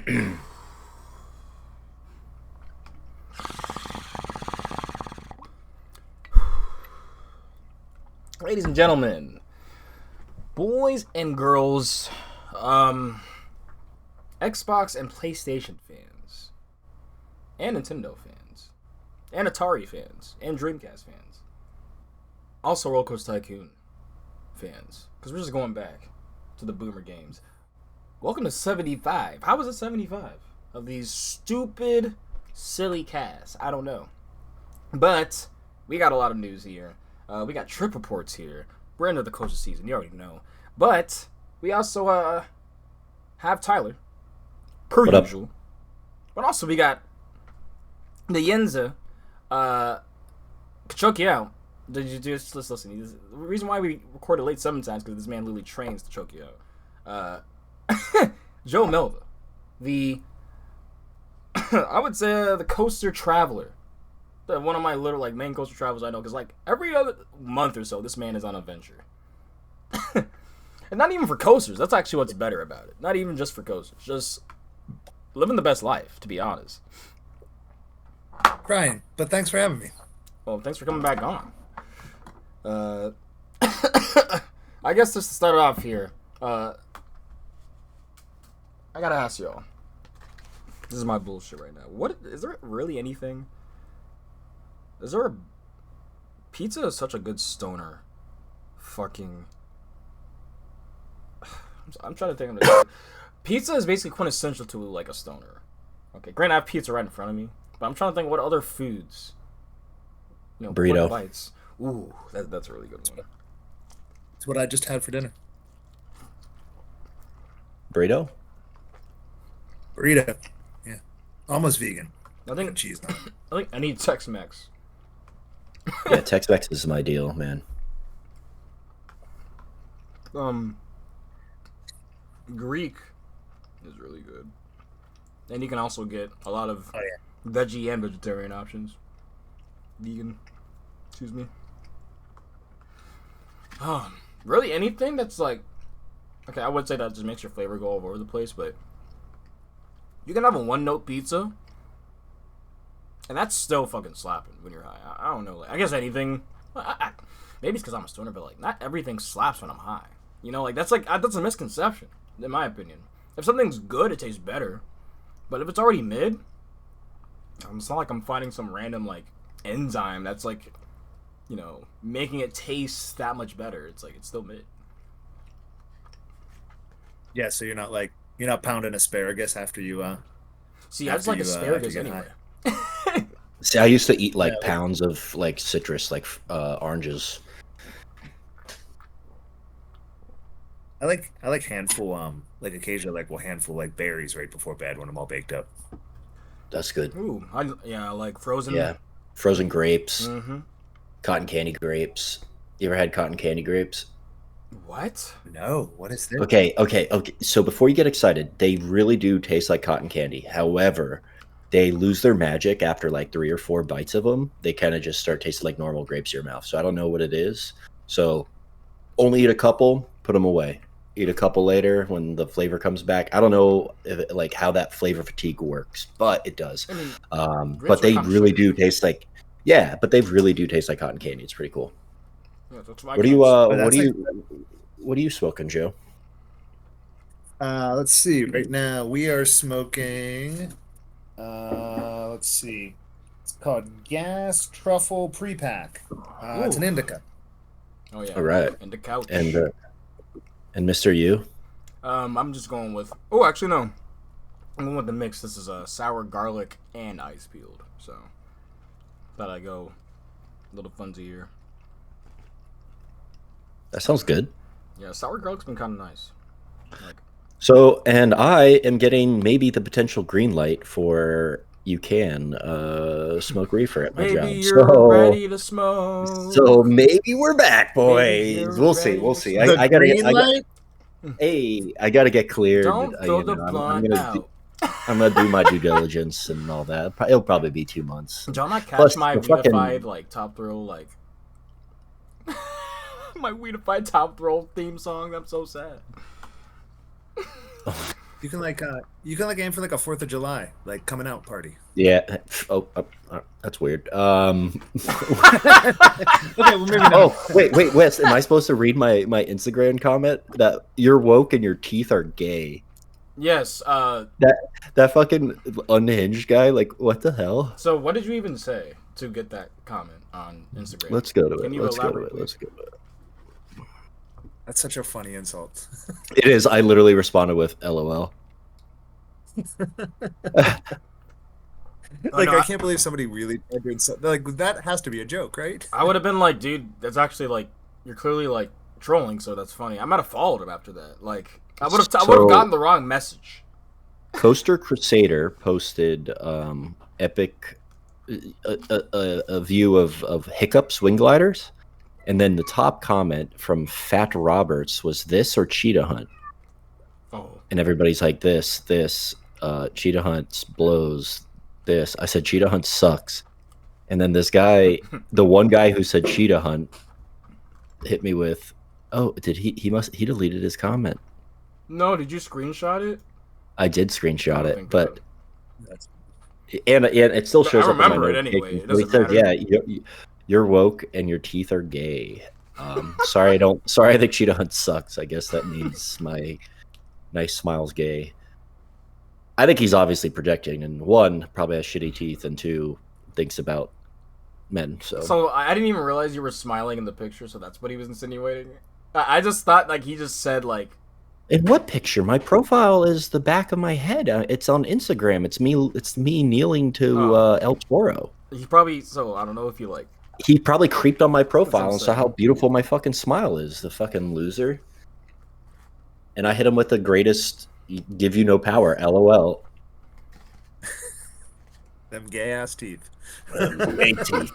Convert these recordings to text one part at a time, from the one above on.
Ladies and gentlemen, boys and girls, Xbox and PlayStation fans, and Nintendo fans, and Atari fans, and Dreamcast fans, also Roller Coaster Tycoon fans, because we're just going back to the boomer games. Welcome to 75. How was it 75 of these stupid, silly casts? I don't know. But we got a lot of news here. We got trip reports here. We're into the coaster season, you already know. But we also have Tyler, per usual. But also we got the Yenza, choke you out. Did you just listen? The reason why we recorded late sometimes because this man literally trains to choke you out. Joe Melba, the I would say the coaster traveler. One of my little main coaster travels I know, because every other month or so, this man is on a venture. And not even for coasters. That's actually what's better about it. Not even just for coasters. Just living the best life, to be honest. Crying, but thanks for having me. Well, thanks for coming back on. I guess just to start off here, I gotta ask y'all. This is my bullshit right now. What is there really anything? Is there a pizza is such a good stoner fucking I'm trying to think of it. Pizza is basically quintessential to a stoner. Okay, granted I have pizza right in front of me, but I'm trying to think what other foods. Burrito bites. Ooh, that's a really good one. It's what I just had for dinner. Burrito? Burrito. Yeah. Almost vegan. I think cheese on it. I think I need Tex-Mex. Yeah, Tex-Mex is my deal, man. Greek is really good. And you can also get a lot of veggie and vegetarian options. Vegan. Excuse me. Really anything that's okay, I would say that just makes your flavor go all over the place, but you can have a one-note pizza, and that's still fucking slapping when you're high. I don't know. I guess anything. Maybe it's because I'm a stoner, but not everything slaps when I'm high. That's a misconception, in my opinion. If something's good, it tastes better. But if it's already mid, it's not like I'm finding some random enzyme that's making it taste that much better. It's it's still mid. Yeah, so you're not pounding asparagus after you See, I just like asparagus anyway. See, I used to eat pounds of citrus, oranges. I like handful occasionally handful berries right before bed when I'm all baked up. That's good. Ooh, I like frozen. Yeah, frozen grapes. Mm-hmm. Cotton candy grapes. You ever had cotton candy grapes? What? No. What is this? Okay. So before you get excited, they really do taste like cotton candy. However, they lose their magic after 3 or 4 bites of them. They kind of just start tasting like normal grapes in your mouth. So I don't know what it is. So only eat a couple, put them away. Eat a couple later when the flavor comes back. I don't know if how that flavor fatigue works, but it does. But they really do taste like but they really do taste like cotton candy. It's pretty cool. Yeah, What are you smoking, Joe? Let's see. Right now we are smoking. Let's see. It's called Gas Truffle Pre-Pack. It's an indica. Oh yeah. All right. Indica. And Mr. U? I'm just going with. Oh, actually no. I'm going with the mix. This is a sour garlic and ice peeled. So thought I'd go a little funzy here. That sounds good. Yeah, sour garlic's been kind of nice. So, and I am getting maybe the potential green light for you can smoke reefer at my job. Maybe you're ready to smoke. So maybe we're back, boys. We'll see. I gotta get cleared. Don't throw the blunt out. I'm gonna do my due diligence and all that. It'll probably be 2 months. Don't I catch my weedified top throw my weedified top throw theme song? I'm so sad. You can aim for like a 4th of July, like coming out party. Yeah. Oh, that's weird. Okay, well maybe not. Oh, wait, Wes, am I supposed to read my Instagram comment that you're woke and your teeth are gay? Yes. That fucking unhinged guy, like, what the hell? So what did you even say to get that comment on Instagram? Let's go to Can it. you Let's go to elaborate, it. please? Let's go to it. That's such a funny insult. It is. I literally responded with LOL. Like, no, I can't believe somebody really like that has to be a joke, right? I would have been like, dude, that's actually like you're clearly like trolling, so that's funny. I might have followed him after that. Like I would have gotten the wrong message. Coaster Crusader posted epic a view of Hiccup swing gliders, and then the top comment from Fat Roberts was this or Cheetah Hunt. Oh. And everybody's like this Cheetah Hunt blows. This I said Cheetah Hunt sucks, and then this guy, the one guy who said Cheetah Hunt, hit me with, oh, did he deleted his comment. No, did you screenshot it? I did screenshot it, but That's... and it still shows I up in my remember it anyway. It notifications. doesn't It says, matter. yeah, you're woke and your teeth are gay. Sorry, I think Cheetah Hunt sucks. I guess that means my nice smile's gay. I think he's obviously projecting, and one, probably has shitty teeth, and two, thinks about men. So I didn't even realize you were smiling in the picture, so that's what he was insinuating. I just thought like he just said like. In what picture? My profile is the back of my head. It's on Instagram. It's me kneeling to El Toro. He probably I don't know if you like. He probably creeped on my profile and saw how beautiful my fucking smile is. The fucking loser. And I hit him with the greatest. Give you no power, LOL. Them gay ass teeth. Gay teeth.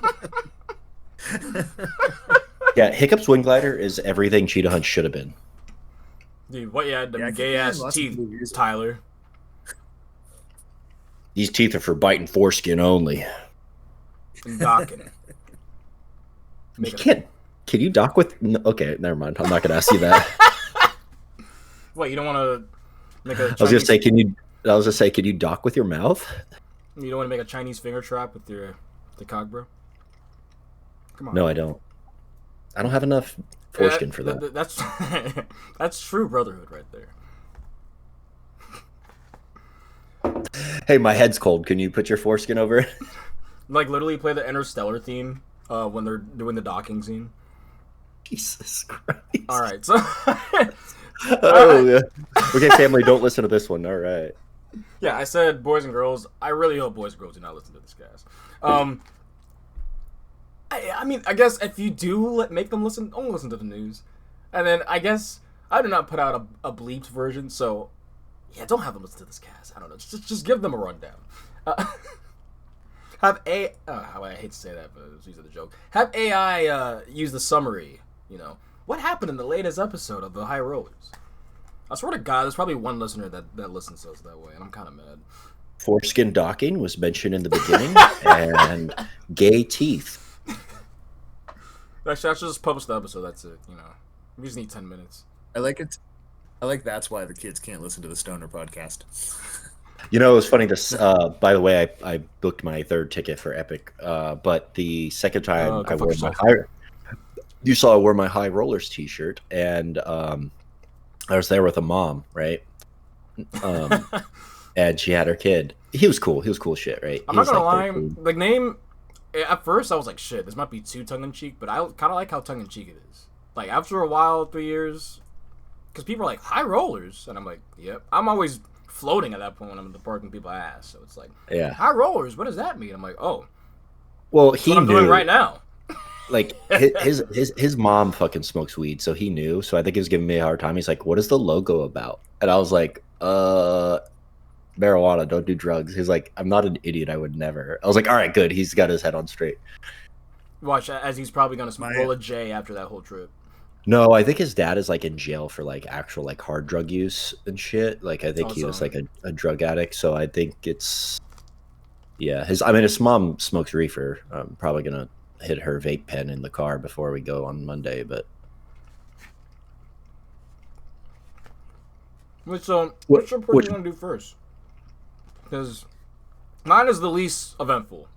Yeah, Hiccup Swing Glider is everything Cheetah Hunt should have been. Dude, what you had them gay ass teeth, Tyler. These teeth are for biting foreskin only. And docking. Can you dock with? No, okay, never mind. I'm not gonna ask you that. What, you don't want to make a Chinese... I was gonna say, can you dock with your mouth? You don't want to make a Chinese finger trap with the cock, bro? Come on. No, I don't. I don't have enough foreskin for that. That's that's true brotherhood right there. Hey, my head's cold. Can you put your foreskin over it? Like literally play the Interstellar theme when they're doing the docking scene. Jesus Christ. All right, so. Oh, yeah. Okay, family, don't listen to this one. All right. Yeah, I said boys and girls. I really hope boys and girls do not listen to this cast. I mean, I guess if you do make them listen, don't listen to the news. And then I guess I do not put out a bleeped version, so yeah, don't have them listen to this cast. I don't know. Just give them a rundown. I hate to say that, but it's usually the joke. Have AI use the summary. You know, what happened in the latest episode of the High Rollers? I swear to God, there's probably one listener that listens to us that way, and I'm kind of mad. Foreskin docking was mentioned in the beginning, and gay teeth. Actually, I should just publish the episode. That's it. You know, we just need 10 minutes. I like it. I like that's why the kids can't listen to the Stoner podcast. You know, it was funny. This, by the way, I booked my third ticket for Epic, but the second time I wore my you saw I wore my High Rollers T-shirt, and I was there with a mom, right? And she had her kid. He was cool. He was cool shit, right? I'm not gonna lie. The name, at first I was like, shit, this might be too tongue-in-cheek, but I kind of like how tongue-in-cheek it is. Like, after a while, 3 years, because people are like, High Rollers, and I'm like, yep. I'm always floating at that point when I'm in the park and people ask, so it's like, yeah, High Rollers, what does that mean? I'm like, oh, well, that's what I'm doing right now. Like, his mom fucking smokes weed, so he knew. So I think he was giving me a hard time. He's like, what is the logo about? And I was like, marijuana, don't do drugs. He's like, I'm not an idiot, I would never. I was like, all right, good. He's got his head on straight. Watch, as he's probably gonna roll a J after that whole trip. No, I think his dad is like in jail for like actual like hard drug use and shit. Like, I think he was like a drug addict. So I think it's, yeah. His mom smokes reefer. I'm probably gonna hit her vape pen in the car before we go on Monday, but Which trip Which- are you gonna do first? Because mine is the least eventful.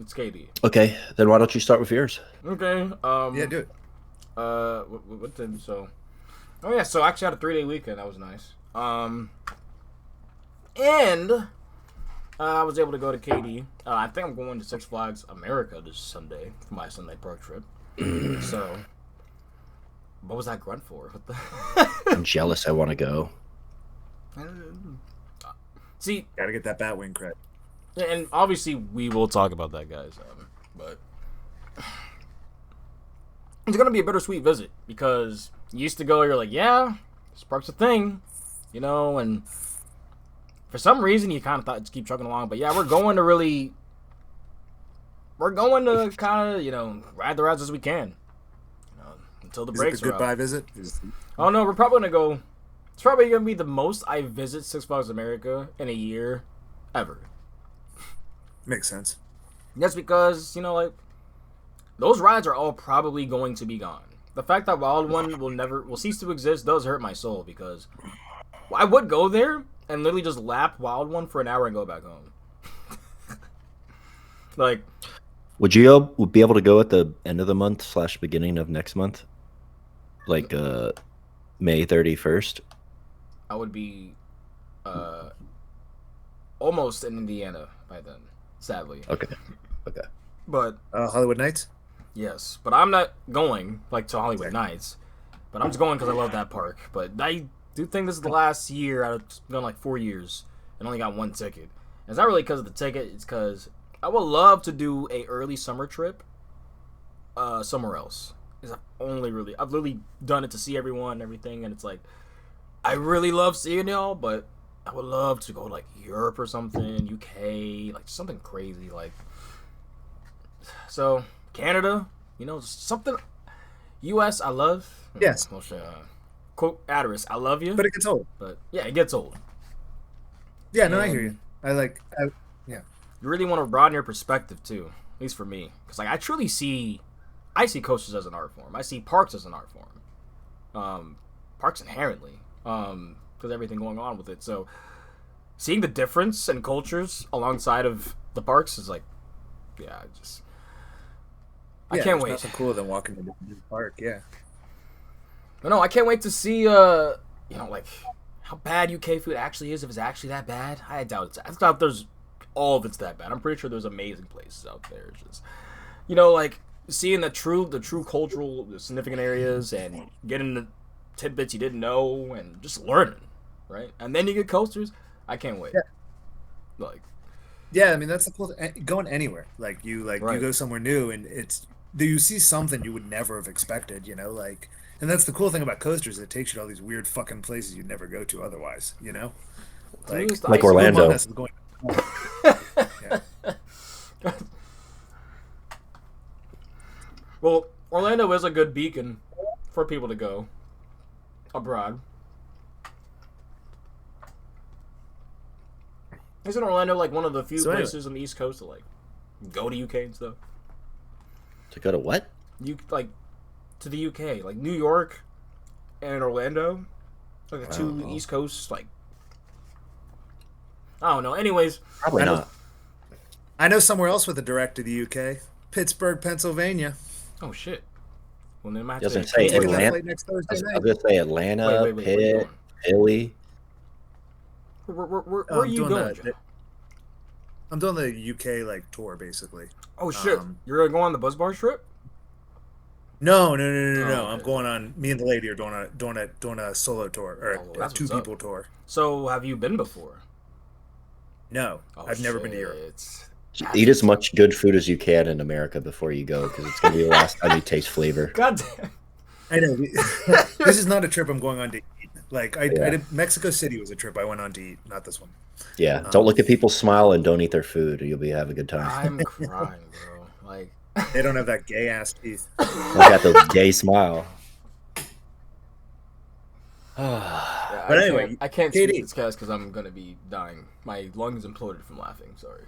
It's KD. Okay, then why don't you start with yours? Okay. Yeah, do it. What did so? Oh yeah, so I actually had a 3-day weekend. That was nice. And I was able to go to KD. I think I'm going to Six Flags America this Sunday for my Sunday park trip. So, what was that grunt for? What the? I'm jealous. I want to go. See, Gotta get that Batwing credit. and obviously we will talk about that, guys. But it's gonna be a bittersweet visit because you used to go. You're like, yeah, this park's a thing, and for some reason you kind of thought to keep trucking along. But yeah, we're going to kind of ride the rides as we can, until the Is breaks it the are goodbye up. visit? Oh no, we're probably gonna go. It's probably gonna be the most I visit Six Flags America in a year, ever. Makes sense. That's because, like, those rides are all probably going to be gone. The fact that Wild One will cease to exist does hurt my soul because I would go there and literally just lap Wild One for an hour and go back home. Like, Would you be able to go at the end of the month / beginning of next month? Like May 31st? I would be almost in Indiana by then, sadly. Okay. But Hollywood Nights? yes, but I'm not going to Hollywood Nights. But I'm just going because I love that park. But I do think this is the last year. I've gone like 4 years and only got one ticket. And it's not really because of the ticket. It's because I would love to do a early summer trip somewhere else. Because I've literally done it to see everyone and everything. And it's like, I really love seeing y'all, but I would love to go like Europe or something, UK, like something crazy. So Canada, something. US, I love. Yes. Quote Adderus, I love you. But it gets old. But yeah, it gets old. Yeah, no, I hear you. Yeah. You really want to broaden your perspective too, at least for me, because I truly see coasters as an art form. I see parks as an art form. Parks inherently, because everything going on with it. So seeing the difference in cultures alongside of the parks is like, yeah, I can't wait. Nothing cooler than walking into the park. Yeah. But no, I can't wait to see, how bad UK food actually is. If it's actually that bad, I doubt it's. I doubt there's all of it's that bad. I'm pretty sure there's amazing places out there. It's just, seeing the true cultural significant areas and getting the tidbits you didn't know and just learning, right? And then you get coasters. I can't wait. Yeah. Yeah, I mean that's the cool thing. Going anywhere, right. You go somewhere new and you see something you would never have expected, and that's the cool thing about coasters. It takes you to all these weird fucking places you'd never go to otherwise, Like Orlando. Yeah. Well, Orlando is a good beacon for people to go abroad. Isn't Orlando one of the few places on the East Coast to go to UK and stuff? To go to what? To the UK, New York and Orlando, the two East Coast, I don't know. Anyways, Probably not. I know somewhere else with a direct to the UK, Pittsburgh, Pennsylvania. oh shit. Well, then I might I was have gonna to say Taking that Atlanta. flight next Thursday I night. was gonna say Atlanta, Wait, where you Pitt, Philly. Where are you going, Joe? I'm doing the UK tour basically. Oh shit! You're gonna go on the Buzz Bar trip? No. okay. I'm going on. Me and the lady are doing a solo tour or a that's two what's up. people tour. So have you been before? No, Oh, I've never been to Europe. shit. Just eat as much good food as you can in America before you go, because it's gonna be the last time you taste flavor. God damn. I know. This is not a trip I'm going on to eat. I did, Mexico City was a trip I went on to eat, not this one. Yeah, don't look at people smile and don't eat their food, or you'll have a good time. I'm crying, bro. They don't have that gay ass teeth. I got those gay smile. Yeah, But anyway, I can't KD. speak this cast because I'm gonna be dying. My lungs imploded from laughing. Sorry.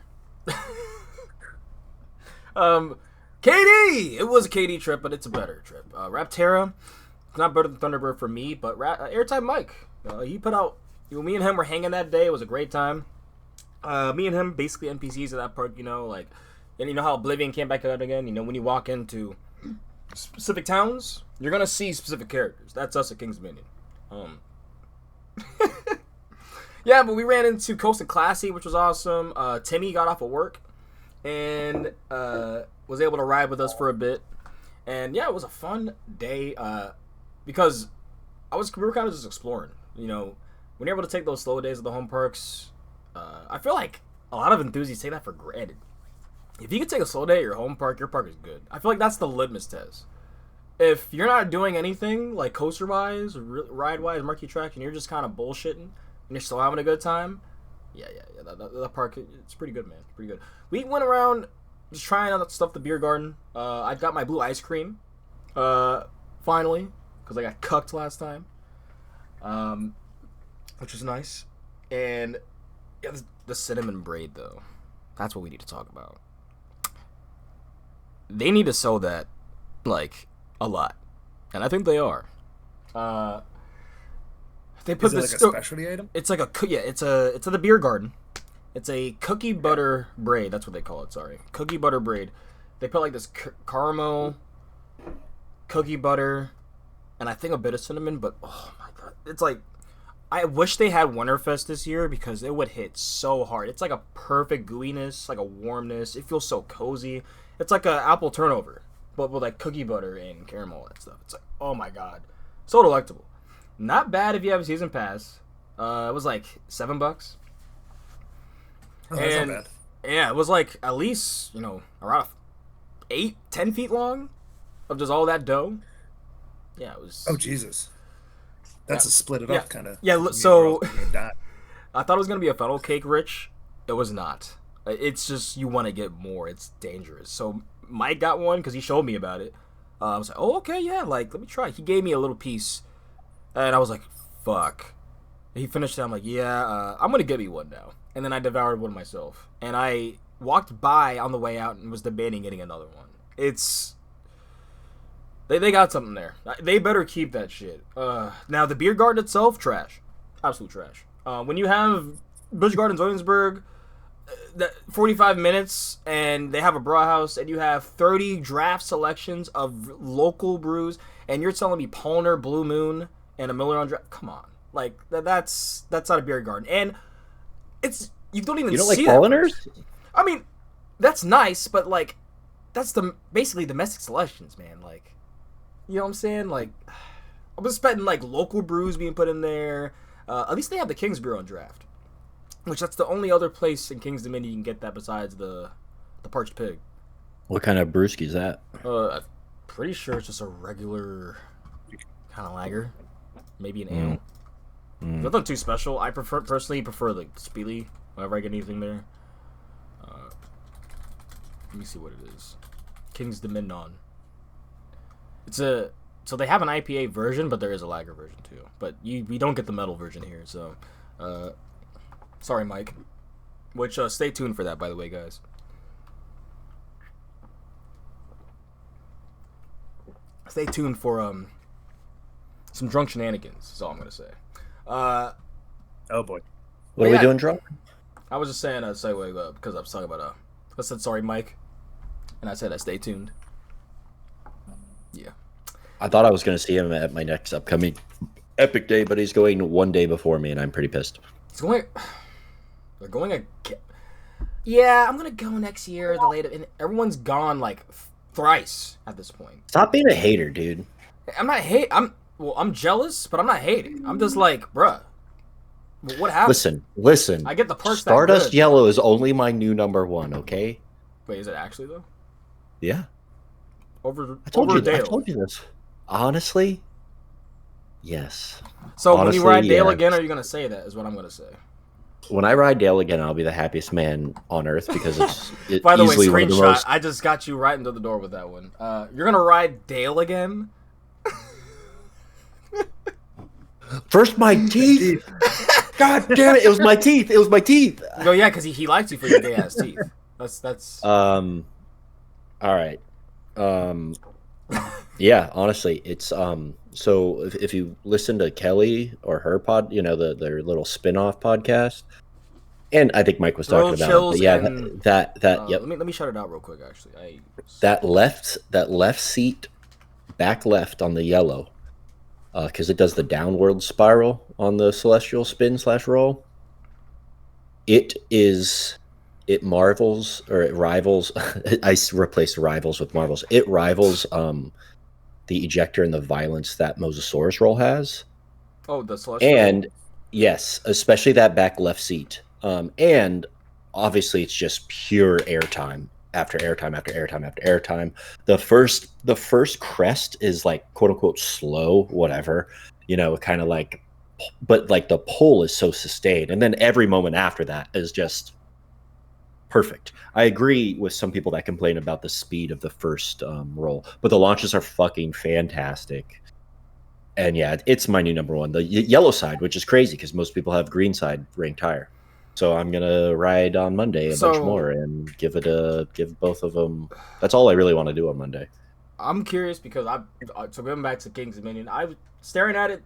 KD. It was a KD trip, but it's a better trip. Rapterra, it's not better than Thunderbird for me, but Airtime Mike He put out. Me and him were hanging that day. It was a great time. Me and him basically NPCs at that park. Like, and you know how Oblivion came back out again. When you walk into specific towns, you're gonna see specific characters. That's us at King's Dominion. Yeah, but we ran into Coast and Classy, which was awesome. Timmy got off of work and was able to ride with us for a bit. And yeah, it was a fun day because we were kind of just exploring. When you're able to take those slow days at the home parks, I feel like a lot of enthusiasts take that for granted. If you can take a slow day at your home park, your park is good. I feel like that's the litmus test. If you're not doing anything like coaster-wise, ride-wise, marquee track, and you're just kind of bullshitting, and you're still having a good time, yeah, that park, it's pretty good, man. Pretty good. We went around just trying out stuff at the beer garden. I got my blue ice cream, finally, because I got cucked last time, which was nice. And yeah, the cinnamon braid, though, that's what we need to talk about. They need to sell that, like, a lot, and I think they are. They put this like a specialty item. It's like it's at the beer garden. It's a cookie butter braid. That's what they call it. Sorry, cookie butter braid. They put like this caramel, cookie butter, and I think a bit of cinnamon. But oh my god, it's like I wish they had Winterfest this year because it would hit so hard. It's like a perfect gooiness, like a warmness. It feels so cozy. It's like a apple turnover, but with like cookie butter and caramel and stuff. It's like, oh my god, so delectable. Not bad if you have a season pass. It was like $7. Oh, that's not bad. Yeah, it was like at least around 8-10 feet long of just all that dough. Yeah, it was. Oh Jesus, that's a split it up kind of. Yeah, so I thought it was gonna be a funnel cake, Rich. It was not. It's just you want to get more. It's dangerous. So Mike got one because he showed me about it. I was like, oh, okay, yeah, like, let me try. He gave me a little piece, and I was like, fuck. He finished it. I'm like, yeah, I'm going to get me one now. And then I devoured one myself. And I walked by on the way out and was debating getting another one. It's... They got something there. They better keep that shit. Now, the beer garden itself, trash. Absolute trash. When you have Busch Gardens, Williamsburg... 45 minutes and they have a brew house and you have 30 draft selections of local brews and you're telling me Palmer, Blue Moon, and a Miller on draft? Come on, like that's not a beer garden, and it's you don't even see like polliners. I mean, that's nice, but like that's basically domestic selections, man. Like, you know what I'm saying? Like, I was expecting like local brews being put in there. At least they have the King's Brew on draft. Which that's the only other place in King's Dominion you can get that besides the Parched Pig. What kind of brewski is that? I'm pretty sure it's just a regular kind of lager, maybe an ale. Nothing too special. I personally prefer like Spiele whenever I get anything there. Let me see what it is. King's Dominion. So they have an IPA version, but there is a lager version too. But we don't get the metal version here, so. Sorry, Mike. Which, stay tuned for that, by the way, guys. Stay tuned for, some drunk shenanigans, is all I'm gonna say. Oh, boy. What are we doing drunk? I was just saying a segue, because I was talking about, I said, sorry, Mike. And I said, stay tuned. Yeah. I thought I was gonna see him at my next upcoming Epic Day, but he's going one day before me, and I'm pretty pissed. They're going again. Yeah, I'm gonna go next year. And everyone's gone like thrice at this point. Stop being a hater, dude. I'm not I'm jealous, but I'm not hating. I'm just like, bruh. What happened? Listen. I get the parts. Stardust Yellow is only my new number one. Okay. Wait, is it actually though? Yeah. I told you this. Honestly, yes. So when you ride Dale again, are you gonna say that? Is what I'm gonna say. When I ride Dale again, I'll be the happiest man on earth because it's By the way, easily one of the most... I just got you right into the door with that one. You're gonna ride Dale again? First, my teeth. God damn it! It was my teeth. Oh yeah, because he likes you for your gay ass teeth. That's. All right. Yeah, honestly, it's so if you listen to Kelly or her pod, their little spin-off podcast, and I think Mike was Thrill talking about it, but chills yeah, and yep, let me shout it out real quick. Actually, that left seat, back left on the yellow, because it does the downward spiral on the celestial spin slash roll. It marvels, or it rivals. I replaced rivals with marvels. It rivals the ejector and the violence that Mosasaurus roll has. Oh, the celestial. And yes, especially that back left seat. And obviously it's just pure airtime after airtime after airtime after airtime. The first crest is like quote unquote slow, whatever, kind of like, but like the pull is so sustained. And then every moment after that is just perfect. I agree with some people that complain about the speed of the first roll, but the launches are fucking fantastic. And yeah, it's my new number one. The yellow side, which is crazy because most people have green side ranked higher. So I'm gonna ride on Monday a bunch more and give both of them. That's all I really want to do on Monday. I'm curious because so going back to King's Dominion, I was staring at it.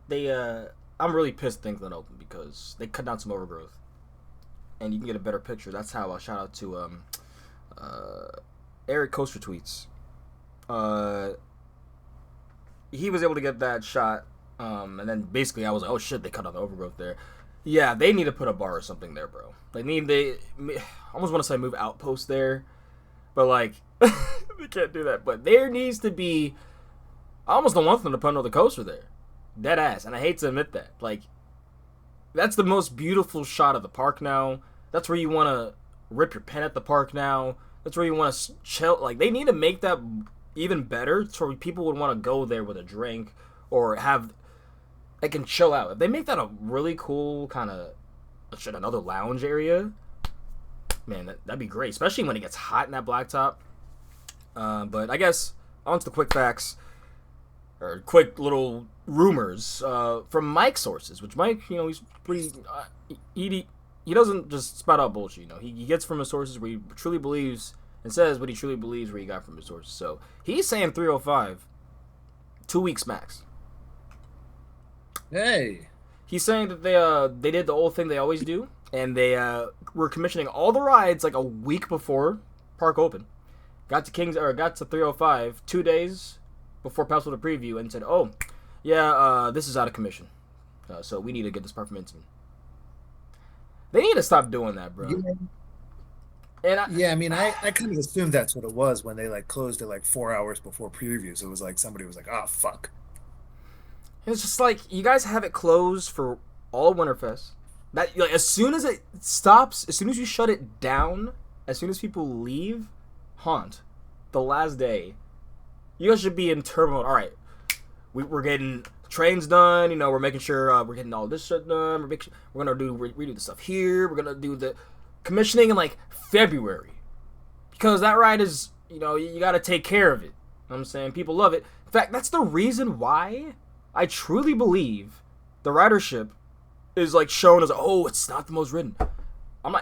I'm really pissed things don't open because they cut down some overgrowth, and you can get a better picture. That's how I shout out to Eric Coaster Tweets. He was able to get that shot, and then basically I was like, oh shit, they cut out the overgrowth there. Yeah, they need to put a bar or something there, bro. They I almost want to say move outpost there, but like they can't do that. But there needs to be. I almost don't want them to put another coaster there, dead ass. And I hate to admit that. Like, that's the most beautiful shot of the park now. That's where you want to rip your pen at the park now. That's where you want to chill. Like, they need to make that even better so people would want to go there with a drink or they can chill out. If they make that a really cool kind of another lounge area, man, that'd be great, especially when it gets hot in that blacktop. But I guess on to the quick facts or quick little rumors from Mike's sources, which Mike, he's pretty he doesn't just spout out bullshit. He gets from his sources where he truly believes and says what he truly believes where he got from his sources. So he's saying 305, 2 weeks max. Hey, he's saying that they did the old thing they always do, and they were commissioning all the rides like a week before park open. Got to 305 2 days before Pass with a preview and said, "Oh, yeah, this is out of commission, so we need to get this part from Intamin." They need to stop doing that, bro. And I kind of assumed that's what it was when they like closed it like 4 hours before previews. It was like somebody was like, "Oh fuck." It's just like you guys have it closed for all Winterfest. That as soon as it stops, as soon as you shut it down, as soon as people leave Haunt, the last day, you guys should be in turbo mode. All right, we're getting trains done. We're making sure we're getting all this shit done. We're gonna redo the stuff here. We're gonna do the commissioning in like February because that ride is you got to take care of it. I'm saying people love it. In fact, that's the reason why I truly believe the ridership is like shown as it's not the most ridden. I'm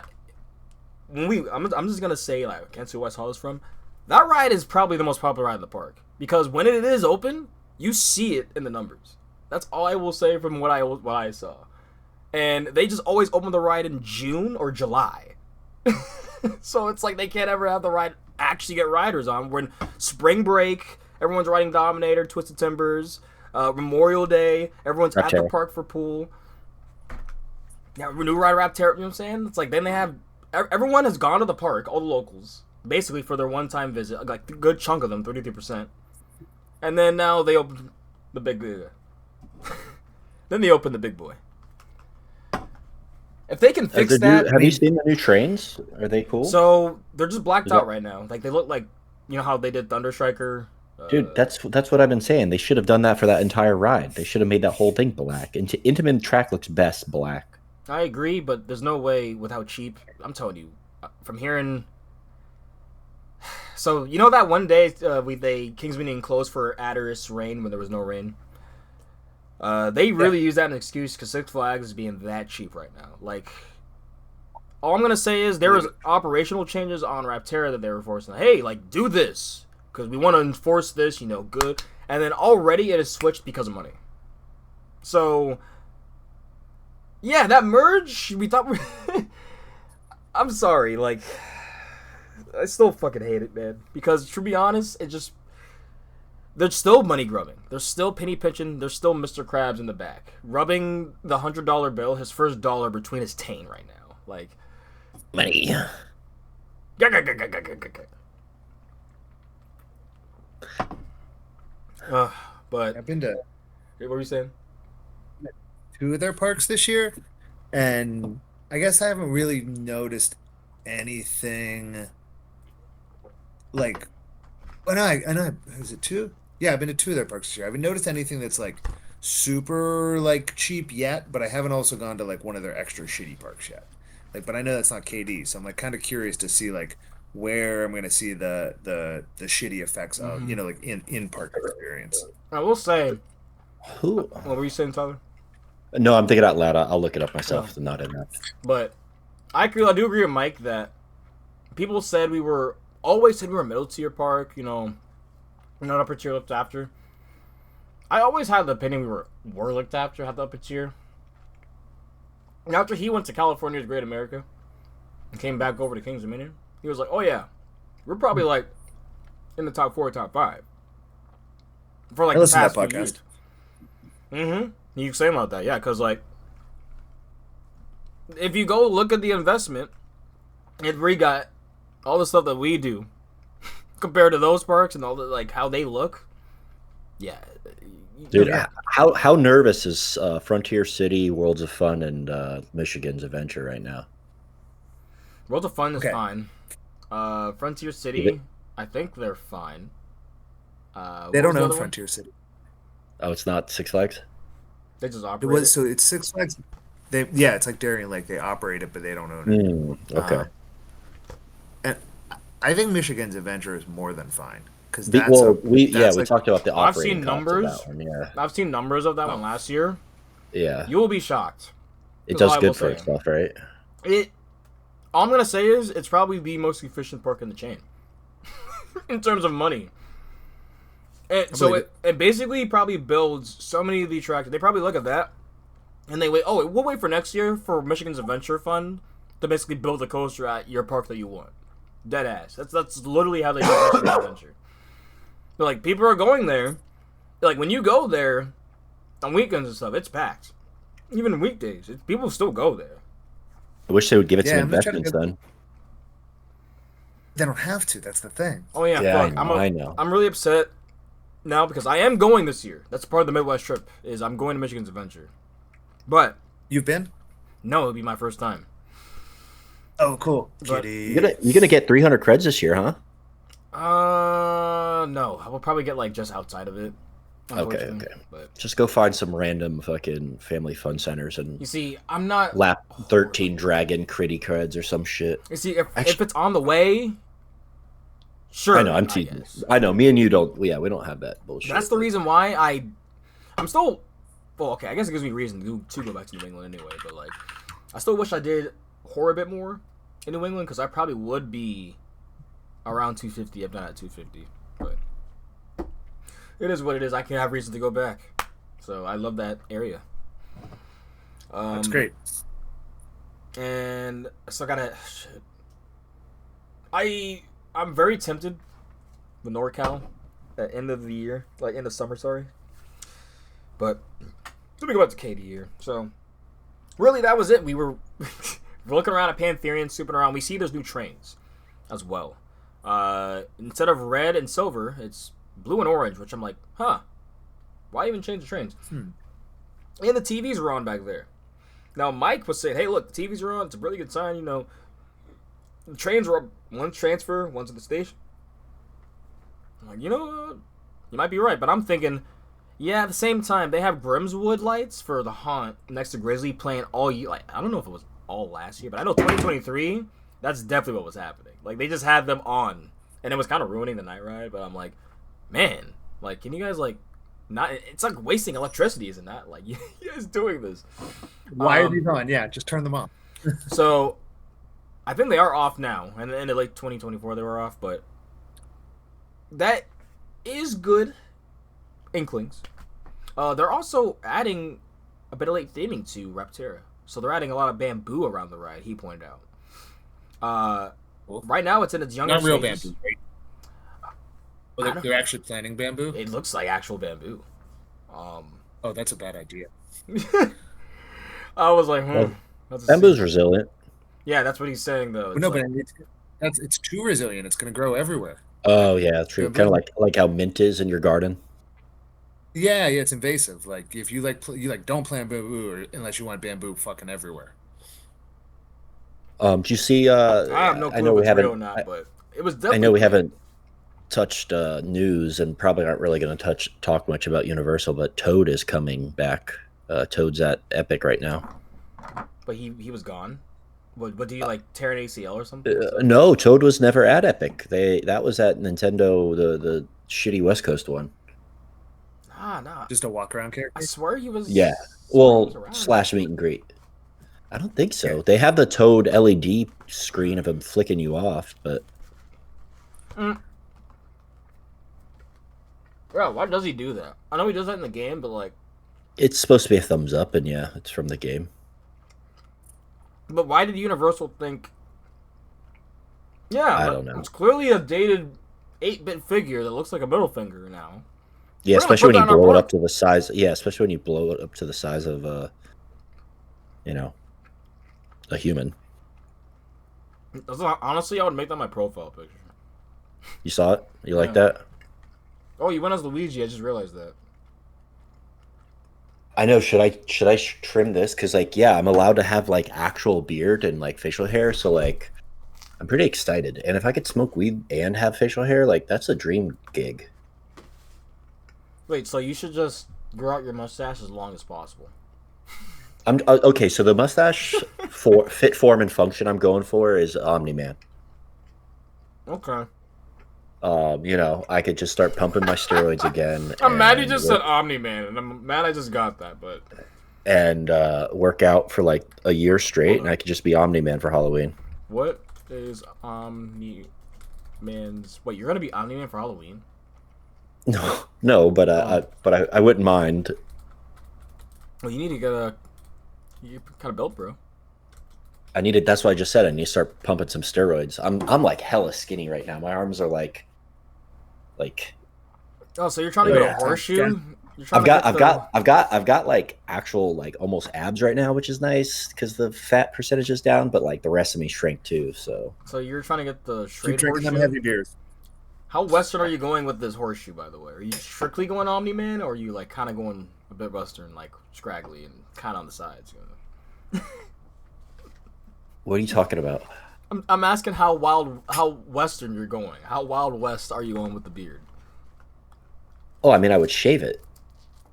just gonna say, like, I can't see who I saw this from. That ride is probably the most popular ride in the park because when it is open, you see it in the numbers. That's all I will say from what I saw. And they just always open the ride in June or July. So it's like they can't ever have the ride actually get riders on. When spring break, everyone's riding Dominator, Twisted Timbers. Memorial Day, everyone's at the park for pool. Yeah, new rider Raptor, you know what I'm saying? It's like then they have everyone has gone to the park, all the locals, basically for their one-time visit, like a good chunk of them, 33%. And then now they open the big then they open the big boy. If they can fix that, have you seen the new trains? Are they cool? So they're just blacked out right now. Like they look like how they did Thunder Striker. Dude, that's what I've been saying. They should have done that for that entire ride. They should have made that whole thing black. And Intamin track looks best black. I agree, but there's no way with how cheap. I'm telling you, from hearing. So that one day Kings Dominion closed for adverse rain when there was no rain. They really use that as an excuse because Six Flags is being that cheap right now. Like, all I'm gonna say is there was operational changes on Rapterra that they were forcing. Hey, like, do this. because we want to enforce this, good. And then already it has switched because of money. So, yeah, that merge, we thought... I'm sorry, I still fucking hate it, man. Because, to be honest, they're still money grubbing. They're still penny pinching. They're still Mr. Krabs in the back. Rubbing the $100 bill, his first dollar, between his taint right now. Money. But I've been to... What were you saying? 2 of their parks this year, and I guess I haven't really noticed anything is it 2? Yeah, I've been to 2 of their parks this year. I haven't noticed anything that's super cheap yet, but I haven't also gone to one of their extra shitty parks yet. But I know that's not KD, so I'm kind of curious to see where I'm going to see the shitty effects of in park experience. I will say, what were you saying, Tyler? No, I'm thinking out loud. I'll look it up myself. Not in that. But I do agree with Mike that people always said we were a middle tier park, not upper tier looked after. I always had the opinion we were looked after, had the upper tier. And after he went to California's Great America and came back over to Kings Dominion, he was like, oh yeah, we're probably in the top 4 or top 5. For the past few years. Mm-hmm. You saying about that, yeah, because if you go look at the investment, if we got all the stuff that we do compared to those parks and all the how they look, yeah. Dude, how nervous is Frontier City, Worlds of Fun, and Michigan's Adventure right now? Worlds of Fun is fine. Frontier City, I think they're fine. They don't own Frontier City. Oh, it's not Six Flags? They just operate So it's Six Flags. It's like Darien Lake. They operate it, but they don't own it. Okay. And I think Michigan's Adventure is more than fine. We talked about the operating. I've seen numbers. Of that one, yeah. I've seen numbers of that one last year. Yeah. You will be shocked. It does good for itself, right? All I'm gonna say is it's probably the most efficient park in the chain in terms of money. And so it basically probably builds so many of the attractions. They probably look at that and they wait. Oh, we'll wait for next year for Michigan's Adventure Fund to basically build a coaster at your park that you want. Dead ass. That's literally how they do Michigan Adventure. But people are going there. When you go there on weekends and stuff, it's packed. Even weekdays, people still go there. I wish they would give it some investments then. They don't have to. That's the thing. Oh yeah, fuck. I know. I'm really upset now because I am going this year. That's part of the Midwest trip. Is I'm going to Michigan's Adventure. But you've been? No, it'll be my first time. Oh, cool. You're gonna get 300 creds this year, huh? No. I will probably get just outside of it. Okay. But just go find some random fucking family fun centers and you see, I'm not lap 13 dragon critty creds or some shit. You see, if it's on the way, sure. I know. I'm teasing. I know. Me and you don't. Yeah, we don't have that bullshit. That's the reason why I'm still. Well, okay. I guess it gives me reason to go back to New England anyway. But I still wish I did horror a bit more in New England because I probably would be around 250 if not at 250. But it is what it is. I can have reason to go back. So I love that area. That's great. And I still gotta. Shit. I'm very tempted with NorCal at end of the year, end of summer, sorry. But let me go back to KD here. So really, that was it. We were looking around at Pantherian, swooping around. We see there's new trains as well. Instead of red and silver, it's blue and orange, which I'm like, huh? Why even change the trains? And the TVs were on back there. Now Mike was saying, hey, look, the TVs are on. It's a really good sign, The trains were one's transfer, one's at the station. I'm like, you might be right, but I'm thinking, yeah, at the same time, they have Grimswood lights for the haunt next to Grizzly playing all year. I don't know if it was all last year, but I know 2023, that's definitely what was happening. They just had them on, and it was kind of ruining the night ride, but I'm like, man, can you guys, not, it's wasting electricity, isn't that? You guys doing this. Why are these on? Yeah, just turn them on. So, I think they are off now, and in late 2024 they were off, but that is good inklings. They're also adding a bit of late theming to Reptera. So they're adding a lot of bamboo around the ride, he pointed out. Right now it's in its younger Not real stages. bamboo, right? Well, they're actually planting bamboo? It looks like actual bamboo. Oh, that's a bad idea. I was like, bamboo's resilient. Yeah, that's what he's saying, though. No, but it's too resilient. It's going to grow everywhere. Oh, yeah, true. Kind of like how mint is in your garden. Yeah, it's invasive. Like, if you don't plant bamboo unless you want bamboo fucking everywhere. Do you see? I have no clue if it's real or not, but it was definitely. I know we haven't touched news and probably aren't really going to talk much about Universal, but Toad is coming back. Toad's at Epic right now. But he was gone. What do you like tear an ACL or something? No, Toad was never at Epic. That was at Nintendo, the shitty West Coast one. Nah. Just a walk around character. I swear he was. Yeah. Well, / meet and greet. I don't think so. They have the Toad LED screen of him flicking you off, but. Bro, why does he do that? I know he does that in the game, but like. It's supposed to be a thumbs up, and yeah, it's from the game. But why did Universal think? Yeah, I don't know. It's clearly a dated 8-bit figure that looks like a middle finger now. Yeah, especially when you blow it up to the size. Yeah, especially when you blow it up to the size of, a human. Honestly, I would make that my profile picture. You saw it? You like that? Oh, you went as Luigi. I just realized that. I know. Should I trim this? Because I'm allowed to have actual beard and facial hair. So I'm pretty excited. And if I could smoke weed and have facial hair, that's a dream gig. Wait, so you should just grow out your mustache as long as possible. I'm okay. So the mustache fit form and function I'm going for is Omni-Man. Okay. I could just start pumping my steroids again. I'm mad you just said Omni-Man, and I'm mad I just got that, but. And work out for a year straight, and I could just be Omni-Man for Halloween. What is Omni-Man's? Wait, you're gonna be Omni-Man for Halloween? No, but I wouldn't mind. Well, you need to get you're kind of built, bro. That's what I just said. I need to start pumping some steroids. I'm hella skinny right now. My arms are like. Oh, so you're trying to get a horseshoe? I've got actual almost abs right now, which is nice because the fat percentage is down, but the rest of me shrank too. So you're trying to get the straight horseshoe? Keep drinking them heavy beers. How Western are you going with this horseshoe, by the way? Are you strictly going Omni-Man, or are you kind of going a bit Western, scraggly and kind of on the sides? What are you talking about? I'm asking how Western you're going. How Wild West are you going with the beard? Oh, I mean, I would shave it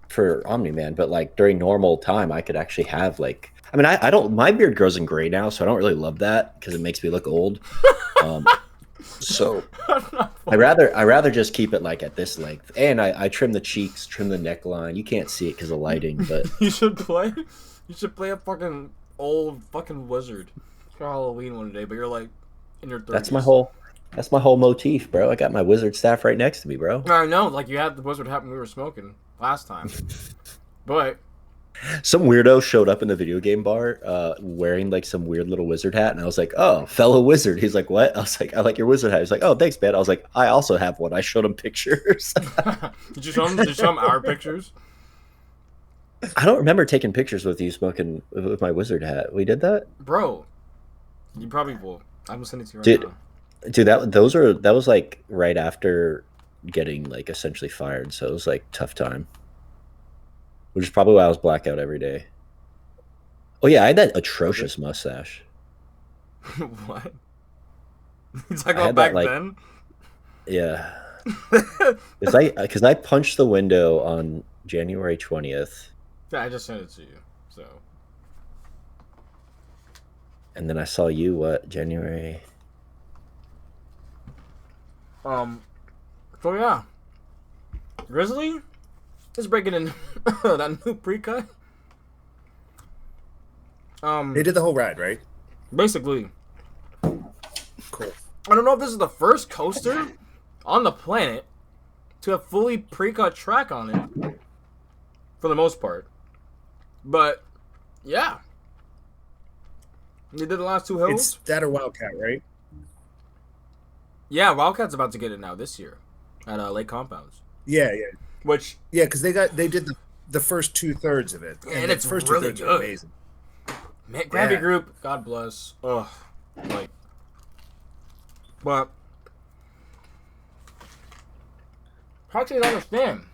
for Omni-Man, but during normal time, I could actually have I don't. My beard grows in gray now, so I don't really love that because it makes me look old. So I rather just keep it at this length, and I trim the cheeks, trim the neckline. You can't see it because of lighting, but you should play a fucking old fucking wizard for Halloween one day, but you're in your 30s. That's my whole motif, bro. I got my wizard staff right next to me, bro. I know, you had the wizard hat when we were smoking last time, but some weirdo showed up in the video game bar wearing some weird little wizard hat, and I was like, oh, fellow wizard. He's like, what? I was like, I like your wizard hat. He's like, oh, thanks, man. I was like, I also have one. I showed him pictures. Did you show him our pictures? I don't remember taking pictures with you smoking with my wizard hat. We did that? Bro, you probably will. I'm gonna send it to you right now. Dude, that was right after getting essentially fired, so it was tough time. Which is probably why I was blackout every day. Oh yeah, I had that atrocious mustache. What? You talking about back then? Yeah. Because I punched the window on January 20th. Yeah, I just sent it to you. So. And then I saw you January. So yeah, Grizzly is breaking in that new pre-cut. They did the whole ride, right? Basically. Cool. I don't know if this is the first coaster on the planet to a fully pre-cut track on it, for the most part. But yeah, they did the last 2 hills. It's that or Wildcat, right? Yeah, Wildcat's about to get it now this year at Lake Compounds. Yeah. Which because they did the first 2/3 of it, and it's first really 2/3 good. are amazing. Man, Gravity Group, God bless. Ugh, like, but how can you understand?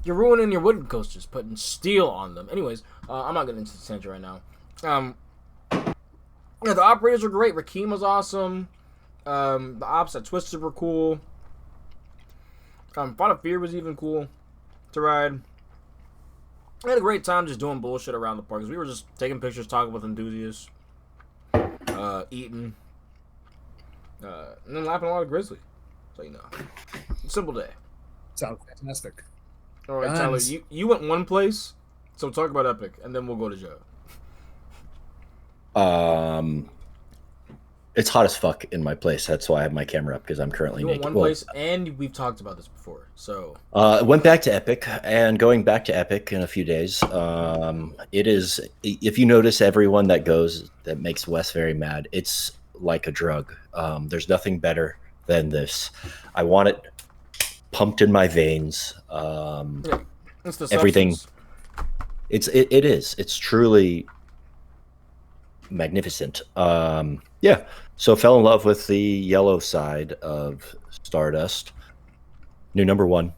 You're ruining your wooden coasters, putting steel on them. Anyways, I'm not getting into the tangent right now. Yeah, the operators are great. Rakeem was awesome. The ops at Twisted were cool. Fought of Fear was even cool to ride. I had a great time just doing bullshit around the park. Cause we were just taking pictures, talking with enthusiasts, eating, and then lapping a lot of grizzly. So, you know, simple day. Sounds fantastic. All right, Tyler, you went one place, so talk about Epic, and then we'll go to Joe. It's hot as fuck in my place. That's why I have my camera up because I'm currently naked. One place, and we've talked about this before. So went back to Epic, and going back to Epic in a few days. It is, if you notice, everyone that goes that makes Wes very mad. It's like a drug. There's nothing better than this. I want it pumped in my veins. It's the everything. Substance. It is. It's truly magnificent. Yeah. So fell in love with the yellow side of Stardust. New number 1.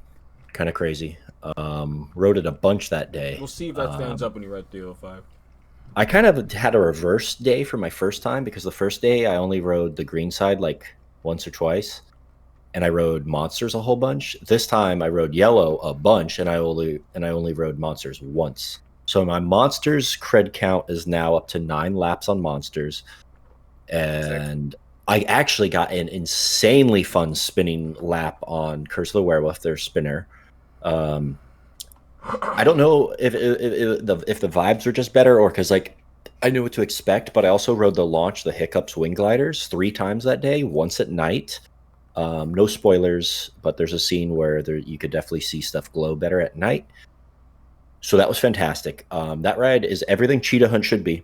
Kind of crazy. Rode it a bunch that day. We'll see if that stands up when you ride the 05. I kind of had a reverse day for my first time because the first day I only rode the green side like once or twice. And I rode Monsters a whole bunch. This time I rode yellow a bunch and I only rode Monsters once. So my Monsters cred count is now up to 9 laps on Monsters. And I actually got an insanely fun spinning lap on Curse of the Werewolf, their spinner. I don't know if the vibes are just better or because like I knew what to expect, but I also rode the Hiccups wing gliders 3 times that day, once at night. No spoilers, but there's a scene where you could definitely see stuff glow better at night. So that was fantastic. That ride is everything Cheetah Hunt should be.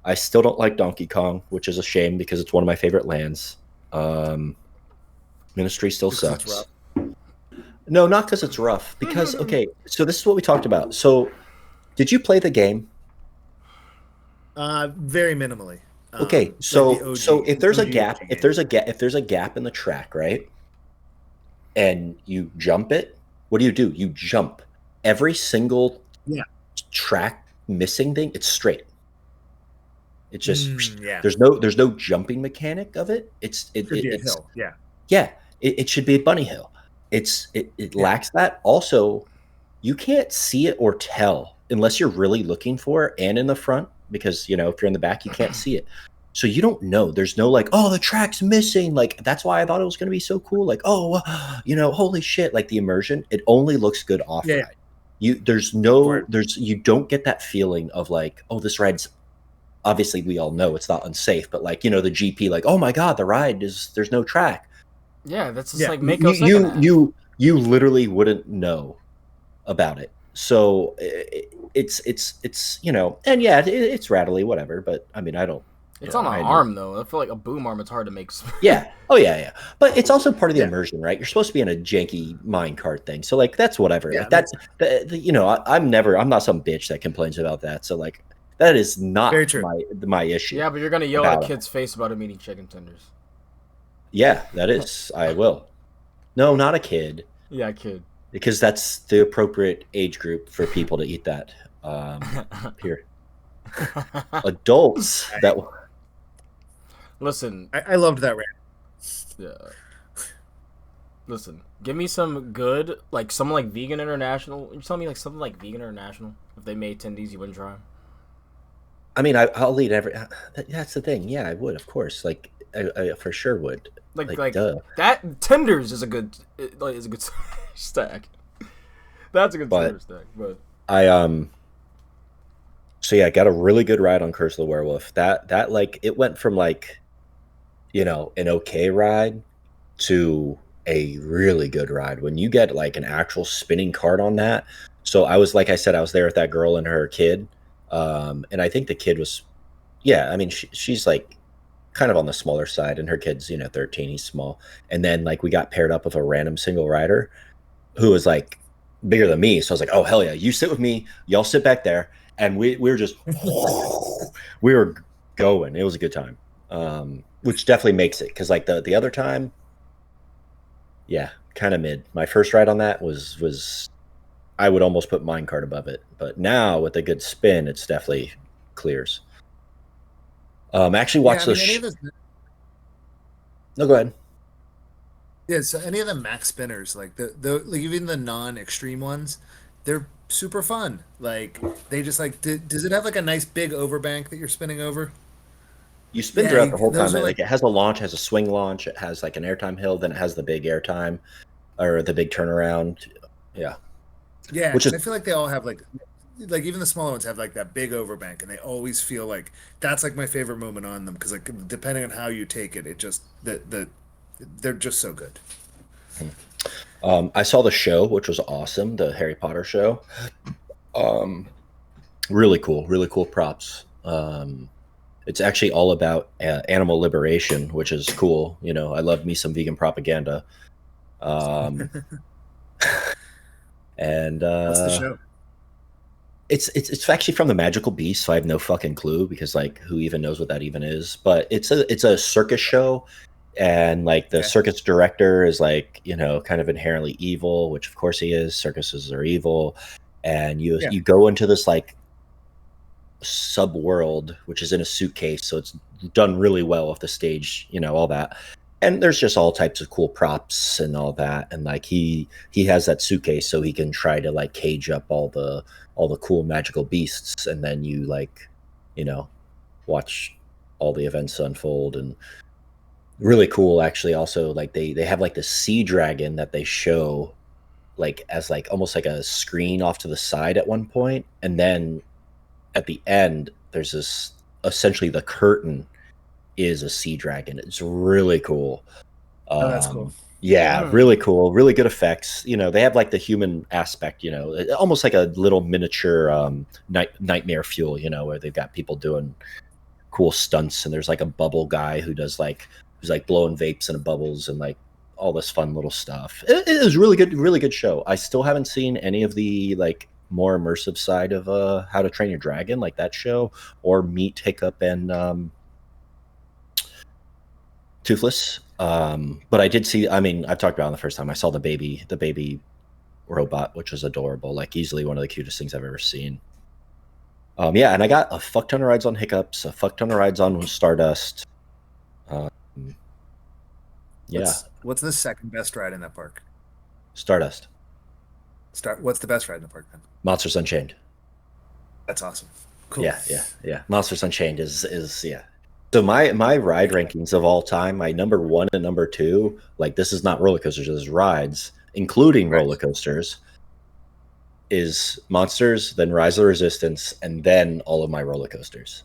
I still don't like Donkey Kong, which is a shame because it's one of my favorite lands. Ministry still sucks. No, not because it's rough. Because, okay, so this is what we talked about. So, did you play the game? Very minimally. Okay, so if there's a gap, if there's a gap in the track, right, and you jump it, what do? You jump every single track missing thing. It's straight. It's just there's no jumping mechanic of it. It's a hill. It should be a bunny hill. It lacks that. Also, you can't see it or tell unless you're really looking for it and in the front because if you're in the back you can't see it. So you don't know. There's no like, oh, the track's missing. Like that's why I thought it was going to be so cool. Like, oh, holy shit! Like the immersion, it only looks good off ride. You don't get that feeling of like, oh, this ride's. Obviously, we all know it's not unsafe, but like the GP, like, oh my god, the ride there's no track. Yeah, that's just like make you literally wouldn't know about it. So it's and yeah, it's rattly, whatever. But I mean, I don't. It's on an arm though. I feel like a boom arm. It's hard to make. Yeah. Oh yeah. But it's also part of the immersion, right? You're supposed to be in a janky minecart thing, so like that's whatever. Yeah, like that's I'm not some bitch that complains about that. So like. That is not my issue. Yeah, but you're gonna yell at a kid's face about him eating chicken tenders. Yeah, that is. I will. No, not a kid. Yeah, a kid. Because that's the appropriate age group for people to eat that. Here, adults that. Listen, I loved that rant. Yeah. Listen, give me some good, like someone like Vegan International. You tell me like something like Vegan International. If they made tendies, you wouldn't try them. I mean, I'll eat every. That's the thing. Yeah, I would, of course. Like, I for sure would. Like duh. That tenders is a good stack. That's a good tender stack. But So yeah, I got a really good ride on Curse of the Werewolf. That like it went from like, an okay ride to a really good ride when you get like an actual spinning cart on that. So I was, like I said, I was there with that girl and her kid, and I think the kid was, yeah, I mean she's like kind of on the smaller side, and her kid's 13, he's small. And then like we got paired up with a random single rider who was like bigger than me, so I was like, oh hell yeah, you sit with me, y'all sit back there. And we were just we were going. It was a good time, which definitely makes it, because like the other time, yeah, kind of mid. My first ride on that was I would almost put minecart above it, but now with a good spin, it's definitely clears. Actually watch any of those. No, go ahead. Yeah, so any of the max spinners, like the like even the non-extreme ones, they're super fun. Like they just like, does it have like a nice big overbank that you're spinning over? You spin Yeah, throughout the whole time. those are Like like, it has a launch, has a swing launch, it has like an airtime hill, then it has the big airtime or the big turnaround. Yeah, yeah, which because is I feel like they all have like even the smaller ones have like that big overbank, and they always feel like that's like my favorite moment on them because like depending on how you take it, it just they're just so good. I saw the show, which was awesome, the Harry Potter show. Um, really cool props. It's actually all about animal liberation, which is cool. I love me some vegan propaganda. Um, and What's the show? it's actually from the Magical Beast, so I have no fucking clue, because like who even knows what that even is? But it's a circus show, and like the Okay. circus director is like kind of inherently evil, which of course he is. Circuses are evil, and you Yeah. you go into this like sub world, which is in a suitcase, so it's done really well off the stage, all that. And there's just all types of cool props and all that, and like he has that suitcase so he can try to like cage up all the cool magical beasts, and then you like you know watch all the events unfold. And really cool, actually. Also, like they have like the sea dragon that they show like as like almost like a screen off to the side at one point, and then at the end there's this, essentially the curtain is a sea dragon. It's really cool. Oh, that's cool. Yeah, Hmm. really cool, really good effects. They have like the human aspect, almost like a little miniature nightmare fuel, where they've got people doing cool stunts, and there's like a bubble guy who's like blowing vapes and bubbles and like all this fun little stuff. It was really good show. I still haven't seen any of the like more immersive side of How to Train Your Dragon, like that show, or Meet Hiccup and Toothless. But I did see. I mean, I've talked about it the first time. I saw the baby robot, which was adorable. Like easily one of the cutest things I've ever seen. Yeah, and I got a fuck ton of rides on Hiccups, a fuck ton of rides on Stardust. Um, yeah, What's the second best ride in that park? Stardust, What's the best ride in the park then? Monsters Unchained. That's awesome. Cool. Yeah. Monsters Unchained is yeah. So my ride rankings of all time, my number one and number two, like this is not roller coasters, this is rides, including Right. roller coasters, is Monsters, then Rise of the Resistance, and then all of my roller coasters.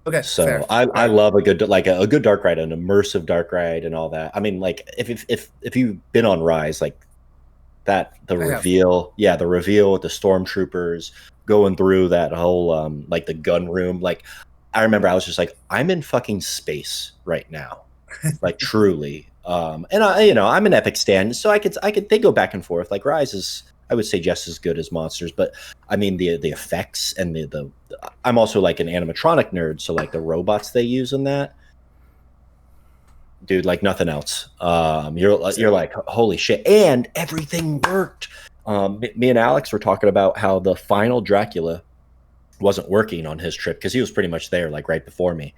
Okay. So Fair. I love a good, like a good dark ride, an immersive dark ride, and all that. I mean, like if you've been on Rise, like that, the I have. reveal, yeah, the reveal with the stormtroopers going through that whole like the gun room. Like I remember I was just like, I'm in fucking space right now, like truly. And I'm an Epic stan, so I could they go back and forth. Like Rise is, I would say, just as good as Monsters, but I mean the effects and the I'm also like an animatronic nerd, so like the robots they use in that, dude, like nothing else. You're like, holy shit, and everything worked. Me and Alex were talking about how the final Dracula wasn't working on his trip because he was pretty much there like right before me.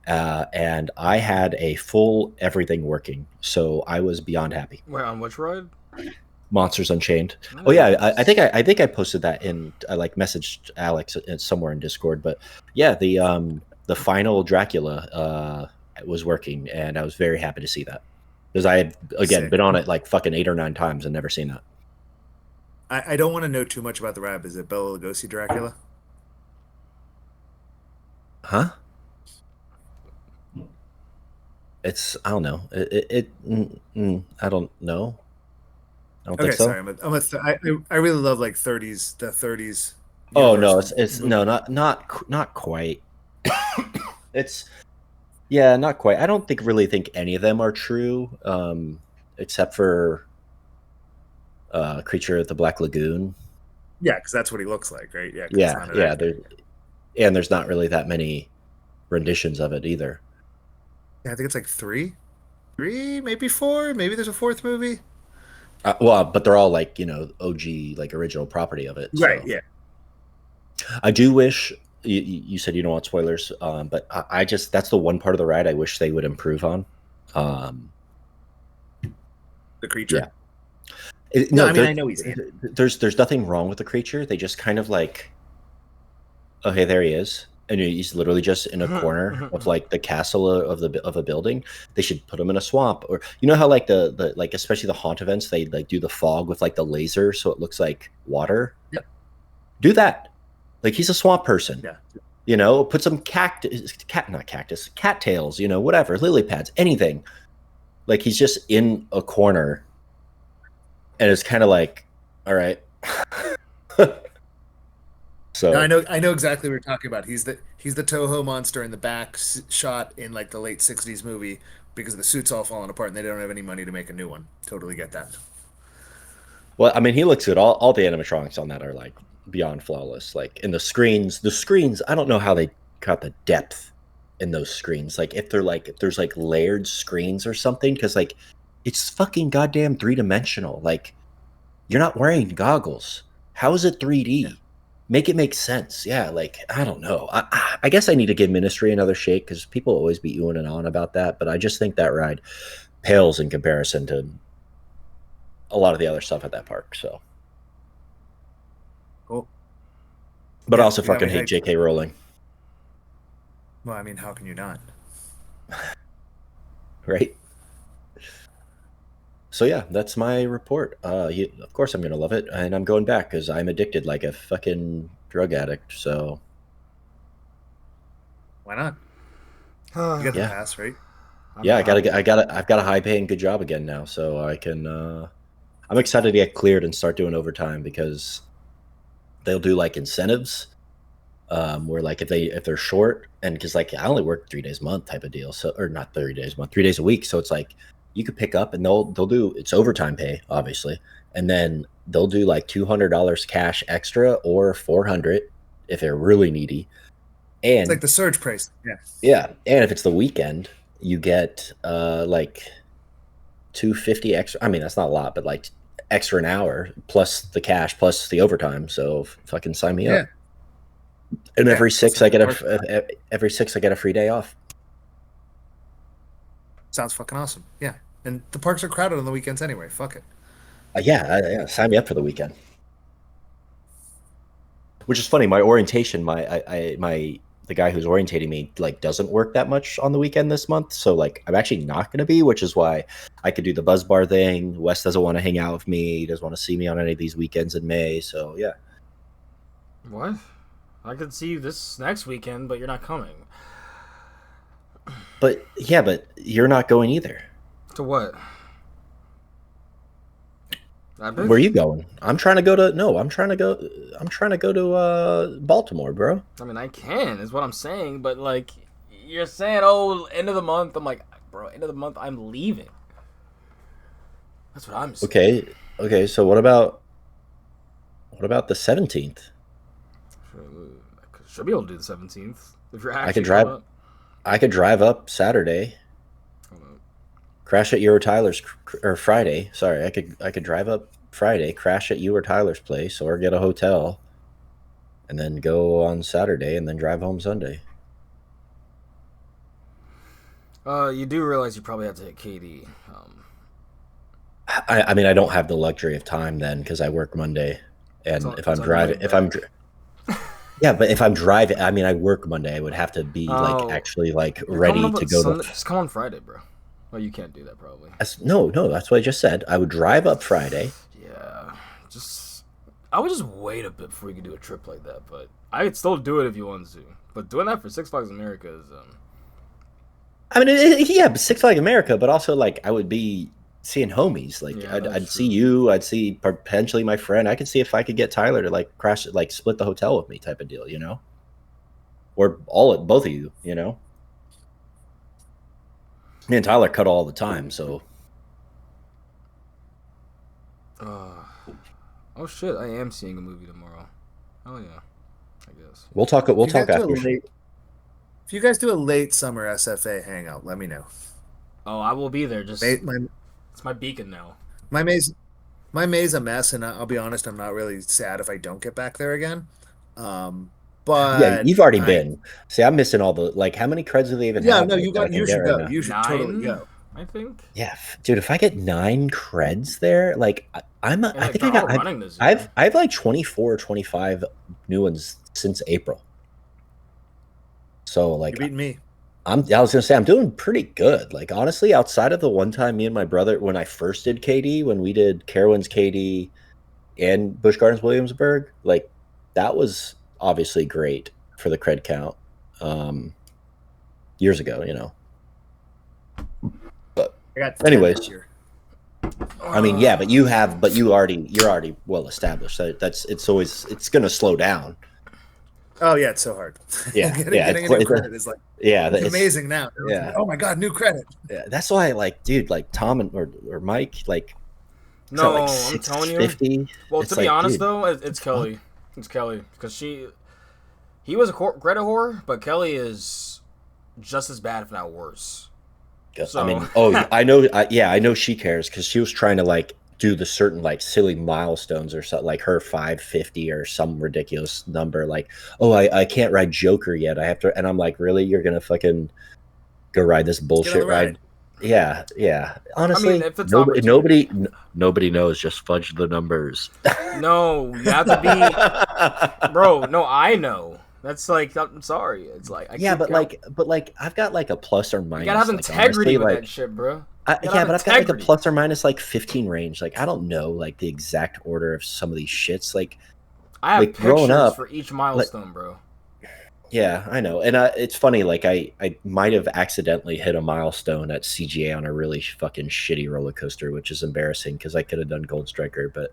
And I had a full everything working, so I was beyond happy. Where, on which ride? Monsters Unchained. Nice. Oh yeah, I think I posted that in. I like messaged Alex somewhere in Discord, but yeah, the final Dracula was working, and I was very happy to see that, because I had again Sick. been on it like fucking 8 or 9 times and never seen that. I don't want to know too much about the ride. Is it Bela Lugosi Dracula? Huh? It's I don't know. I don't know. I don't think Okay, so. sorry. I really love like 30s, the 30s Oh universe no, it's movie. no, not quite. It's yeah, not quite. I don't think any of them are true, except for Creature of the Black Lagoon. Yeah, because that's what he looks like, right? Yeah, because it's Yeah, not an yeah. actor. And there's not really that many renditions of it either. Yeah, I think it's like three, maybe four. Maybe there's a fourth movie. Well, but they're all like OG, like original property of it. Right. So Yeah. I do wish you said you don't want spoilers, but I just that's the one part of the ride I wish they would improve on. Um, The creature. yeah, No, no, I mean I know he's in. there's nothing wrong with the creature. They just kind of like, okay, there he is, and he's literally just in a corner of like the castle of a building. They should put him in a swamp, or how like the like especially the haunt events they like do the fog with like the laser so it looks like water. Yep. Do that. Like he's a swamp person. Yeah. Put some not cactus, cattails, whatever, lily pads, anything. Like he's just in a corner, and it's kind of like, all right. So No, I know exactly what you're talking about. He's the Toho monster in the back shot in like the late '60s movie because the suit's all falling apart and they don't have any money to make a new one. Totally get that. well, I mean, he looks good. All the animatronics on that are like beyond flawless. Like in the screens, I don't know how they got the depth in those screens. Like if there's like layered screens or something, because like it's fucking goddamn 3-dimensional. Like you're not wearing goggles. How is it 3D? Yeah. Make it make sense. Yeah, like I don't know. I guess I need to give Ministry another shake because people always be oohing and on about that, but I just think that ride pales in comparison to a lot of the other stuff at that park. So, Cool. but I Yeah, also you got fucking me hate hyped. J.K. Rowling, Well, I mean, how can you not? right? So yeah, that's my report. Of course I'm gonna love it, and I'm going back because I'm addicted like a fucking drug addict. So Why not? You got the yeah, pass, right? yeah, I've got a high paying good job again now, so I can. I'm excited to get cleared and start doing overtime because they'll do like incentives, where like if they're short and because like I only work 3 days a month type of deal, so or not 30 days a month, 3 days a week, so it's like you could pick up and they'll do it's overtime pay obviously, and then they'll do like $200 cash extra or 400 if they're really needy, It's and like the surge price. Yeah. yeah, and if it's the weekend, you get like 250 extra. I mean, that's not a lot, but like extra an hour plus the cash plus the overtime. So fucking sign me Yeah. up. And Yeah. every six I get a free day off. Sounds fucking awesome. Yeah. And the parks are crowded on the weekends anyway. Fuck it. Yeah, sign me up for the weekend. Which is funny. My orientation, the guy who's orientating me like doesn't work that much on the weekend this month, so like I'm actually not going to be, which is why I could do the buzz bar thing. Wes doesn't want to hang out with me. He doesn't want to see me on any of these weekends in May. So yeah. What? I could see you this next weekend, but you're not coming. But you're not going either. To what? Where are you going? I'm trying to go to Baltimore, bro. I mean, I can, is what I'm saying, but like, you're saying, oh, end of the month. I'm like, bro, end of the month, I'm leaving. That's what I'm saying. Okay. So what about the 17th? Should be able to do the 17th if you're actually. I could drive up Saturday. Crash at you or Tyler's, or Friday. Sorry, I could drive up Friday, crash at you or Tyler's place, or get a hotel, and then go on Saturday, and then drive home Sunday. You do realize you probably have to hit KD. I mean, I don't have the luxury of time then because I work Monday, and yeah, but if I'm driving, I mean, I work Monday. I would have to be like actually like ready to go. Just come on Friday, bro. Well, you can't do that probably. No, that's what I just said. I would drive up Friday. Yeah, I would just wait a bit before you could do a trip like that. But I could still do it if you wanted to. But doing that for Six Flags America is I mean, yeah, Six Flags America, but also like I would be seeing homies. Like Yeah, I'd that's see true. you, I'd see potentially my friend. I could see if I could get Tyler to like crash, like split the hotel with me, type of deal, you know, or both of you, you know. Me and Tyler cut all the time, so Uh, oh shit! I am seeing a movie tomorrow. Oh yeah, I guess. we'll talk. If We'll you guys talk do a after. late, if you guys do a late summer SFA hangout, let me know. Oh, I will be there. Just My it's my beacon now. my maze my May's a mess, and I'll be honest, I'm not really sad if I don't get back there again. Um, Yeah, but you've already I been. See, I'm missing all the like. How many creds do they even yeah, have no, that I you can get should right go. now? You should totally 9, go. I think. Yeah, dude. If I get 9 creds there, like And I like think they're all running this year. I have like 24 or 25 new ones since April. So You're like beating me. I was gonna say I'm doing pretty good. Like honestly, outside of the one time me and my brother when I first did KD, when we did Carowinds KD and Busch Gardens Williamsburg, like that was obviously great for the cred count. Years ago, you know. But I got 10 this anyways, year. I mean, yeah, but you're already well established. It's gonna slow down. Oh yeah, it's so hard. Yeah, getting a new credit is like yeah, it's amazing now. yeah, Like, oh my god, new credit. yeah. That's why, like, dude, like Tom or Mike, like, is that like No, I'm telling you. 650? Well, to It's be like, honest dude, though, it's fuck? Kelly. It's Kelly because he was a Greta whore, but Kelly is just as bad, if not worse. I So mean, oh, I know, I know she cares because she was trying to like do the certain like silly milestones or something, like her 550 or some ridiculous number. Like, oh, I can't ride Joker yet. I have to, and I'm like, really? You're gonna fucking go ride this Let's get on bullshit the ride. ride? Yeah, yeah. I mean, Honestly, if it's an opportunity, nobody knows. Just fudge the numbers. no, you have to be, bro. No, I know. That's like, I'm sorry. It's like I Yeah, keep count. but like I've got like a plus or You gotta have minus. Like integrity honestly, with that like shit, bro. You gotta yeah, have but I've got like a integrity. plus or minus like 15 range. Like I don't know like the exact order of some of these shits. I have Like growing pictures up, for each like milestone, bro. yeah, I know, and it's funny. Like I might have accidentally hit a milestone at CGA on a really fucking shitty roller coaster, which is embarrassing because I could have done Gold Striker, but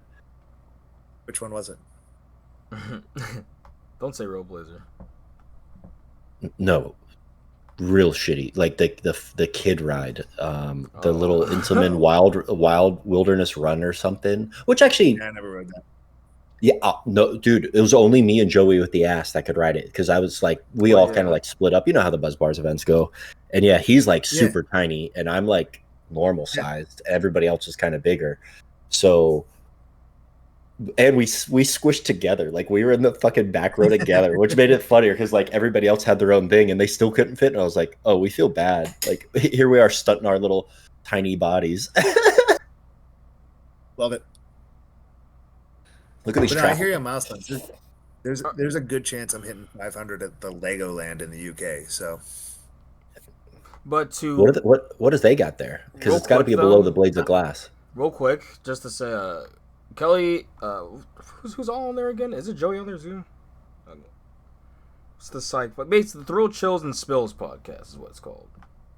Which one was it? Don't say Roadblazer. no, real shitty. Like the kid ride, the little Intamin wild wilderness run or something. Which actually, Yeah, I never rode that. yeah, no, dude, it was only me and Joey with the ass that could ride it because I was like, we all kind of like split up. You know how the Buzz Bars events go, and yeah, he's like super tiny, and I'm like normal sized. Everybody else is kind of bigger, so. And we squished together, like we were in the fucking back row together, which made it funnier because like everybody else had their own thing and they still couldn't fit. And I was like, oh, we feel bad. Like here we are stunting our little tiny bodies. Love it. Look at these. But I hear you on milestones. There's a good chance I'm hitting 500 at the Legoland in the UK. So, but to what does they got there? Because it's got to be below the blades of glass. Real quick, just to say, Kelly, who's all on there again? Is it Joey on there too? It's the psych, but basically the Thrill Chills and Spills podcast is what it's called.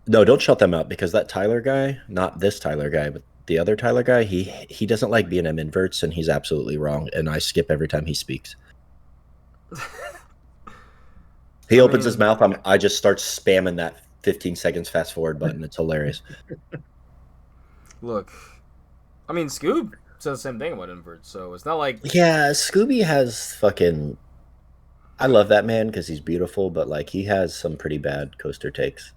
No, don't shut them up because that Tyler guy, not this Tyler guy, but the other Tyler guy, he doesn't like B&M inverts and he's absolutely wrong. And I skip every time he speaks. He opens his mouth, I just start spamming that 15 seconds fast forward button. It's hilarious. Look, I mean, Scoob says the same thing about inverts, so it's not like... Yeah, Scooby has fucking... I love that man because he's beautiful, but like he has some pretty bad coaster takes.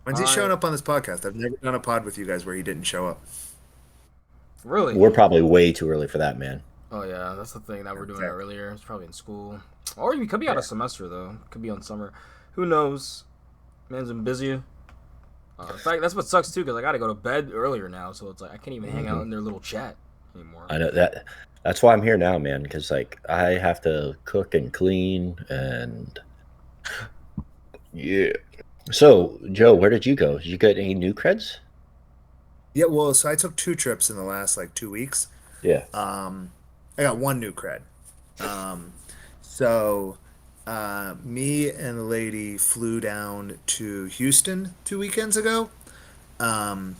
When's he showing up on this podcast? I've never done a pod with you guys where he didn't show up. Really? We're probably way too early for that, man. Oh yeah, that's the thing that we're doing it earlier. It's probably in school, or we could be out of semester though. Could be on summer. Who knows? Man's been busy. In fact, that's what sucks too, because I got to go to bed earlier now, so it's like I can't even hang out in their little chat anymore. I know that. That's why I'm here now, man. Because like I have to cook and clean and yeah. So Joe, where did you go? Did you get any new creds? Yeah, well, so I took 2 trips in the last like 2 weeks. Yeah. I got 1 new cred. So me and the lady flew down to Houston 2 weekends ago. Um,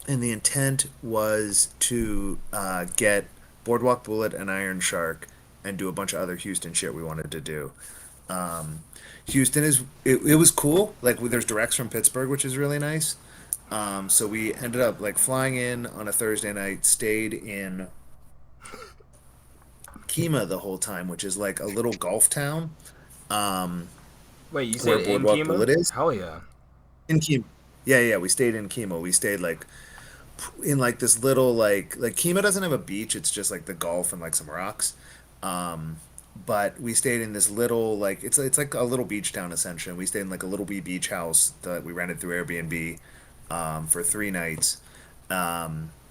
and the intent was to get Boardwalk Bullet and Iron Shark and do a bunch of other Houston shit we wanted to do. Um, Houston it was cool. Like there's directs from Pittsburgh, which is really nice. So we ended up like flying in on a Thursday night, stayed in Kima the whole time, which is like a little golf town. Um, Wait, you where said in Boardwalk Kima? Bullet is Hell yeah. in Kima. Yeah, yeah, we stayed in Kima. We stayed like in like this little like Kima doesn't have a beach. It's just like the Gulf and like some rocks. Um, but we stayed in this little like it's like a little beach town essentially. We stayed in like a little beach house that we rented through Airbnb for 3 nights.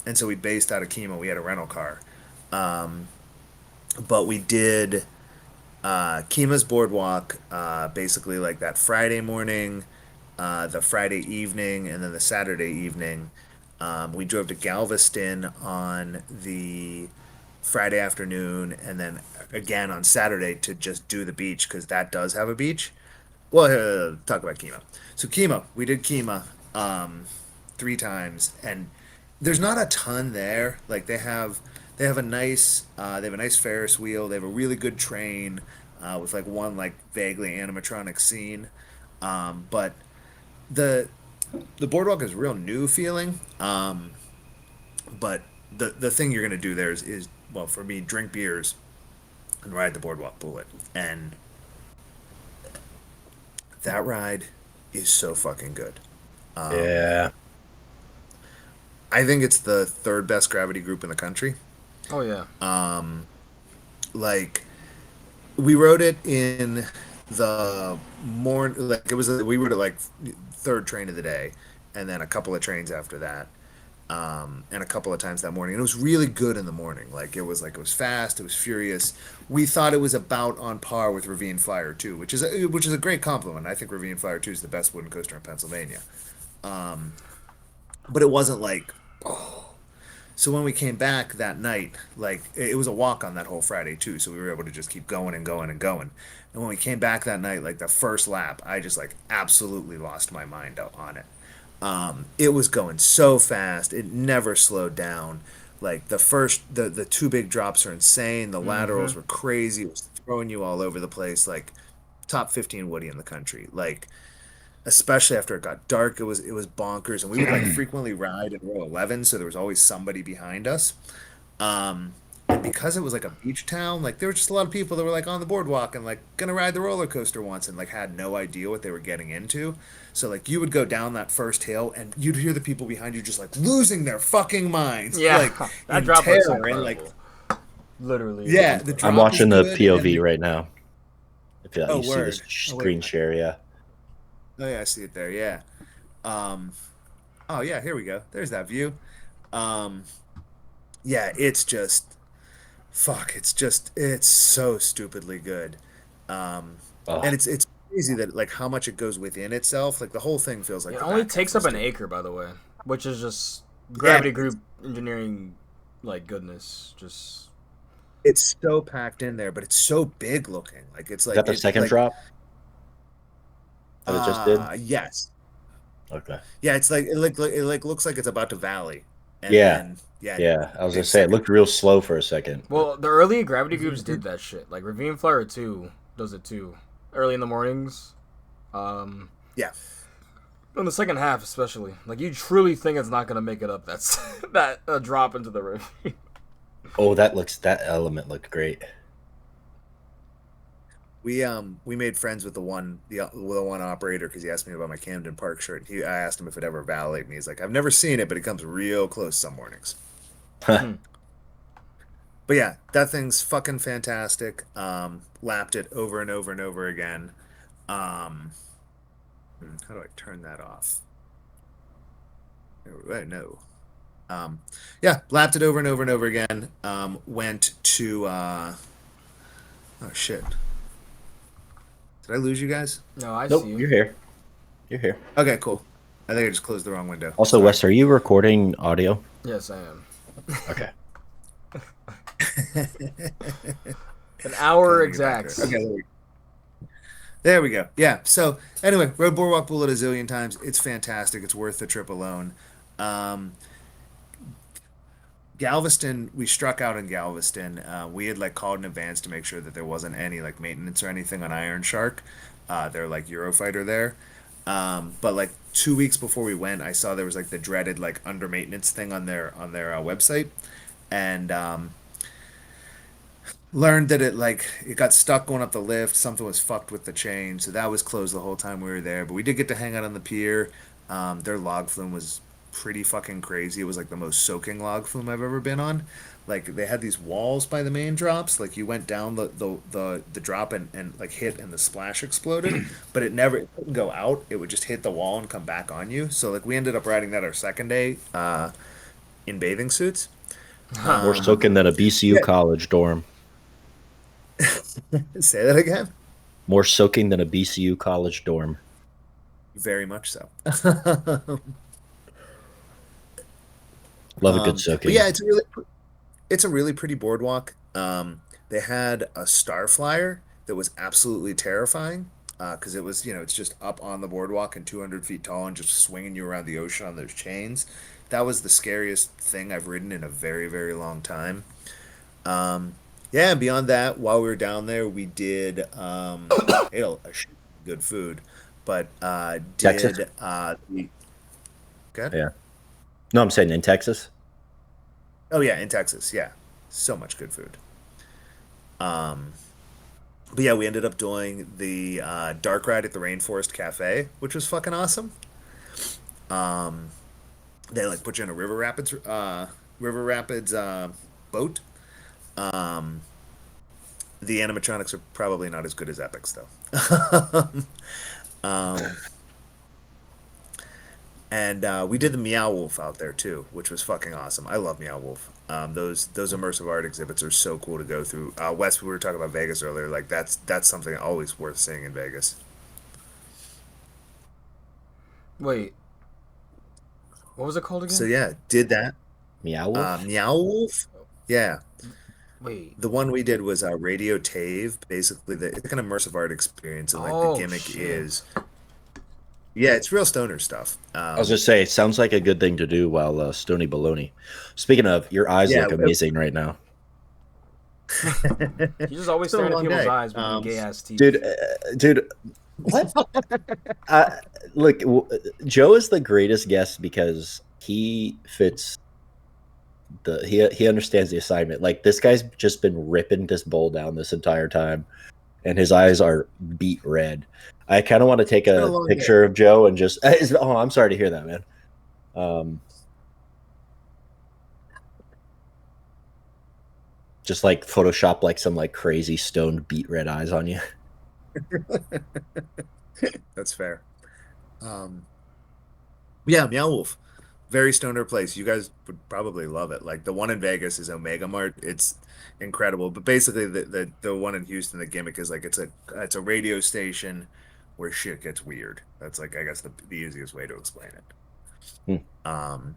And so we based out of Kima. We had a rental car. Um, but we did Kima's Boardwalk basically like that Friday morning, the Friday evening, and then the Saturday evening. We drove to Galveston on the Friday afternoon, and then again on Saturday to just do the beach because that does have a beach. Well, talk about Kima. So Kima, we did Kima 3 times, and there's not a ton there. Like they have a nice Ferris wheel. They have a really good train with like one like vaguely animatronic scene. But the the boardwalk is real new feeling. But the thing you're gonna do there is well for me drink beers and ride the boardwalk bullet, and that ride is so fucking good. Um, Yeah. I think it's the third best gravity group in the country. Oh yeah. Um, like we rode it in the morning, like it was we rode it like third train of the day, and then a couple of trains after that, and a couple of times that morning. And it was really good in the morning. Like it was fast, it was furious. We thought it was about on par with Ravine Flyer 2, which is a great compliment. I think Ravine Flyer 2 is the best wooden coaster in Pennsylvania. Um, but it wasn't like oh. So when we came back that night, like it was a walk on that whole Friday too, so we were able to just keep going and going and going. And when we came back that night, like the first lap, I just like absolutely lost my mind out on it. It was going so fast, it never slowed down. Like the two big drops are insane. The Mm-hmm. laterals were crazy. It was throwing you all over the place. Like top 15 Woody in the country. Like especially after it got dark, it was bonkers, and we would like frequently ride in row 11, so there was always somebody behind us. And because it was like a beach town, like there were just a lot of people that were like on the boardwalk and like gonna ride the roller coaster once and like had no idea what they were getting into. So like you would go down that first hill and you'd hear the people behind you just like losing their fucking minds, Yeah. like That in drop looks terror and like incredible. Literally looks yeah, the I'm incredible. drop is watching the good and POV the right now. If oh you see this word. Oh wait. screen share, yeah. Oh yeah, I see it there. Yeah. Um oh yeah, here we go. There's that view. Um yeah, it's just fuck, it's so stupidly good. Um Oh, and it's crazy that like how much it goes within itself. Like the whole thing feels like It the only back half takes of a up an stadium. acre, by the way, which is just Yeah, gravity group engineering, like goodness. Just it's so packed in there, but it's so big looking. Like it's is that like the it second like drop that it just did? yes. Okay. Yeah, it's like it like looks like it's about to valley. And Yeah, then yeah, yeah. I was gonna big say it second looked real slow for a second, but well, the early gravity groups drop. did that shit. Like Ravine Flyer 2 does it too, early in the mornings. Um, Yeah. in the second half, especially, like you truly think it's not gonna make it up. That's that drop into the ravine. oh, that element looked great. We made friends with the one operator because he asked me about my Camden Park shirt. I asked him if it ever validated, and he's like, "I've never seen it, but it comes real close some mornings." But yeah, that thing's fucking fantastic. Lapped it over and over and over again. Um, how do I turn that off? No. Um, yeah, lapped it over and over and over again. Went to oh shit, did I lose you guys? No, I see Nope, you. you're here. You're here. Okay, cool. I think I just closed the wrong window. Also, Sorry. Wes, are you recording audio? Yes, I am. Okay. An hour Calling you back exact. there. Okay, there we go. There we go. Yeah. So anyway, rode Boardwalk Bullet a zillion times. It's fantastic. It's worth the trip alone. Um, Galveston, we struck out in Galveston. We had like called in advance to make sure that there wasn't any like maintenance or anything on Iron Shark. They're like Eurofighter there. But like 2 weeks before we went, I saw there was like the dreaded like under maintenance thing on their website, and learned that it got stuck going up the lift. Something was fucked with the chain, so that was closed the whole time we were there. But we did get to hang out on the pier. Their log flume was pretty fucking crazy. It was like the most soaking log flume I've ever been on. Like they had these walls by the main drops. Like you went down the drop and like hit and the splash exploded, but it couldn't go out. It would just hit the wall and come back on you. So like we ended up riding that our second day in bathing suits. More Um, soaking than a BCU yeah, college dorm. say that again. More soaking than a BCU college dorm. Very much so. Love a good But soaking. yeah, it's a really pretty boardwalk. They had a star flyer that was absolutely terrifying because it was, it's just up on the boardwalk and 200 feet tall and just swinging you around the ocean on those chains. That was the scariest thing I've ridden in a very, very long time. Um, yeah, and beyond that, while we were down there, we did ate a shit good food, but Texas? did the good? Yeah. No, I'm saying in Texas. Oh yeah, in Texas, yeah, so much good food. Um, but yeah, we ended up doing the dark ride at the Rainforest Cafe, which was fucking awesome. Um, they like put you in a river rapids boat. Um, the animatronics are probably not as good as Epic's though. um, and we did the Meow Wolf out there too, which was fucking awesome. I love Meow Wolf. Those immersive art exhibits are so cool to go through. Wes, we were talking about Vegas earlier. Like that's something always worth seeing in Vegas. Wait, what was it called So again? yeah, did that. Meow Wolf? Meow Wolf. Yeah, Wait. the one we did was Radio Tave. Basically, it's like an immersive art experience, and like the Oh gimmick shit. is, yeah, it's real stoner stuff. I was just say, it sounds like a good thing to do while Stony Baloney. Speaking of, your eyes Yeah, look amazing right now. You just always it's been a staring at long people's day. eyes with them gay ass teeth. Dude, what? Uh, look, Joe is the greatest guest because he fits he understands the assignment. Like this guy's just been ripping this bowl down this entire time, and his eyes are beet red. I kind of want to take It's been a a long day. picture of Joe and just. Oh, I'm sorry to hear that, man. Um, just like Photoshop like some like crazy stoned beet red eyes on you. That's fair. Um, yeah, Meow Wolf, very stoner place. You guys would probably love it. Like the one in Vegas is Omega Mart. It's incredible. But basically, the one in Houston, the gimmick is like it's a radio station where shit gets weird. That's like I guess the easiest way to explain it. Hmm. Um,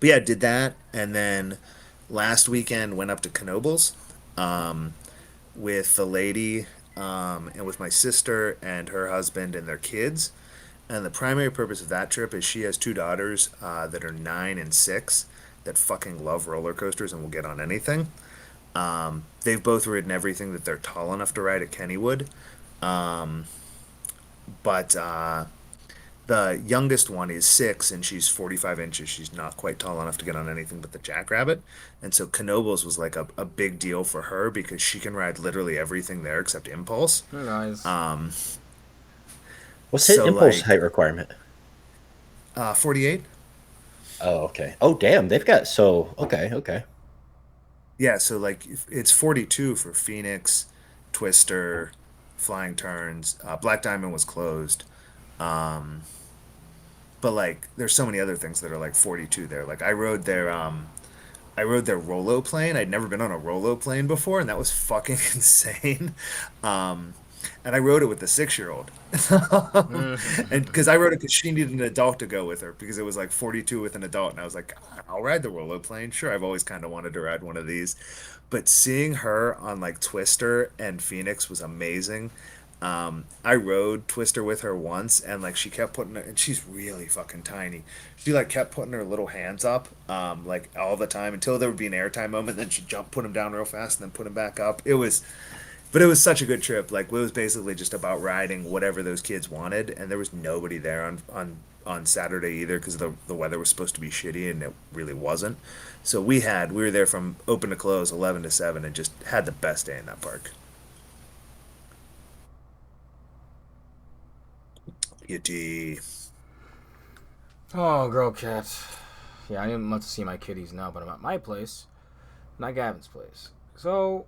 but yeah, did that, and then last weekend went up to Knoebels um, with the lady and with my sister and her husband and their kids. And the primary purpose of that trip is she has two daughters that are 9 and 6 that fucking love roller coasters and will get on anything. They've both ridden everything that they're tall enough to ride at Kennywood. Um, but the youngest one is 6 and she's 45 inches. She's not quite tall enough to get on anything but the Jackrabbit. And so Knoebels was like a big deal for her because she can ride literally everything there except Impulse. Nice. Um, What's his so impulse like height requirement? 48. Oh, okay. Oh, damn. They've got so okay, okay. Yeah, so like it's 42 for Phoenix, Twister, Flying Turns. Black Diamond was closed. Um, but like there's so many other things that are like 42 there. Like I rode their Rolo plane. I'd never been on a Rolo plane before, and that was fucking insane. Um, and I rode it with the 6-year-old. And because I rode it because she needed an adult to go with her because it was like 42 with an adult. And I was like, I'll ride the Rolo plane. Sure, I've always kind of wanted to ride one of these. But seeing her on like Twister and Phoenix was amazing. I rode Twister with her once, and like she kept putting her, and she's really fucking tiny. She like kept putting her little hands up, like all the time until there would be an airtime moment. Then she'd jump, put them down real fast, and then put them back up. But it was such a good trip. Like it was basically just about riding whatever those kids wanted, and there was nobody there on Saturday either because the weather was supposed to be shitty and it really wasn't. So we were there from open to close, 11 to 7, and just had the best day in that park. G.A.T. Oh, girl cat. Yeah, I didn't want to see my kitties now, but I'm at my place, not Gavin's place. So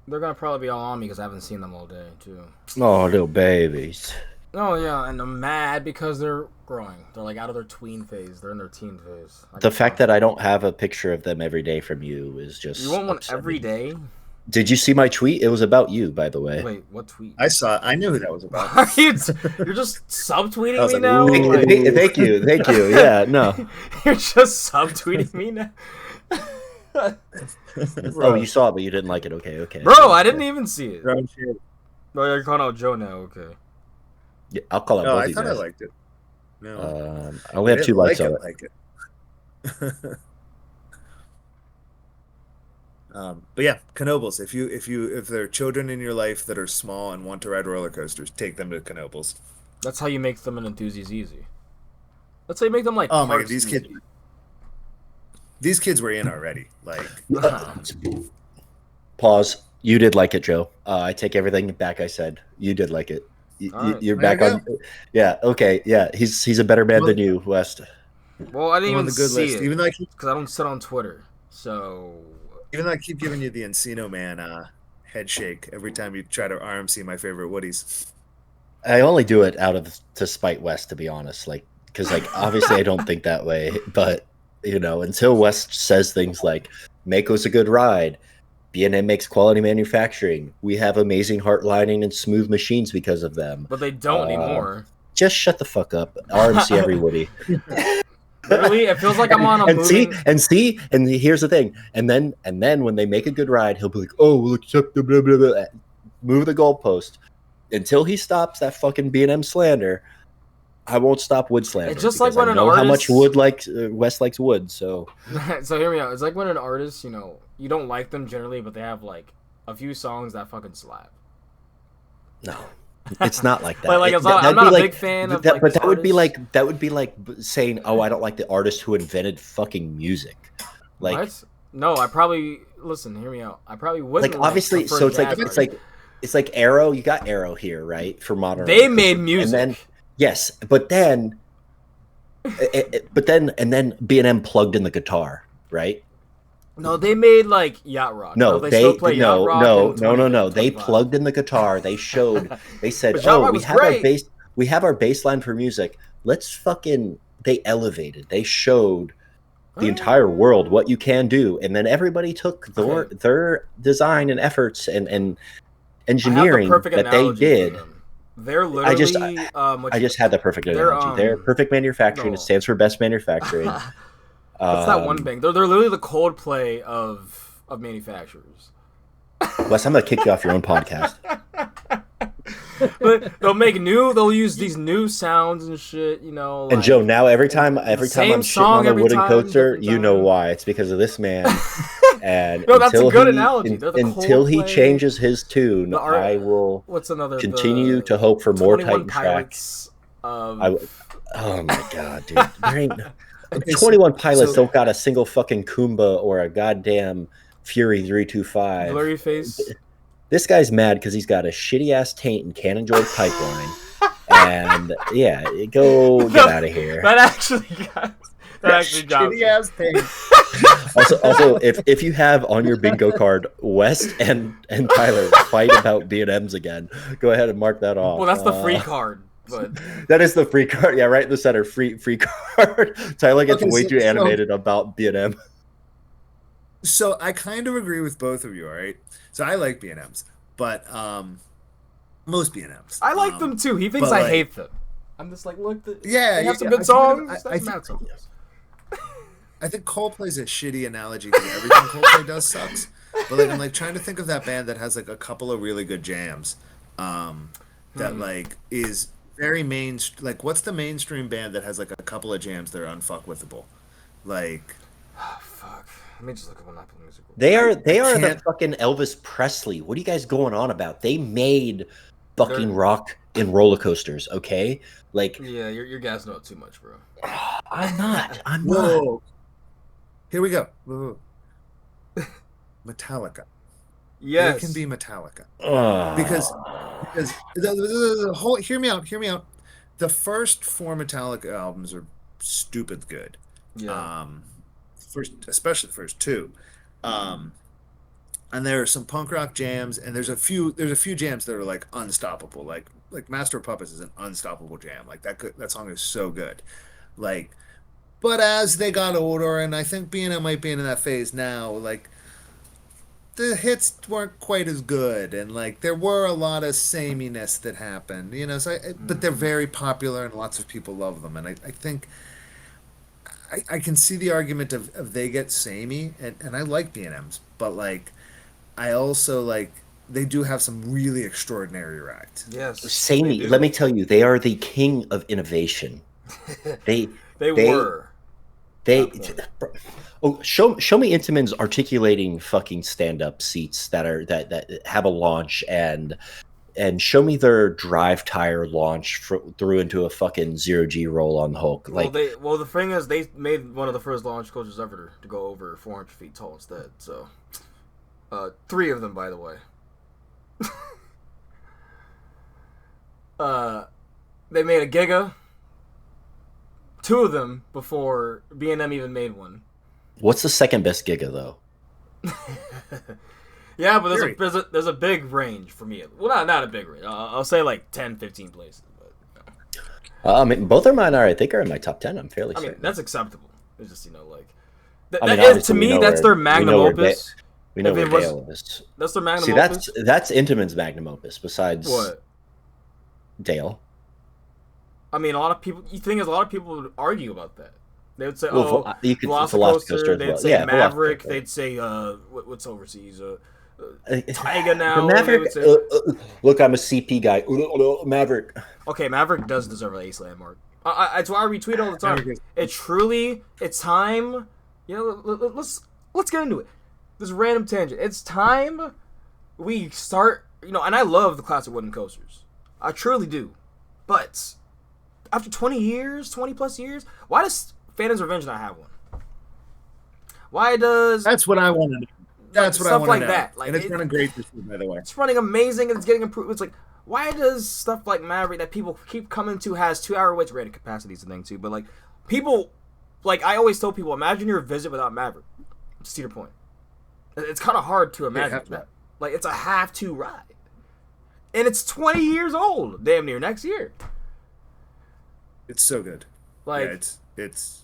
they're gonna probably be all on me because I haven't seen them all day too. Oh, little babies. Oh yeah, and I'm mad because they're growing. They're like out of their tween phase. They're in their teen phase. The fact that I don't have a picture of them every day from you is just. You want one upsetting. every day? Did you see my tweet? It was about you, by the way. Wait, what tweet? I saw. I knew who that was about. You're just subtweeting me like, now. Thank you. Yeah, no. You're just subtweeting me now. Oh, you saw it, but you didn't like it. Okay. Bro, I didn't even see it. Oh, shit. No, you're calling out Joe now. Okay. Yeah, I'll call out No, both I you thought guys. I liked it. No, I only have 2 likes on it. Like it. But yeah, Knoebels. If there are children in your life that are small and want to ride roller coasters, take them to Knoebels. That's how you make them an enthusiast easy. Let's say make them like. Oh my god, these kids were in already. Like, Pause. You did like it, Joe. I take everything back I said. You did like it. You're back on. Yeah. Okay. Yeah. He's a better man than you, West. Well, I didn't even the good see list. it Even though because I don't sit on Twitter. So. Even though I keep giving you the Encino Man head shake every time you try to RMC my favorite Woodies. I only do it to spite West, to be honest. Like, because obviously I don't think that way, but until West says things like Mako's a good ride, B&M makes quality manufacturing, we have amazing heart lining and smooth machines because of them. But they don't anymore. Just shut the fuck up. RMC every Woody. Really? It feels like I'm on a moving... and here's the thing. And then when they make a good ride, he'll be like, oh, we'll accept the blah, blah, blah. Move the goalpost. Until he stops that fucking B&M slander, I won't stop wood slander. It's just like when I know how much West likes wood, so... So hear me out. It's like when an artist, you don't like them generally, but they have like a few songs that fucking slap. No. It's not like that. But like, I'm not a big fan of that. like, but that would be like saying, "Oh, I don't like the artist who invented fucking music." Like, what? No, I probably listen. Hear me out. I probably wouldn't. Like, obviously, so it's like Arrow. You got Arrow here, right? For modern. They made music. And then yes, but then B&M plugged in the guitar, right? No, they made like yacht rock. No, they still play yacht rock. No. They plugged in the guitar. They showed. They said, "Oh, we have our bass line for music. Let's fucking." They elevated. They showed the entire world what you can do, and then everybody took their design and efforts and engineering that they did. They're literally. I just had the perfect analogy. They're perfect manufacturing. No. It stands for best manufacturing. What's that one thing? They're literally the Coldplay of manufacturers. Wes, I'm gonna kick you off your own podcast. But they'll use these new sounds and shit, Like, and Joe, now every time I'm shitting on the wooden coaster, you know why? It's because of this man. And no, that's a good analogy. Until he changes his tune, I will continue to hope for more Titan tracks. Oh my god, dude! There ain't. 21 Pilots don't got a single fucking Kumba or a goddamn Fury 325. Blurry face. This guy's mad because he's got a shitty ass taint and Cannon Joy pipeline. And yeah, get out of here. That actually got shitty ass taint. Also, if you have on your bingo card West and Tyler fight about B&Ms again, go ahead and mark that off. Well, that's the free card. But that is the free card. Yeah, right in the center. Free card. Tyler gets way too animated about B&M. So I kind of agree with both of you, all right? So I like B&Ms, but most B&Ms. I like them too. He thinks I hate them. I'm just like, look, they have some good songs. I think Coldplay's a shitty analogy because everything Coldplay does sucks. But like, I'm like trying to think of that band that has like a couple of really good jams. that like is very like what's the mainstream band that has like a couple of jams that are unfuckwithable? Like Fuck. Let me just look up on Apple Music. They are I the can't. fucking Elvis Presley. What are you guys going on about? They made fucking They're- rock and roller coasters, okay? Like Yeah, you're gassing out too much, bro. I'm not. I'm not. Whoa. Here we go. Whoa. Metallica. They can Yes. be Metallica. Ugh. Because the whole hear me out. The first four Metallica albums are stupid good. Yeah. First, especially the first two. And there are some punk rock jams, and there's a few jams that are like unstoppable. Like Master of Puppets is an unstoppable jam. Like that song is so good. Like, but as they got older, and I think B&M might be in that phase now, like the hits weren't quite as good, and like there were a lot of sameness that happened, So, but they're very popular, and lots of people love them, and I think I can see the argument of they get samey, and I like B&Ms, but like I also like they do have some really extraordinary rides. Yes. Samey, let me tell you, they are the king of innovation. They were. Show me Intamin's articulating fucking stand-up seats that have a launch and show me their drive tire launch through into a fucking 0G roll on Hulk. Like, well, the thing is, they made one of the first launch coasters ever to go over 400 feet tall instead. So, 3 of them, by the way. They made a Giga. 2 of them before B&M even made one. What's the second best Giga though? Yeah, but there's a big range for me. Well, not a big range. I'll say like 10, 15 places. But, I mean, both of mine I think are in my top 10. I'm fairly certain. I mean, that's acceptable. It's just to me that's their magnum opus. We know where Dale is. That's their magnum See, opus. that's Intamin's magnum opus. Besides what? Dale. I mean, a lot of people would argue about that. They would say, Velocicoaster. They'd say Maverick. They'd say, what's overseas? Tyga now. Maverick. Look, I'm a CP guy. Maverick. Okay, Maverick does deserve an ace landmark. That's why I retweet all the time. It's time. Let's get into it. This random tangent. It's time we start. And I love the classic wooden coasters. I truly do, but after 20 plus years, why does Phantom's Revenge not have one? Why does... That's what I want to know. That's what I want to know. Stuff like that. Like, and it's running great this year, by the way. It's running amazing, and it's getting improved. It's like, why does stuff like Maverick that people keep coming to has 2-hour waits? Rated capacity is the thing, too. But, like, people... Like, I always tell people, imagine your visit without Maverick. Cedar Point. It's kind of hard to imagine that. Like, it's a have-to ride. And it's 20 years old, damn near, next year. It's so good. Like, yeah, it's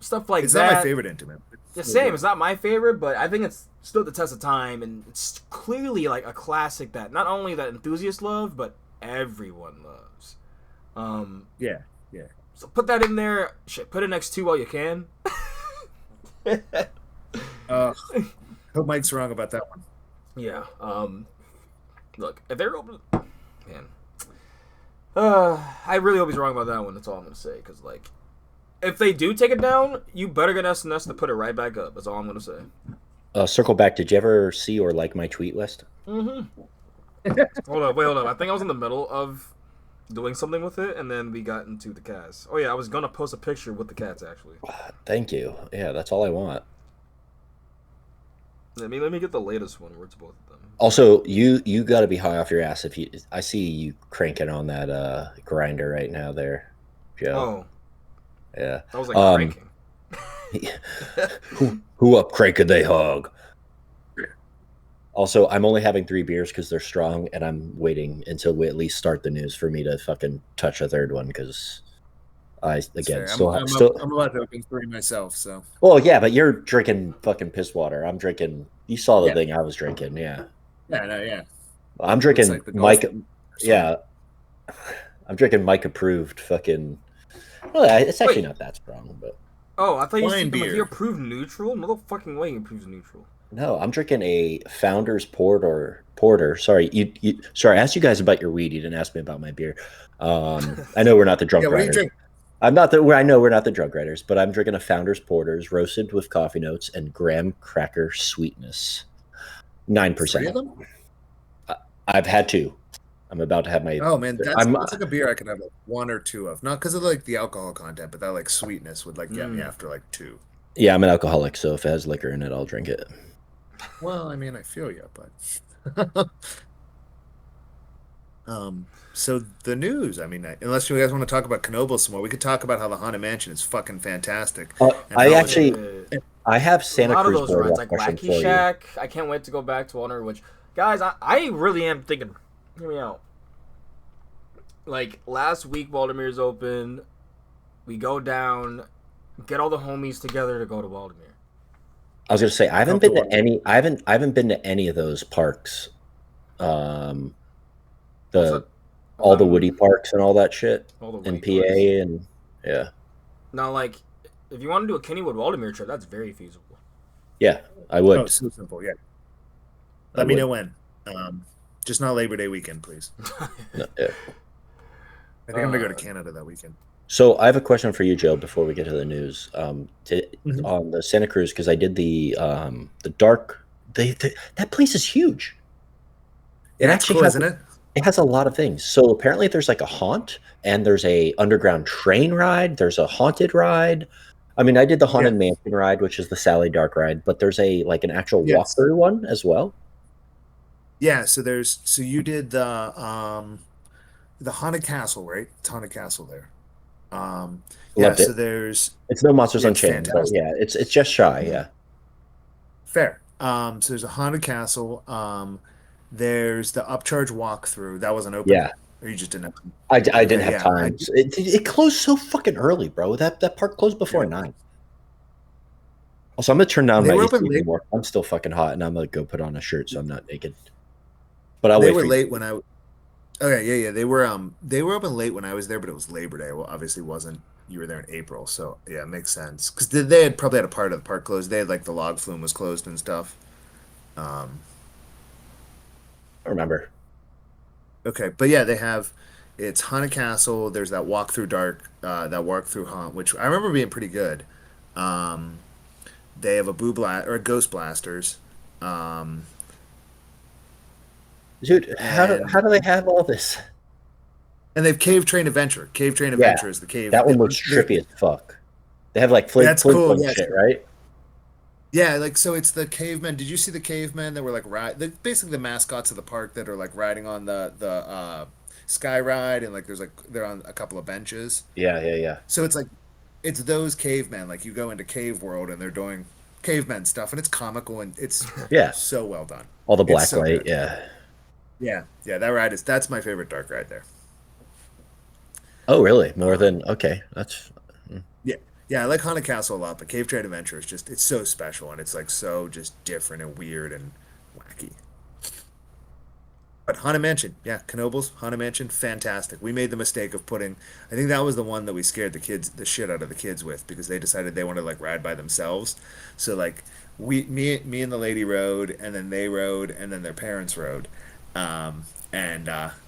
stuff like it's that. It's not my favorite Intamin. The same. It's not my favorite, but I think it's stood the test of time, and it's clearly like a classic that not only that enthusiasts love, but everyone loves. Yeah. So put that in there. Shit, put it next to while you can. Hope Mike's wrong about that one. Yeah. Look, if they're open, man. I really hope he's wrong about that one. That's all I'm gonna say. Cause like, if they do take it down, you better get SNS to put it right back up. That's all I'm gonna say. Circle back. Did you ever see or like my tweet list? Mm-hmm. Hold up. I think I was in the middle of doing something with it, and then we got into the cats. Oh yeah, I was gonna post a picture with the cats actually. Thank you. Yeah, that's all I want. Let me get the latest one where it's both of them. Also, you got to be high off your ass if you. I see you cranking on that grinder right now, there, Joe. Oh, yeah. I was like cranking. Who up cranking they hug? Also, I'm only having 3 beers because they're strong, and I'm waiting until we at least start the news for me to fucking touch a third one because I'm about to open 3 myself. So. Well, yeah, but you're drinking fucking piss water. I'm drinking. You saw the thing I was drinking, yeah. Yeah. I'm drinking like Mike. Yeah, I'm drinking Mike approved fucking. Well, it's actually not that strong, but. Oh, I thought you said beer. he approved neutral. No fucking way he approves neutral. No, I'm drinking a Founder's Porter. Sorry, sorry. I asked you guys about your weed. You didn't ask me about my beer. I know we're not the Yeah, drunk what do you riders. drink? I'm not the. I know we're not the drunk riders, but I'm drinking a Founder's Porter's roasted with coffee notes and graham cracker sweetness. 3 of 9%. them? I've had two. I'm about to have my. Oh man, I'm. that's like a beer I could have like 1 or 2 of. Not because of like the alcohol content, but that like sweetness would like get me Mm. after like 2. Yeah, I'm an alcoholic, so if it has liquor in it, I'll drink it. Well, I mean, I feel you, but so the news. I mean, unless you guys want to talk about Knoebel some more, we could talk about how the Haunted Mansion is fucking fantastic and I how actually, Uh, I have a Santa lot of Cruz those rides, Boardwalk like question Wacky for you. Shack. I can't wait to go back to Wonder, which, guys, I really am thinking, hear me out. Like, last week, Baltimore's open. We go down, get all the homies together to go to Baltimore. I was gonna say I haven't Hope to been to watch it. any. I haven't been to any of those parks. Um, What's the up? all the Woody parks and all that shit All the in Woody parks. PA and yeah, Now, like, if you want to do a Kennywood Baltimore trip, that's very feasible. yeah. I Oh, would. so simple. Yeah. I Let me would. know when. Um, just not Labor Day weekend, please. No, yeah. I think I'm gonna go to uh, Canada that weekend. So I have a question for you, Joe. Before we get to the news, Mhm. on the Santa Cruz because I did the dark. That place is huge. It Yeah, it's actually cool, has isn't it? it has a lot of things. So apparently there's like a haunt and there's a underground train ride. There's a haunted ride. I mean, I did the Yeah. haunted mansion ride, which is the Sally Dark ride, but there's a like an actual Yes. walkthrough one as well. Yeah. So you did the haunted castle, right? It's haunted castle there. Yeah. Loved So it. there's It's no Monsters yeah, it's Unchained, but fantastic. yeah, it's just shy. Yeah. Yeah, Fair. So there's a haunted castle. There's the upcharge walkthrough. That wasn't open, yeah. or you just didn't have time? I didn't Okay. have Yeah. time. It closed so fucking early, bro. That park closed before Yeah. 9. Also, I'm gonna turn down They my were AC open late. anymore. I'm still fucking hot, and I'm gonna go put on a shirt so I'm not naked. But I'll They wait were for you. late when I. Okay. Yeah. Yeah. They were open late when I was there, but it was Labor Day. Well, obviously wasn't. You were there in April, so yeah, it makes sense. Because they had probably had a part of the park closed. They had like the log flume was closed and stuff. Um, I remember. Okay, but yeah, they have it's Haunted Castle. There's that walk through dark, that walk through haunt, which I remember being pretty good. Um, they have a boo blast or ghost blasters, um, Dude, how and do they have all this? they have Cave Train Adventure. Cave Train Yeah, Adventure is the cave. that one looks trippy as fuck. They have like That's cool. Flintstone Yes. shit, right? Yeah, like so it's the cavemen. Did you see the cavemen that were like basically the mascots of the park that are like riding on the sky ride and like there's like they're on a couple of benches. Yeah, yeah, yeah. So it's like it's those cavemen. Like you go into Cave World and they're doing cavemen stuff, and it's comical and it's Yeah, so well done. all the It's black so light. good. Yeah. Yeah, yeah, that ride is that's my favorite dark ride there. Oh, really? More Um, than okay. That's yeah, yeah, I like Haunted Castle a lot, but Cave Train Adventure is just it's so special and it's like so just different and weird and wacky. But Haunted Mansion, yeah, Knoebels, Haunted Mansion, fantastic. We made the mistake of putting, I think that was the one that we scared the shit out of the kids with because they decided they wanted to like ride by themselves. So like me and the lady rode, and then they rode, and then their parents rode. And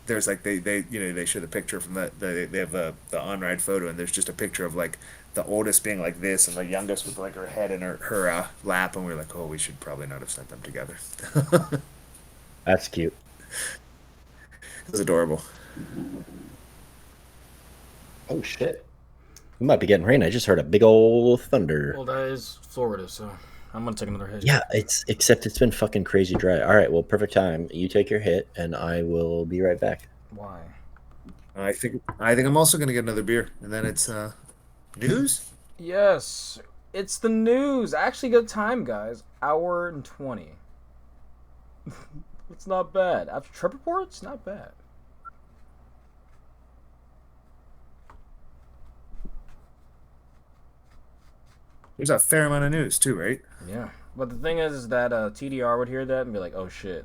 there's like they show the picture from they have the on ride photo, and there's just a picture of like the oldest being like this, and the youngest with like her head in her lap, and we are like, oh, we should probably not have sent them together. that's cute. It was adorable. Oh shit. We might be getting rain. I just heard a big old thunder. Well, that is Florida, so I'm gonna take another hit. Yeah, it's been fucking crazy dry. All right, well, perfect time. You take your hit, and I will be right back. Why? I think I'm also gonna get another beer, and then it's news. Yes, it's the news. Actually, good time, guys. Hour and 20. It's not bad. After trip reports, not bad. There's a fair amount of news too, right? Yeah, but the thing is that TDR would hear that and be like, "Oh shit,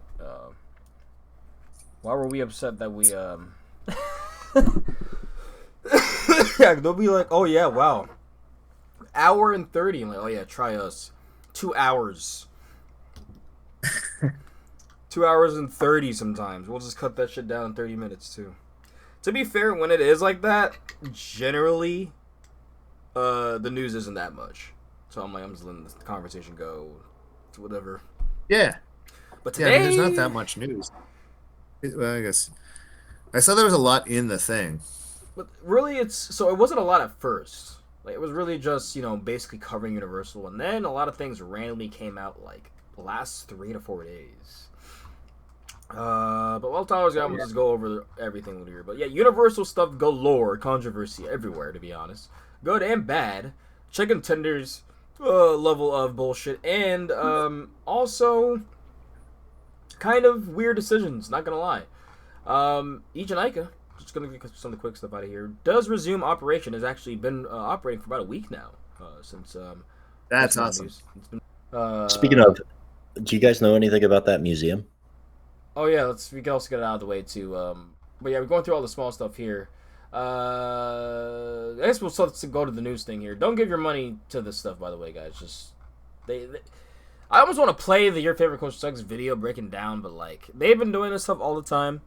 why were we upset that we yeah, they'll be like, "Oh yeah, wow, hour and 30." I'm like, "Oh yeah, try us, 2 hours." 2 hours and 30 sometimes. We'll just cut that shit down in 30 minutes too. To be fair, when it is like that, generally, the news isn't that much. So I'm just letting the conversation go to whatever. Yeah. But today, there's not that much news. Well, I guess I saw there was a lot in the thing. But really, it wasn't a lot at first. Like, it was really just, basically covering Universal, and then a lot of things randomly came out like the last 3 to 4 days. But while Tyler's got, we'll just go over everything here. But yeah, Universal stuff galore, controversy everywhere, to be honest. Good and bad. Chicken tenders level of bullshit, and also kind of weird decisions. Not gonna lie. Ika, just gonna get some of the quick stuff out of here. Does resume operation. Has actually been operating for about a week now. Since that's awesome. It's been, speaking of, do you guys know anything about that museum? Oh yeah, we can also get it out of the way too. But yeah, we're going through all the small stuff here. I guess we'll go to the news thing here. Don't give your money to this stuff, by the way, guys. Just I almost want to play the Your Favorite Coach Sucks video breaking down, but like they've been doing this stuff all the time.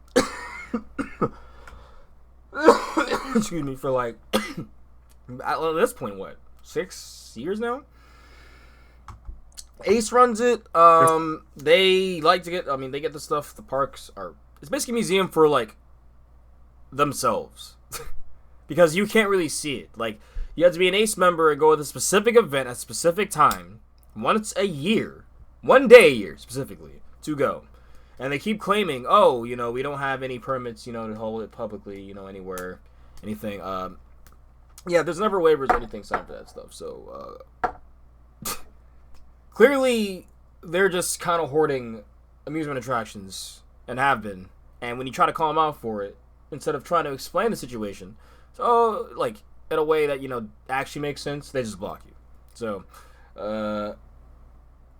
Excuse me, for like at this point, what, 6 years now? Ace runs it. They like to get. They get the stuff. The parks are. It's basically a museum for like themselves, because you can't really see it. Like, you have to be an Ace member and go to a specific event at a specific time, once a year, 1 day a year specifically to go. And they keep claiming, oh, we don't have any permits, to hold it publicly, anywhere, anything. Yeah, there's never waivers or anything signed for that stuff. So clearly, they're just kind of hoarding amusement attractions, and have been. And when you try to call them out for it, instead of trying to explain the situation, so like in a way that actually makes sense, they just block you. So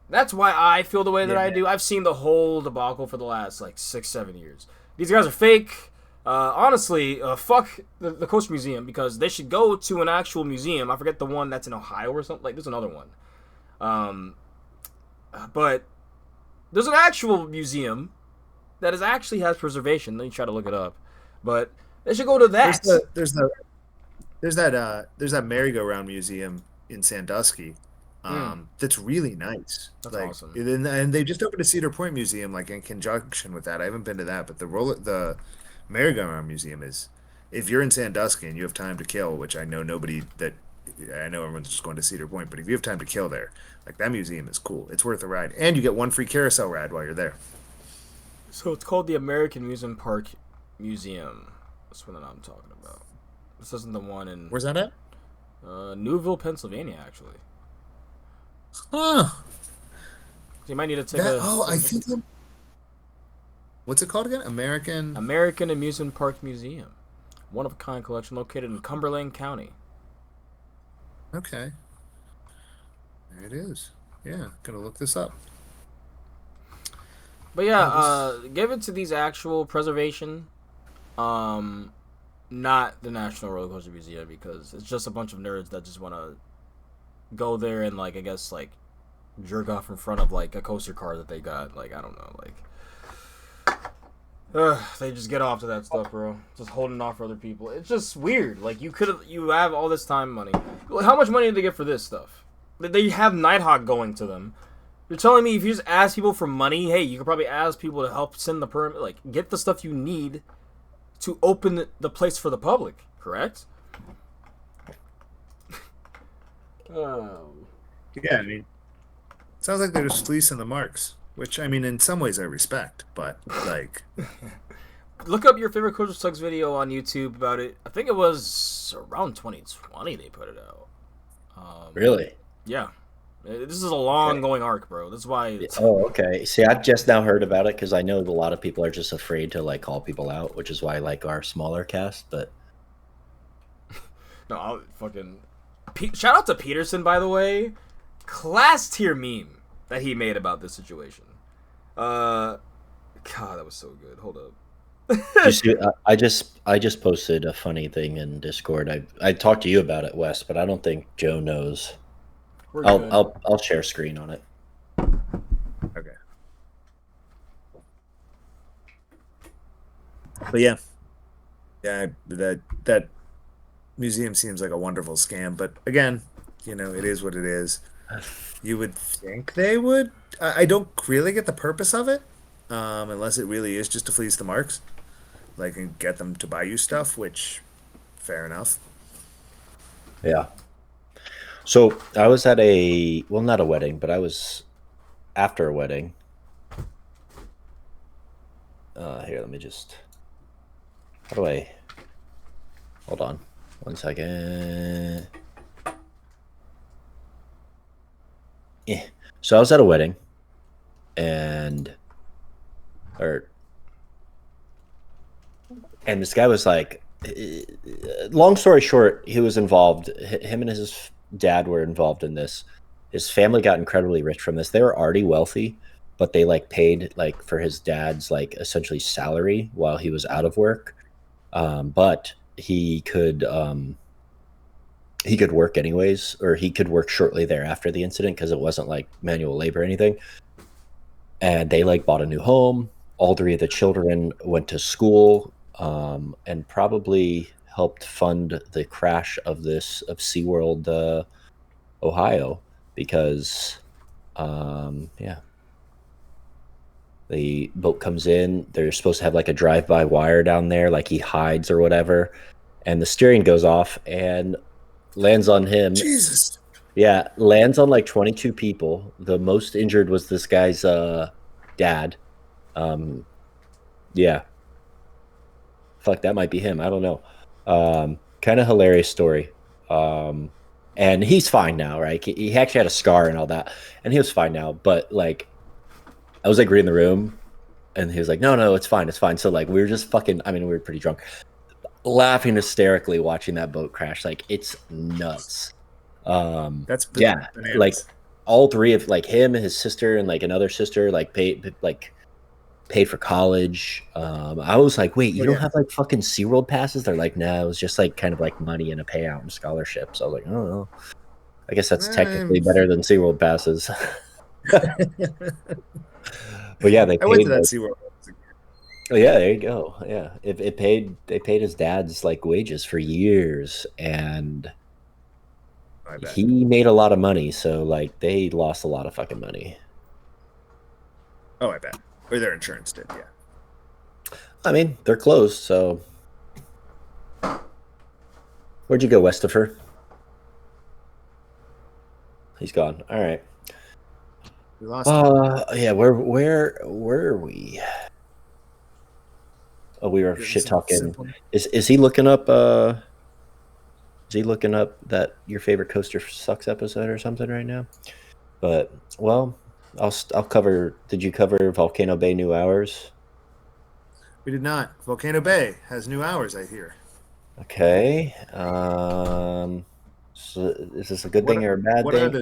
that's why I feel the way that I do. I've seen the whole debacle for the last like 6-7 years. These guys are fake. Honestly, fuck the Coast Museum, because they should go to an actual museum. I forget the one that's in Ohio or something. Like, there's another one. But there's an actual museum that actually has preservation. Let me try to look it up. But they should go to that. There's that merry-go-round museum in Sandusky. That's really nice. That's like, awesome. And they just opened a Cedar Point museum, like in conjunction with that. I haven't been to that, but the merry-go-round museum is, if you're in Sandusky and you have time to kill, which I know everyone's just going to Cedar Point, but if you have time to kill there, like, that museum is cool. It's worth a ride, and you get one free carousel ride while you're there. So it's called the American Amusement Park Museum. That's what I'm talking about. This isn't the one in. Where's that at? Newville, Pennsylvania, actually. Huh. So you might need to take a. Oh, I think. What's it called again? American Amusement Park Museum. One of a kind collection located in Cumberland County. Okay. There it is. Yeah, gonna look this up. But yeah, give it to these actual preservation, not the National Roller Coaster Museum, because it's just a bunch of nerds that just want to go there and, like, I guess, like, jerk off in front of, like, a coaster car that they got. Like, I don't know, like, they just get off to that stuff, bro. Just holding off for other people. It's just weird. Like, you have all this time, money. How much money did they get for this stuff? They have Nighthawk going to them. You're telling me if you just ask people for money, hey, you could probably ask people to help send the permit, like, get the stuff you need to open the place for the public, correct? Yeah, sounds like they're just fleecing the marks, which, in some ways I respect, but, like... Look up Your Favorite Coaster Sucks video on YouTube about it. I think it was around 2020 they put it out. Really? Yeah. This is a long-going arc, bro. That's why... Oh, okay. See, I've just now heard about it, because I know a lot of people are just afraid to, like, call people out, which is why I like our smaller cast, but... No, I'll fucking... Shout out to Peterson, by the way. Class tier meme that he made about this situation. God, that was so good. Hold up. I just posted a funny thing in Discord. I talked to you about it, Wes, but I don't think Joe knows. I'll share screen on it. Okay. But yeah, that museum seems like a wonderful scam. But again, it is what it is. You would think they would. I don't really get the purpose of it, unless it really is just to fleece the marks, like and get them to buy you stuff. Which, fair enough. Yeah. So I was at not a wedding, but I was after a wedding. Here, let me just. How do I? Hold on, 1 second. Yeah. So I was at a wedding, and this guy was like, long story short, he was involved. Him and his dad were involved in this. His family got incredibly rich from this. They were already wealthy, but they like paid like for his dad's like essentially salary while he was out of work. But he could work anyways, or he could work shortly thereafter the incident because it wasn't like manual labor or anything. And they like bought a new home. All three of the children went to school, and probably helped fund the crash of Seaworld, Ohio, because yeah, the boat comes in. They're supposed to have like a drive-by wire down there, like he hides or whatever, and the steering goes off and lands on him. Jesus. Yeah, lands on like 22 people. The most injured was this guy's dad. Yeah. Fuck, that might be him. I don't know. Kind of hilarious story. And he's fine now, right? He actually had a scar and all that, and he was fine now. But like, I was like reading the room, and he was like, "No, it's fine, it's fine." So like, we were just fucking. I mean, we were pretty drunk, laughing hysterically watching that boat crash. Like, it's nuts. That's yeah, bananas. Like all three of like him, his sister, and like another sister like paid for college. I was like, wait, you don't have like fucking SeaWorld passes? They're like, no, it was just like kind of like money and a payout and scholarships. I was like, oh, I guess that's technically better than SeaWorld passes. But yeah, I went to that SeaWorld. Oh yeah, there you go. Yeah, they paid his dad's like wages for years, and he made a lot of money. So like, they lost a lot of fucking money. Oh, I bet. Or their insurance did, yeah. I mean, they're closed, so. Where'd you go, Westifer? He's gone. All right. We lost him. Yeah, where are we? Oh, we were shit talking. Is he looking up that your favorite coaster sucks episode or something right now? But well, I'll cover. Did you cover Volcano Bay New Hours? We did not. Volcano Bay has new hours, I hear. Okay. So is this a good thing or a bad thing?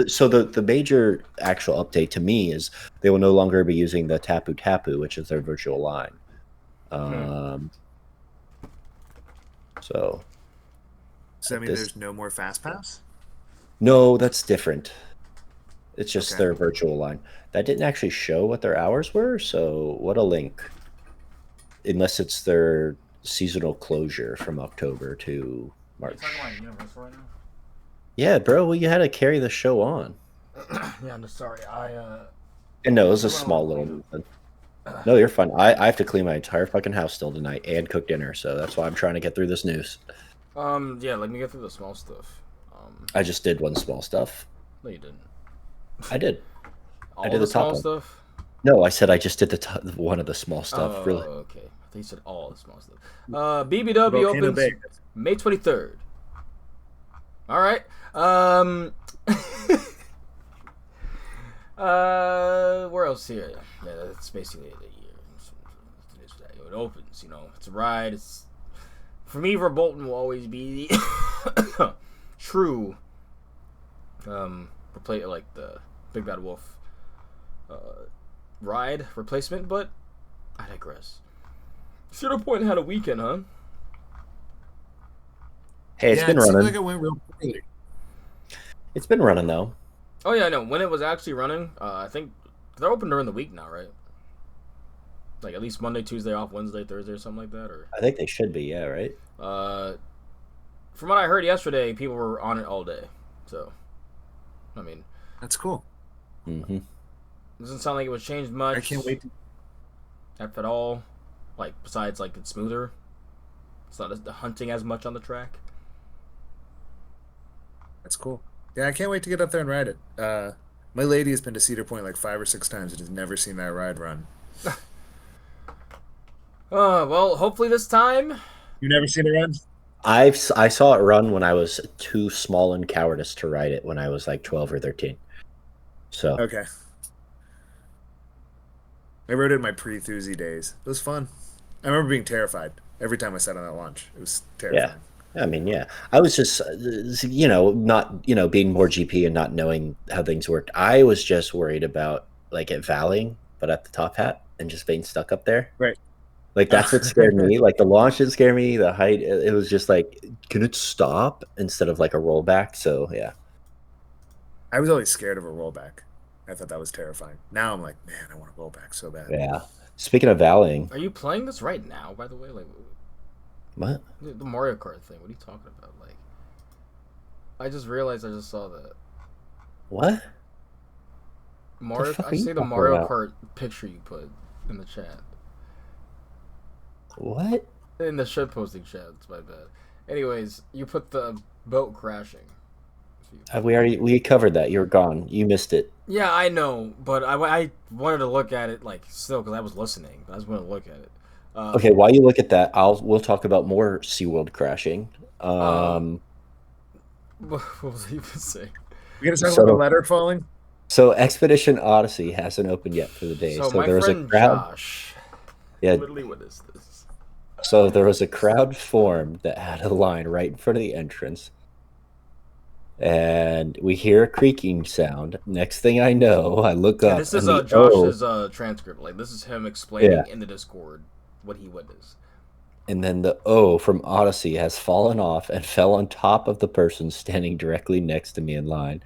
So the major actual update to me is they will no longer be using the Tapu Tapu, which is their virtual line. So that means there's no more Fast Pass? No, that's different. It's just their virtual line. That didn't actually show what their hours were, so what a link. Unless it's their seasonal closure from October to March. Are you talking about Universal right now? Yeah, bro. Well, you had to carry the show on. Yeah, I'm sorry. And no, it was a small little movement. No, you're fine. I have to clean my entire fucking house still tonight and cook dinner, so that's why I'm trying to get through this news. Yeah, let me get through the small stuff. I just did one small stuff. No, you didn't. I did. I did the small stuff? No, I said I just did one of the small stuff. Oh, really? Okay. I think you said all the small stuff. BBW opens May 23rd. All right. Where else here? Yeah, that's basically the year. It opens, it's a ride. It's for me, Verbolten will always be the true like the Big Bad Wolf ride replacement, but I digress. Cedar Point had a weekend, huh? Hey, it's been running. Seems like it went real quickly. It's been running though. Oh yeah, no. When it was actually running, I think they're open during the week now, right? Like at least Monday, Tuesday off, Wednesday, Thursday, or something like that. Or I think they should be. Yeah, right. From what I heard yesterday, people were on it all day. So, I mean, that's cool. Mm-hmm. Doesn't sound like it was changed much. I can't wait. If at all, like besides like it's smoother. It's not hunting as much on the track. That's cool. Yeah, I can't wait to get up there and ride it. My lady has been to Cedar Point like 5 or 6 times and has never seen that ride run. Well, hopefully this time. You've never seen it run? I saw it run when I was too small and cowardice to ride it when I was like 12 or 13. So okay. I rode it in my pre-Thuzy days. It was fun. I remember being terrified every time I sat on that launch. It was terrifying. Yeah. I mean, yeah. I was just, not, being more GP and not knowing how things worked. I was just worried about like it valleying, but at the top hat and just being stuck up there. Right. Like that's what scared me. Like the launch didn't scare me. The height, it was just like, can it stop instead of like a rollback? So yeah. I was always scared of a rollback. I thought that was terrifying. Now I'm like, man, I want to roll back so bad. Yeah. Speaking of valleying, are you playing this right now? By the way, like, what? The Mario Kart thing. What are you talking about? Like, I just realized I just saw that. What? Mario. I see the Mario Kart picture you put in the chat. What? In the shit posting chat. It's my bad. Anyways, you put the boat crashing. We covered that. You were gone. You missed it. Yeah, I know, but I wanted to look at it like still because I was listening. I just wanted to look at it. Okay, while you look at that, we'll talk about more SeaWorld crashing. What was I even saying? We gonna talk about the letter falling. So Expedition Odyssey hasn't opened yet for the day. So there was a crowd. Josh. Yeah. Literally, what is this? So there was a crowd formed that had a line right in front of the entrance. And we hear a creaking sound. Next thing I know, I look up. This is Josh's transcript. Like this is him explaining in the Discord what he witnessed. And then the O from Odyssey has fallen off and fell on top of the person standing directly next to me in line.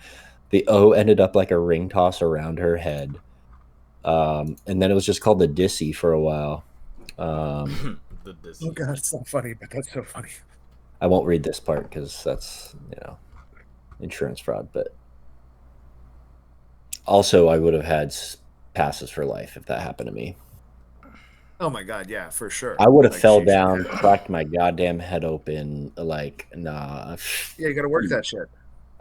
The O ended up like a ring toss around her head. And then it was just called the Dissy for a while. The Dissy. Oh god, it's not funny, but that's so funny. I won't read this part because that's insurance fraud, but also I would have had passes for life if that happened to me. Oh my god, yeah, for sure. I would have fell down, cracked my goddamn head open. Like, nah. Yeah, you gotta work that shit.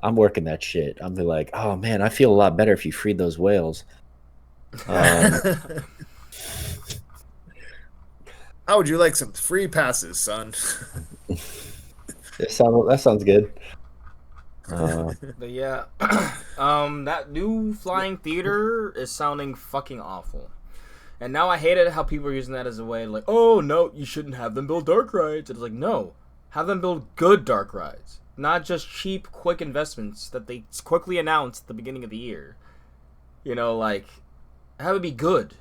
I'm working that shit. I'm be like, oh man, I feel a lot better if you freed those whales. How would you like some free passes, son? That sounds good. But yeah, that new flying theater is sounding fucking awful. And now I hate it how people are using that as a way like, oh no, you shouldn't have them build dark rides. It's like, no, have them build good dark rides, not just cheap, quick investments that they quickly announced at the beginning of the year. Like, have it be good,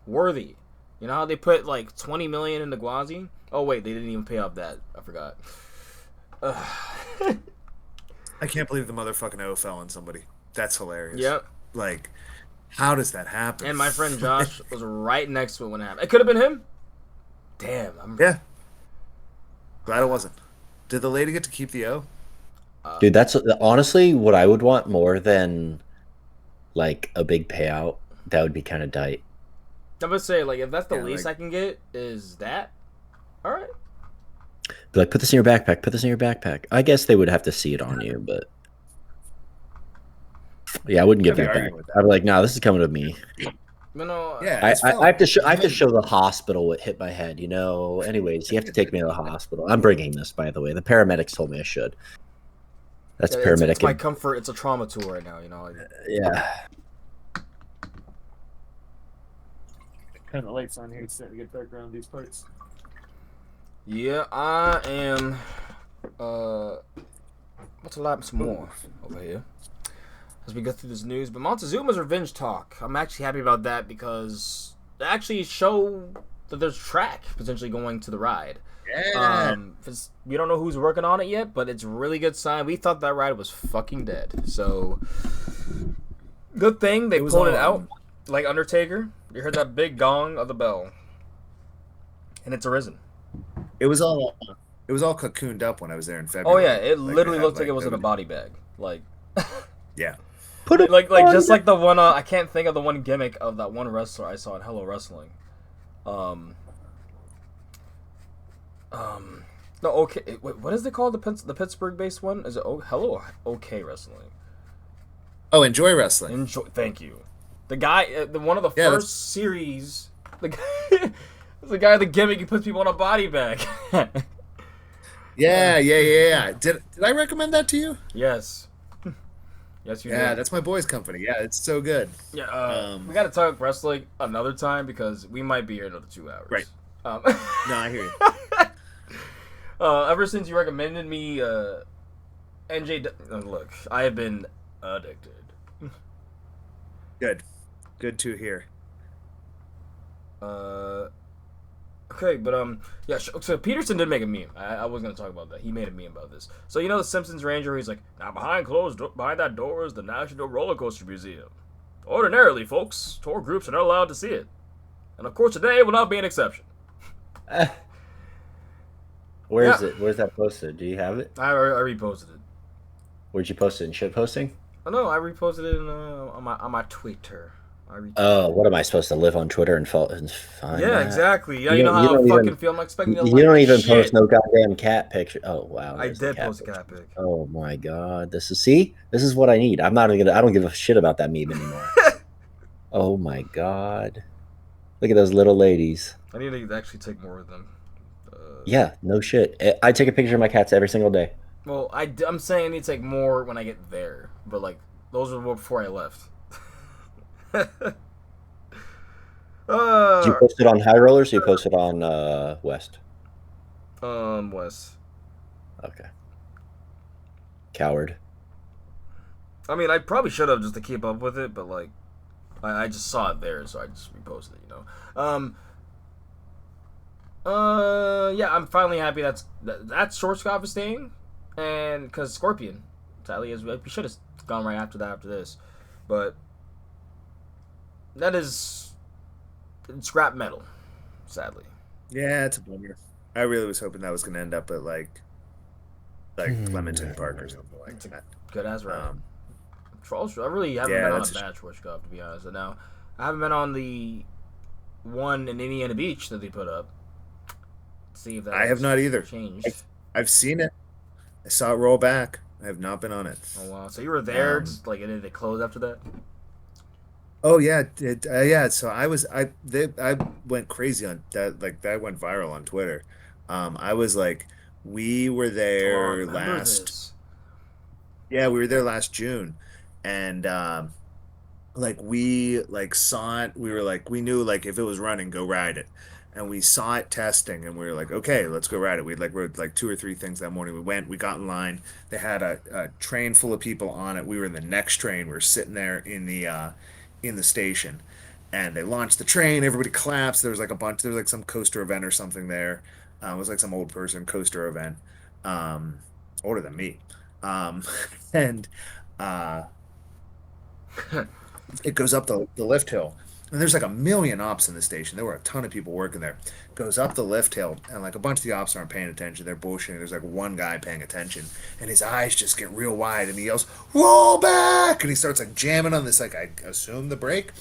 worthy. You know how they put like $20 million into Gwazi? Oh wait, they didn't even pay off that. I forgot. I can't believe the motherfucking O fell on somebody. That's hilarious. Yep. Like, how does that happen? And my friend Josh was right next to it when it happened. It could have been him. Damn. Yeah. Glad it wasn't. Did the lady get to keep the O? Dude, that's honestly what I would want more than like a big payout. That would be kind of tight. I'm gonna say, like, if that's the least I can get, is that all right? Be like, put this in your backpack. Put this in your backpack. I guess they would have to see it on you, but yeah, I wouldn't give you a back. I'd be like, nah, this is coming to me. Yeah, I have to show. I have to show the hospital what hit my head. Anyways, you have to take me to the hospital. I'm bringing this, by the way. The paramedics told me I should. That's paramedic. It's my comfort. It's a trauma tour right now. Yeah. Kind of lights on here. It's starting to get dark around these parts. Yeah, I am. What's a lot some more over here as we go through this news? But Montezooma's revenge talk. I'm actually happy about that because they actually show that there's track potentially going to the ride. Yeah. We don't know who's working on it yet, but it's a really good sign. We thought that ride was fucking dead. So good thing they pulled it out. Like Undertaker, you heard that big gong of the bell, and it's arisen. It was all cocooned up when I was there in Oh yeah, February. it Like they literally had looked like it was they in a would, body bag. Like, yeah. Put it like on. just like the one. I can't think of the one gimmick of that one wrestler I saw in Hello Wrestling. Um, no, okay. What is it called? The Pittsburgh-based one? Is it Hello or OK Wrestling? Oh, Enjoy Wrestling. Enjoy. Thank you. The guy, one of the Yeah, first series, the guy, the guy, the gimmick, he puts people in a body bag. Yeah. Did I recommend that to you? Yes. Yes, you Yeah, did. that's my boy's company. Yeah, it's so good. Yeah, we got to talk wrestling another time because we might be here another 2 hours. Right. Um, No, I hear you. Ever since you recommended me NJ, look, I have been addicted. Good to hear. Okay, but yeah. So Peterson did make a meme. I was gonna talk about that. He made a meme about this. So you know the Simpsons Ranger. He's like, now behind that door is the National Roller Coaster Museum. Ordinarily, folks, tour groups are not allowed to see it, and of course today will not be an exception. Where is it? Where's that posted? Do you have it? I reposted it. Where'd you post it? In shit posting? Oh no, I reposted it on my Twitter. Oh, what am I supposed to live on Twitter and find Yeah, that? exactly. Yeah, you know how I fucking feel. I'm expecting to You don't even shit. post no goddamn cat picture. Oh wow, I did post a cat pic. Oh my god, this is what I need. I don't give a shit about that meme anymore. Oh my god, look at those little ladies. I need to actually take more of them. Yeah, no shit. I take a picture of my cats every single day. Well, I'm saying I need to take more when I get there, but like those were before I left. Did you post it on High Rollers or you post it on West? West. Okay. Coward. I mean, I probably should have just to keep up with it, but like, I just saw it there, so I just reposted it. You know. Yeah, I'm finally happy that Shortstop is staying, and because Scorpion, sadly, we should have gone right after this, but that is scrap metal, sadly. Yeah, it's a bummer. I really was hoping that was going to end up at like Clementine Park or something like that. Good as right. Trolls. I really haven't been on a bad Schwarzkopf, to be honest. And now I haven't been on the one in Indiana Beach that they put up. See if that I have not either. Changed. I've seen it. I saw it roll back. I have not been on it. Oh wow! So you were there, just like, and then they closed after that. Oh yeah, yeah. So I went crazy on that. Like that went viral on Twitter. I was like, we were there last. Yeah, we were there last June, and like we like saw it. We were like, we knew like if it was running, go ride it, and we saw it testing, and we were like, okay, let's go ride it. We like rode like 2 or 3 things that morning. We went, we got in line. They had a train full of people on it. We were in the next train. We were sitting there in the station, and they launched the train. Everybody claps. There was like some coaster event or something there. It was like some old person coaster event, older than me, and uh, it goes up the lift hill, and there's like a million ops in the station. There were a ton of people working there. Goes up the lift hill, and like a bunch of the ops aren't paying attention. They're bullshitting. There's like one guy paying attention, and his eyes just get real wide, and he yells, "Roll back!" And he starts like jamming on this, like I assume the brake,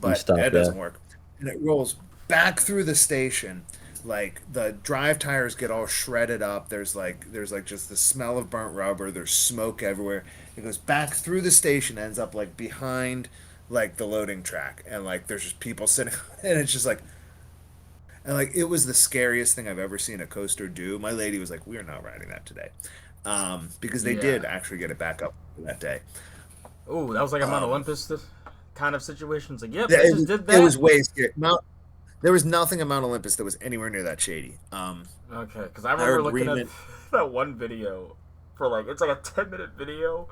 but that doesn't work, and it rolls back through the station. Like the drive tires get all shredded up. There's like just the smell of burnt rubber. There's smoke everywhere. It goes back through the station, ends up like behind like the loading track, and like there's just people sitting, and it's just like, and like it was the scariest thing I've ever seen a coaster do. My lady was like, "We are not riding that today," because they did actually get it back up that day. Oh, that was like a Mount Olympus kind of situation. It's like, yep, I just did that. It was way scary. There was nothing at Mount Olympus that was anywhere near that shady. Okay, because I remember looking at that one video for like, it's like a 10-minute video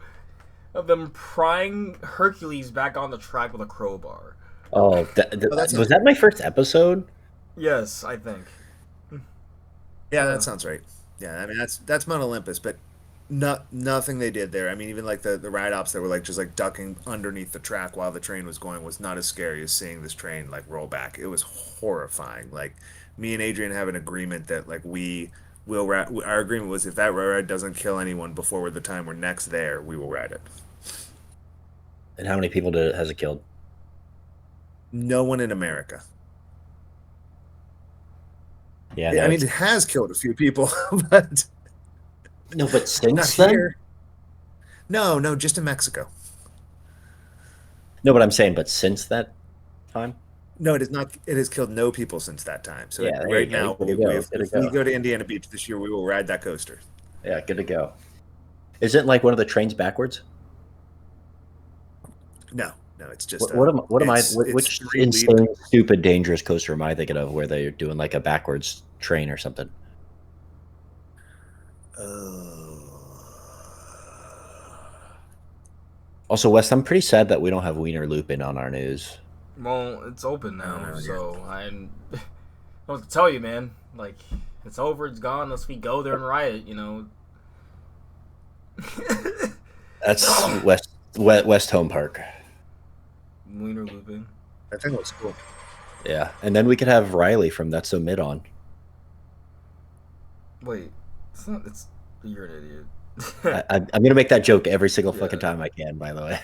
of them prying Hercules back on the track with a crowbar. Oh, was that my first episode? Yes, I think. Yeah, that sounds right. Yeah, I mean that's Mount Olympus, but Nothing they did there. I mean, even like the ride ops that were like just like ducking underneath the track while the train was going was not as scary as seeing this train like roll back. It was horrifying. Like me and Adrian have an agreement that like we will our agreement was if that ride doesn't kill anyone before the time we're next there, we will ride it. And how many people has it killed? No one in America. Yeah, I mean, it has killed a few people, but no, but since then, here. No, just in Mexico. No, but I'm saying, but since that time, no, it is not. It has killed no people since that time. So yeah, right now, if we go to Indiana Beach this year, we will ride that coaster. Yeah, good to go. Isn't like one of the trains backwards? No, it's just. Which insane, stupid, dangerous coaster am I thinking of where they're doing like a backwards train or something? Also, Wes, I'm pretty sad that we don't have Wiener Looping on our news. Well, it's open now, so I'm. I don't tell you, man. Like, it's over, it's gone. Unless we go there and riot, you know. That's West Home Park. Wiener Looping. I think it looks cool. Yeah, and then we could have Riley from That's So Mid on. Wait, it's not. It's you're an idiot. I'm gonna make that joke every single fucking time I can. By the way,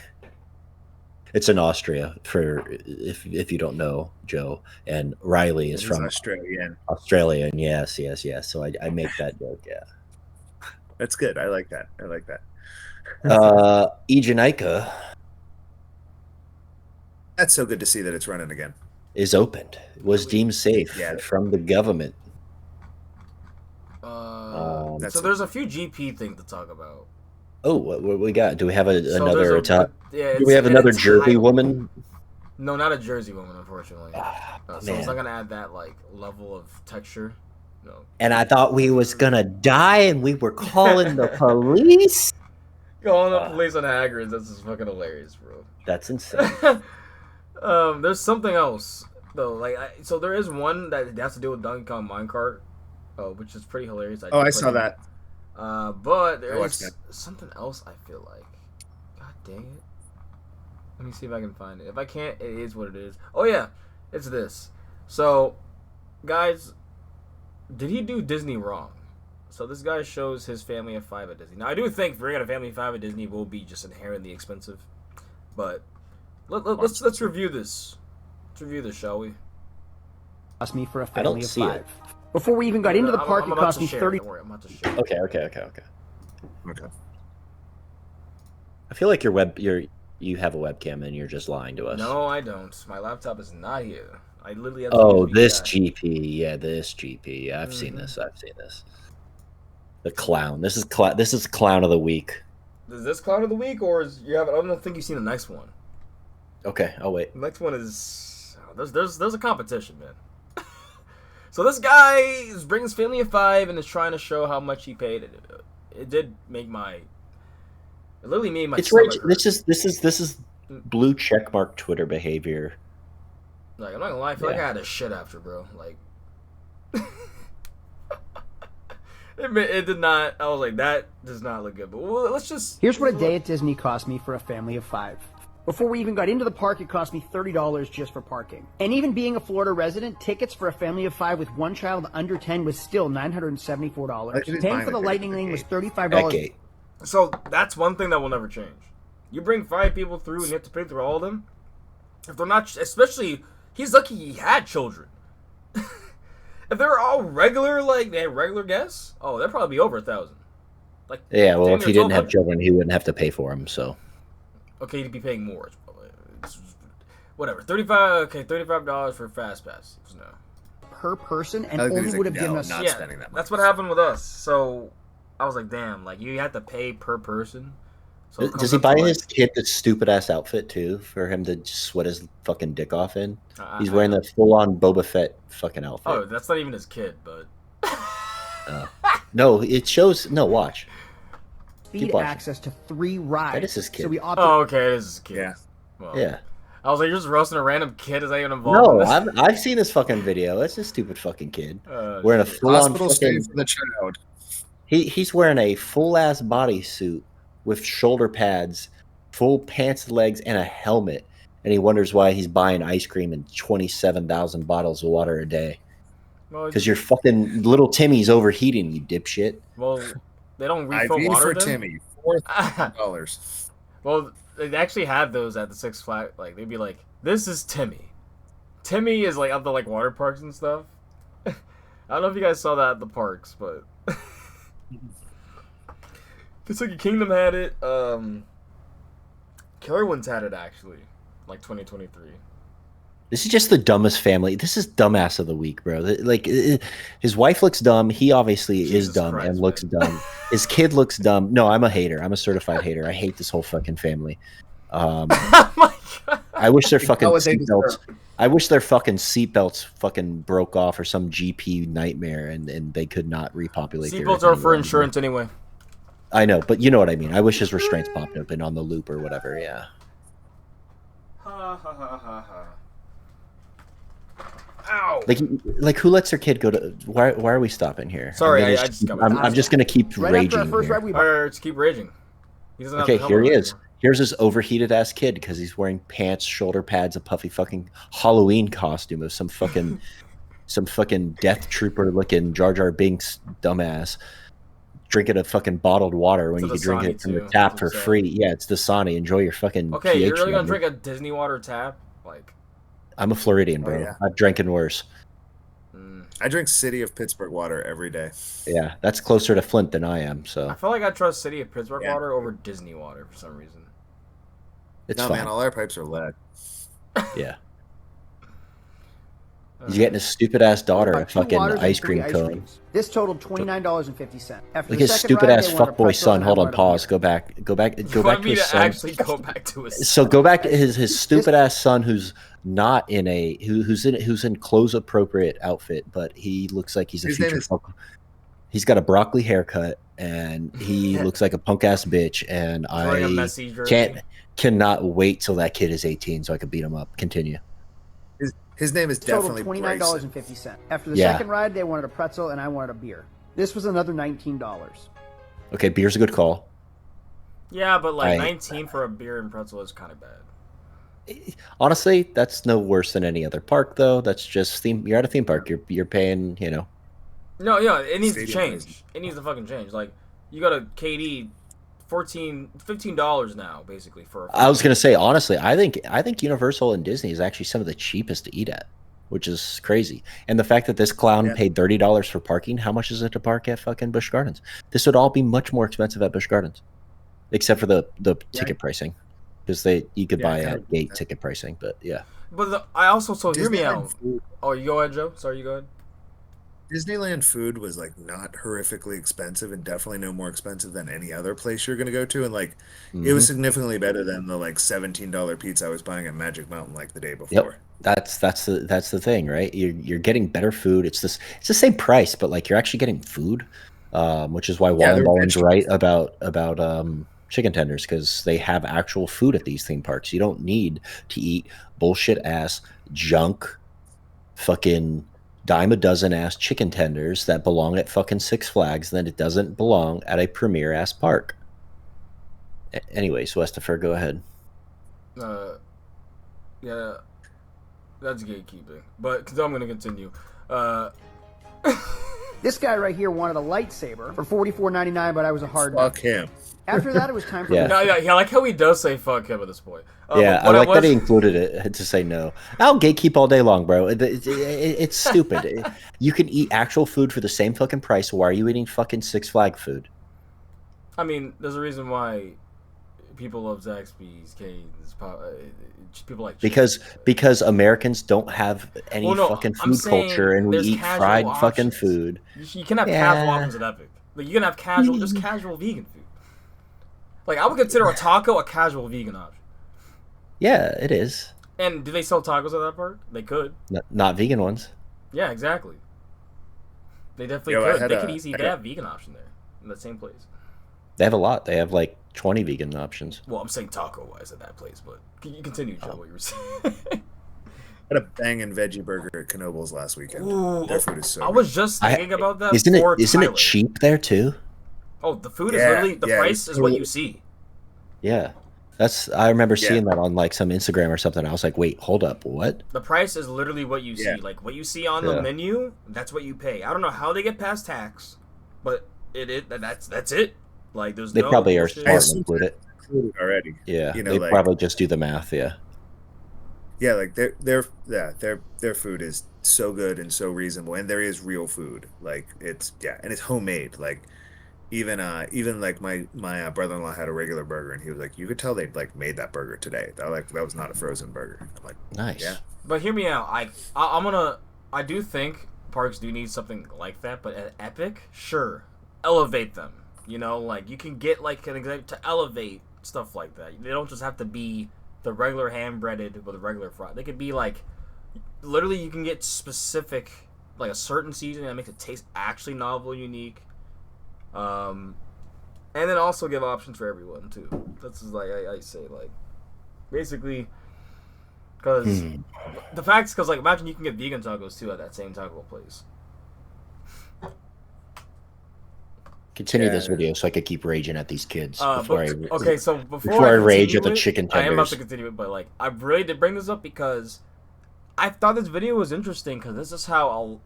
it's in Austria. For if you don't know, Joe, and Riley is from Australian. Yes. So I make that joke. Yeah, that's good. I like that. Ejanica. That's so good to see that it's running again. Is opened. Was deemed safe from the government. So there's a few GP things to talk about. Oh, what we got? Do we have another top? Do we have another Jersey woman? No, not a Jersey woman, unfortunately. So it's not gonna add that like level of texture. No. And I thought we was gonna die, and we were calling the police. Calling the police on Hagrid's. That's just fucking hilarious, bro. That's insane. There's something else though. Like, so there is one that has to do with Donkey Kong Minecart. Which is pretty hilarious. I saw that. But there is something else I feel like. God dang it. Let me see if I can find it. If I can't, it is what it is. Oh, yeah. It's this. So, guys, did he do Disney wrong? So this guy shows his family of 5 at Disney. Now, I do think bringing a family of 5 at Disney will be just inherently expensive. But let's review this. Let's review this, shall we? Cost me for a family of 5. Before we even got into the park, it cost me 30. Don't worry, I'm about to share. Okay. I feel like you have a webcam and you're just lying to us. No, I don't. My laptop is not here. I literally have to this GP. Yeah, this GP. Yeah, I've seen this. The clown. This is clown of the week. Is this clown of the week, or is you have? I don't think you've seen the next one. Okay, I'll wait. The next one is there's a competition, man. So this guy is bringing his family of 5 and is trying to show how much he paid. It did make my. It literally made my. It's right. This is blue checkmark Twitter behavior. Like, I'm not gonna lie, I feel like I had a shit after, bro. Like, it did not. I was like, that does not look good. But let's just. Here's what a day at Disney cost me for a family of 5. Before we even got into the park, it cost me $30 just for parking. And even being a Florida resident, tickets for a family of 5 with one child under 10 was still $974. Paying for the Lightning Lane was $35. So that's one thing that will never change. You bring 5 people through and you have to pay through all of them. If they're not, especially, he's lucky he had children. If they're all regular, like they had regular guests, they'd probably be over 1,000. Like, yeah, well, if he didn't have children, he wouldn't have to pay for them. So. Okay, you'd be paying more. Whatever. $35 for Fast Pass. No. Per person, and only would have given us. Not spending that much. That's what happened with us. So I was like, damn, like you have to pay per person. So does he buy his kid the stupid ass outfit too for him to just sweat his fucking dick off in? He's wearing the full on Boba Fett fucking outfit. Oh, that's not even his kid, but. No, it shows. No, watch. Speed access to 3 rides. That is his kid. So we opted. Oh, okay, this is his kid. Yeah. Well, yeah. I was like, you're just roasting a random kid. Is that even involved? No, I've seen this fucking video. It's a stupid fucking kid wearing a full-on hospital stay for the child. He's wearing a full ass bodysuit with shoulder pads, full pants, legs, and a helmet, and he wonders why he's buying ice cream and 27,000 bottles of water a day. Because your fucking little Timmy's overheating, you dipshit. Well, they don't refill IV water. for Timmy, $4,000. Well, they actually had those at the Six Flags. Like they'd be like, "This is Timmy." Timmy is like up the like water parks and stuff. I don't know if you guys saw that at the parks, but Kentucky Kingdom had it. Killer Ones had it actually, like 2023. This is just the dumbest family. This is dumbass of the week, bro. Like, his wife looks dumb. He obviously is dumb Christ, and looks dumb. His kid looks dumb. No, I'm a hater. I'm a certified hater. I hate this whole fucking family. Oh my God. I wish their fucking seatbelts. I wish their fucking seatbelts fucking broke off or some GP nightmare, and they could not repopulate. Seatbelts are for insurance anyway. I know, but you know what I mean. I wish his restraints popped open on the loop or whatever. Yeah. Ha ha ha ha ha. Ow. Like who lets their kid go to? Why are we stopping here? Sorry, I'm just gonna keep raging. Just keep raging. Okay, here he is. Here's this overheated ass kid because he's wearing pants, shoulder pads, a puffy fucking Halloween costume of some fucking Death Trooper looking Jar Jar Binks dumbass, drinking a fucking bottled water when you can drink it from the tap for free. Yeah, it's Dasani. Enjoy your fucking. Okay, you're really gonna drink a Disney water tap? Like, I'm a Floridian, bro. Yeah. I've drinking worse. I drink City of Pittsburgh water every day. Yeah, that's closer to Flint than I am. So I feel like I trust City of Pittsburgh water over Disney water for some reason. It's fine. Man, all our pipes are lead. Yeah. He's getting his stupid ass daughter a fucking ice cream cone. This totaled $29.50. Look at his stupid ass fuckboy son. Hold on, pause. Go back to his son. Actually go back to his. So go back to his stupid ass son who's not in a who's in clothes appropriate outfit, but he looks like he's a future. He's got a broccoli haircut and he looks like a punk ass bitch. And I cannot wait till that kid is 18 so I can beat him up. Continue. His name is definitely $29.50. After the second ride, they wanted a pretzel and I wanted a beer. This was another $19. Okay, beer's a good call. Yeah, but like 19 for a beer and pretzel is kind of bad. Honestly, that's no worse than any other park, though. That's just you're at a theme park. You're paying, you know. No, it needs to change. It needs to fucking change. Like, you go to KD, $15 now, basically for. I was gonna say, honestly, I think Universal and Disney is actually some of the cheapest to eat at, which is crazy. And the fact that this clown paid $30 for parking, how much is it to park at fucking Busch Gardens? This would all be much more expensive at Busch Gardens, except for the ticket pricing, because you could buy at gate ticket pricing. But yeah. But I also hear me out. Oh, you go ahead, Joe. Sorry, you go ahead. Disneyland food was like not horrifically expensive and definitely no more expensive than any other place you're gonna go to, and like it was significantly better than the like $17 pizza I was buying at Magic Mountain like the day before. Yep. That's the thing, right? You're getting better food. It's the same price, but like you're actually getting food, which is why Wallen Ballen's right about chicken tenders, because they have actual food at these theme parks. You don't need to eat bullshit ass junk fucking dime a dozen ass chicken tenders that belong at fucking Six Flags, then it doesn't belong at a premier ass park. Anyways, Westifer, go ahead. Yeah, that's gatekeeping, but because I'm gonna continue. This guy right here wanted a lightsaber for $44.99, but I was a hard no. Fuck him. After that, it was time for I like how he does say fuck him at this point. Yeah, I like that he included it to say no. I'll gatekeep all day long, bro. It's stupid. You can eat actual food for the same fucking price. Why are you eating fucking Six Flag food? I mean, there's a reason why people love Zaxby's, Cane's, people like because Americans don't have any fucking food culture, and we eat fried fucking food. You can have casual options at Epic. Like you can have casual vegan food. Like, I would consider a taco a casual vegan option. Yeah, it is. And do they sell tacos at that park? They could. Not vegan ones. Yeah, exactly. They definitely could. They could easily have vegan option there in that same place. They have a lot. They have like 20 vegan options. Well, I'm saying taco-wise at that place, but you continue, Joe, what you were saying. I had a banging veggie burger at Knoebels last weekend. Ooh, their food is so I was just thinking about that. Isn't it cheap there too? Oh, the food is literally the price is what you see. Yeah. I remember seeing that on like some Instagram or something. I was like, wait, hold up, what? The price is literally what you see. Like what you see on the menu, that's what you pay. I don't know how they get past tax, but that's it. Like they probably are smart and include it already. Yeah, they probably just do the math. Yeah. Yeah, like their food is so good and so reasonable, and there is real food. Like it's and it's homemade. Like even like my brother-in-law had a regular burger, and he was like, you could tell they like made that burger today. That was not a frozen burger. I'm like, nice. Yeah. But hear me out. I do think parks do need something like that, but at Epic, sure, elevate them. You know, like you can get like an example to elevate stuff like that. They don't just have to be the regular hand breaded with a regular fry. They could be like, literally, you can get specific, like a certain seasoning that makes it taste actually novel, unique. And then also give options for everyone too. That's just like I say, like basically, because the fact is, because like imagine you can get vegan tacos too at that same taco place. Continue this video so I could keep raging at these kids before I rage at the chicken tenders. I am about to continue it, but like I really did bring this up because I thought this video was interesting because this is how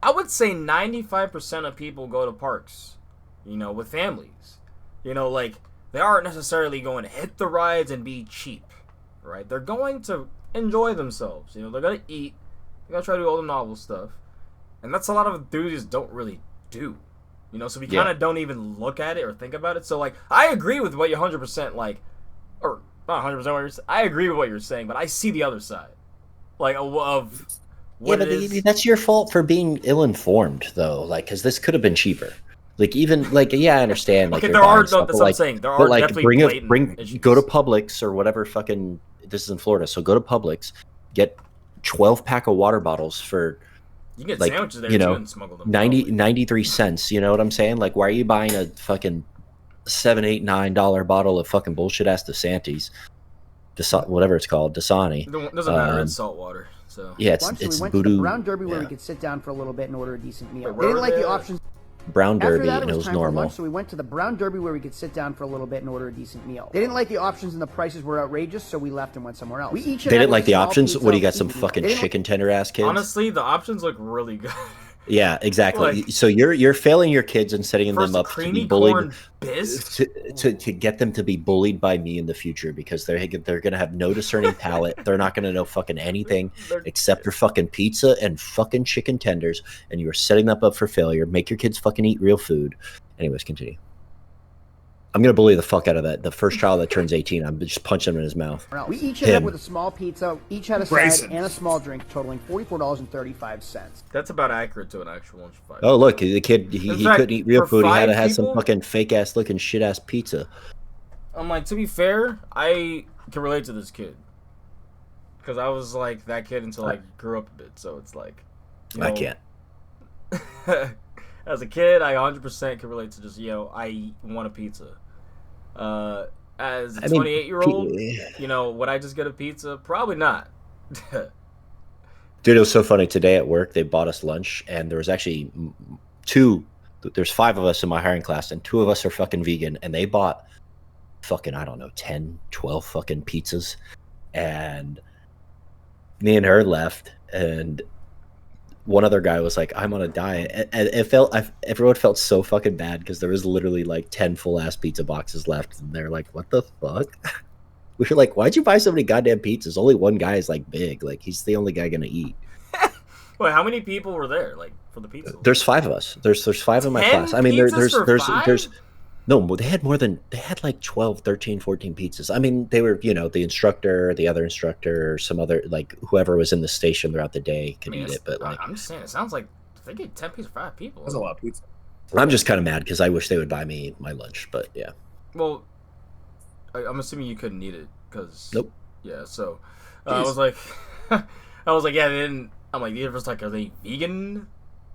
I would say 95% of people go to parks, you know, with families. You know, like they aren't necessarily going to hit the rides and be cheap, right? They're going to enjoy themselves. You know, they're gonna eat, they're gonna try to do all the novel stuff, and that's a lot of enthusiasts don't really do. You know, so we kind of don't even look at it or think about it. So, like, I agree with what you 100%, like, or not 100% what you're saying. I agree with what you're saying, but I see the other side. Like, of what it is. That's your fault for being ill-informed, though. Like, because this could have been cheaper. Like, even, like, yeah, I understand. Like, okay, there are, no, that's what I'm saying. There are definitely blatant issues. Go to Publix or whatever fucking, this is in Florida, so go to Publix, get 12-pack of water bottles for... You can get like, sandwiches there you know, too and smuggle them. 93 cents. You know what I'm saying? Like, why are you buying a fucking $7, $8, $9 bottle of fucking bullshit ass DeSantis, whatever it's called, Dasani? It doesn't matter. It's salt water. So yeah, it's we went voodoo. to the Brown Derby where we could sit down for a little bit and order a decent meal. They didn't like the options. Brown Derby, and it was normal. Lunch, so we went to the Brown Derby where we could sit down for a little bit and order a decent meal. They didn't like the options and the prices were outrageous, so we left and went somewhere else. They didn't like the options? What, do you got, some fucking chicken tender ass kids? Honestly, the options look really good. Yeah, exactly. Like, so you're failing your kids and setting them up to be bullied, to get them to be bullied by me in the future, because they're gonna have no discerning palate. They're not gonna know fucking anything except for fucking pizza and fucking chicken tenders, and you are setting them up for failure. Make your kids fucking eat real food. Anyways, continue. I'm going to bully the fuck out of that. The first child that turns 18, I'm just punching him in his mouth. We each ended up with a small pizza, each had a side and a small drink, totaling $44.35. That's about accurate to an actual lunch fight. Oh, look, the kid, he couldn't eat real food. He had to have some fucking fake-ass looking shit-ass pizza. I'm like, to be fair, I can relate to this kid. Because I was like that kid until I grew up a bit, so it's like... You know, I can't. As a kid, I 100% can relate to just, I want a pizza. As a 28-year-old, would I just get a pizza? Probably not. Dude, it was so funny. Today at work, they bought us lunch, and there was actually there's 5 of us in my hiring class, and 2 of us are fucking vegan, and they bought fucking, I don't know, 10, 12 fucking pizzas, and me and her left, and one other guy was like, I'm on a diet, and everyone felt so fucking bad because there was literally like 10 full ass pizza boxes left, and they're like, what the fuck? We were like, why'd you buy so many goddamn pizzas? Only one guy is like big, like he's the only guy gonna eat. Wait, how many people were there, like, for the pizza? There's 5 of us. There's 5 in my class. I mean, there's no, they had like 12, 13, 14 pizzas. I mean, they were, the instructor, the other instructor, some other, like, whoever was in the station throughout the day could eat it. But like, I'm just saying, it sounds like they get 10 pizzas for 5 people. That's a lot of pizza. I'm just kind of mad because I wish they would buy me my lunch, but yeah. Well, I'm assuming you couldn't eat it because... Nope. Yeah, so I was like, yeah, they didn't... I'm like, the was like, are they vegan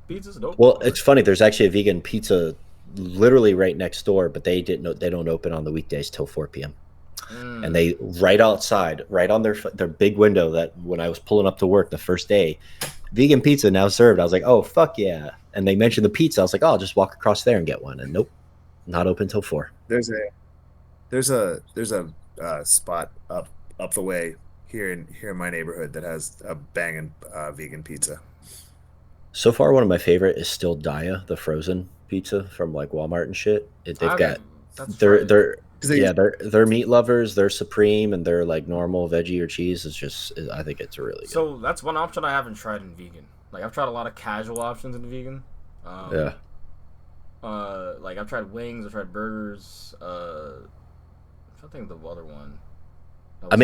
pizzas? Nope. Well, it's funny. There's actually a vegan pizza literally right next door, but they don't open on the weekdays till 4 p.m. And they right outside, right on their big window, that when I was pulling up to work the first day, vegan pizza now served. I was like, oh fuck yeah! And they mentioned the pizza. I was like, oh, I'll just walk across there and get one. And nope, Not open till 4. There's a spot up the way here in my neighborhood that has a banging vegan pizza. So far, one of my favorite is still Daya, the frozen pizza from like Walmart and shit. They've got they're meat lovers. They're supreme and they're like normal veggie or cheese. I think it's really good. So that's one option I haven't tried in vegan. Like I've tried a lot of casual options in vegan. Yeah. Like I've tried wings. I've tried burgers. I'm trying to think of the other one. I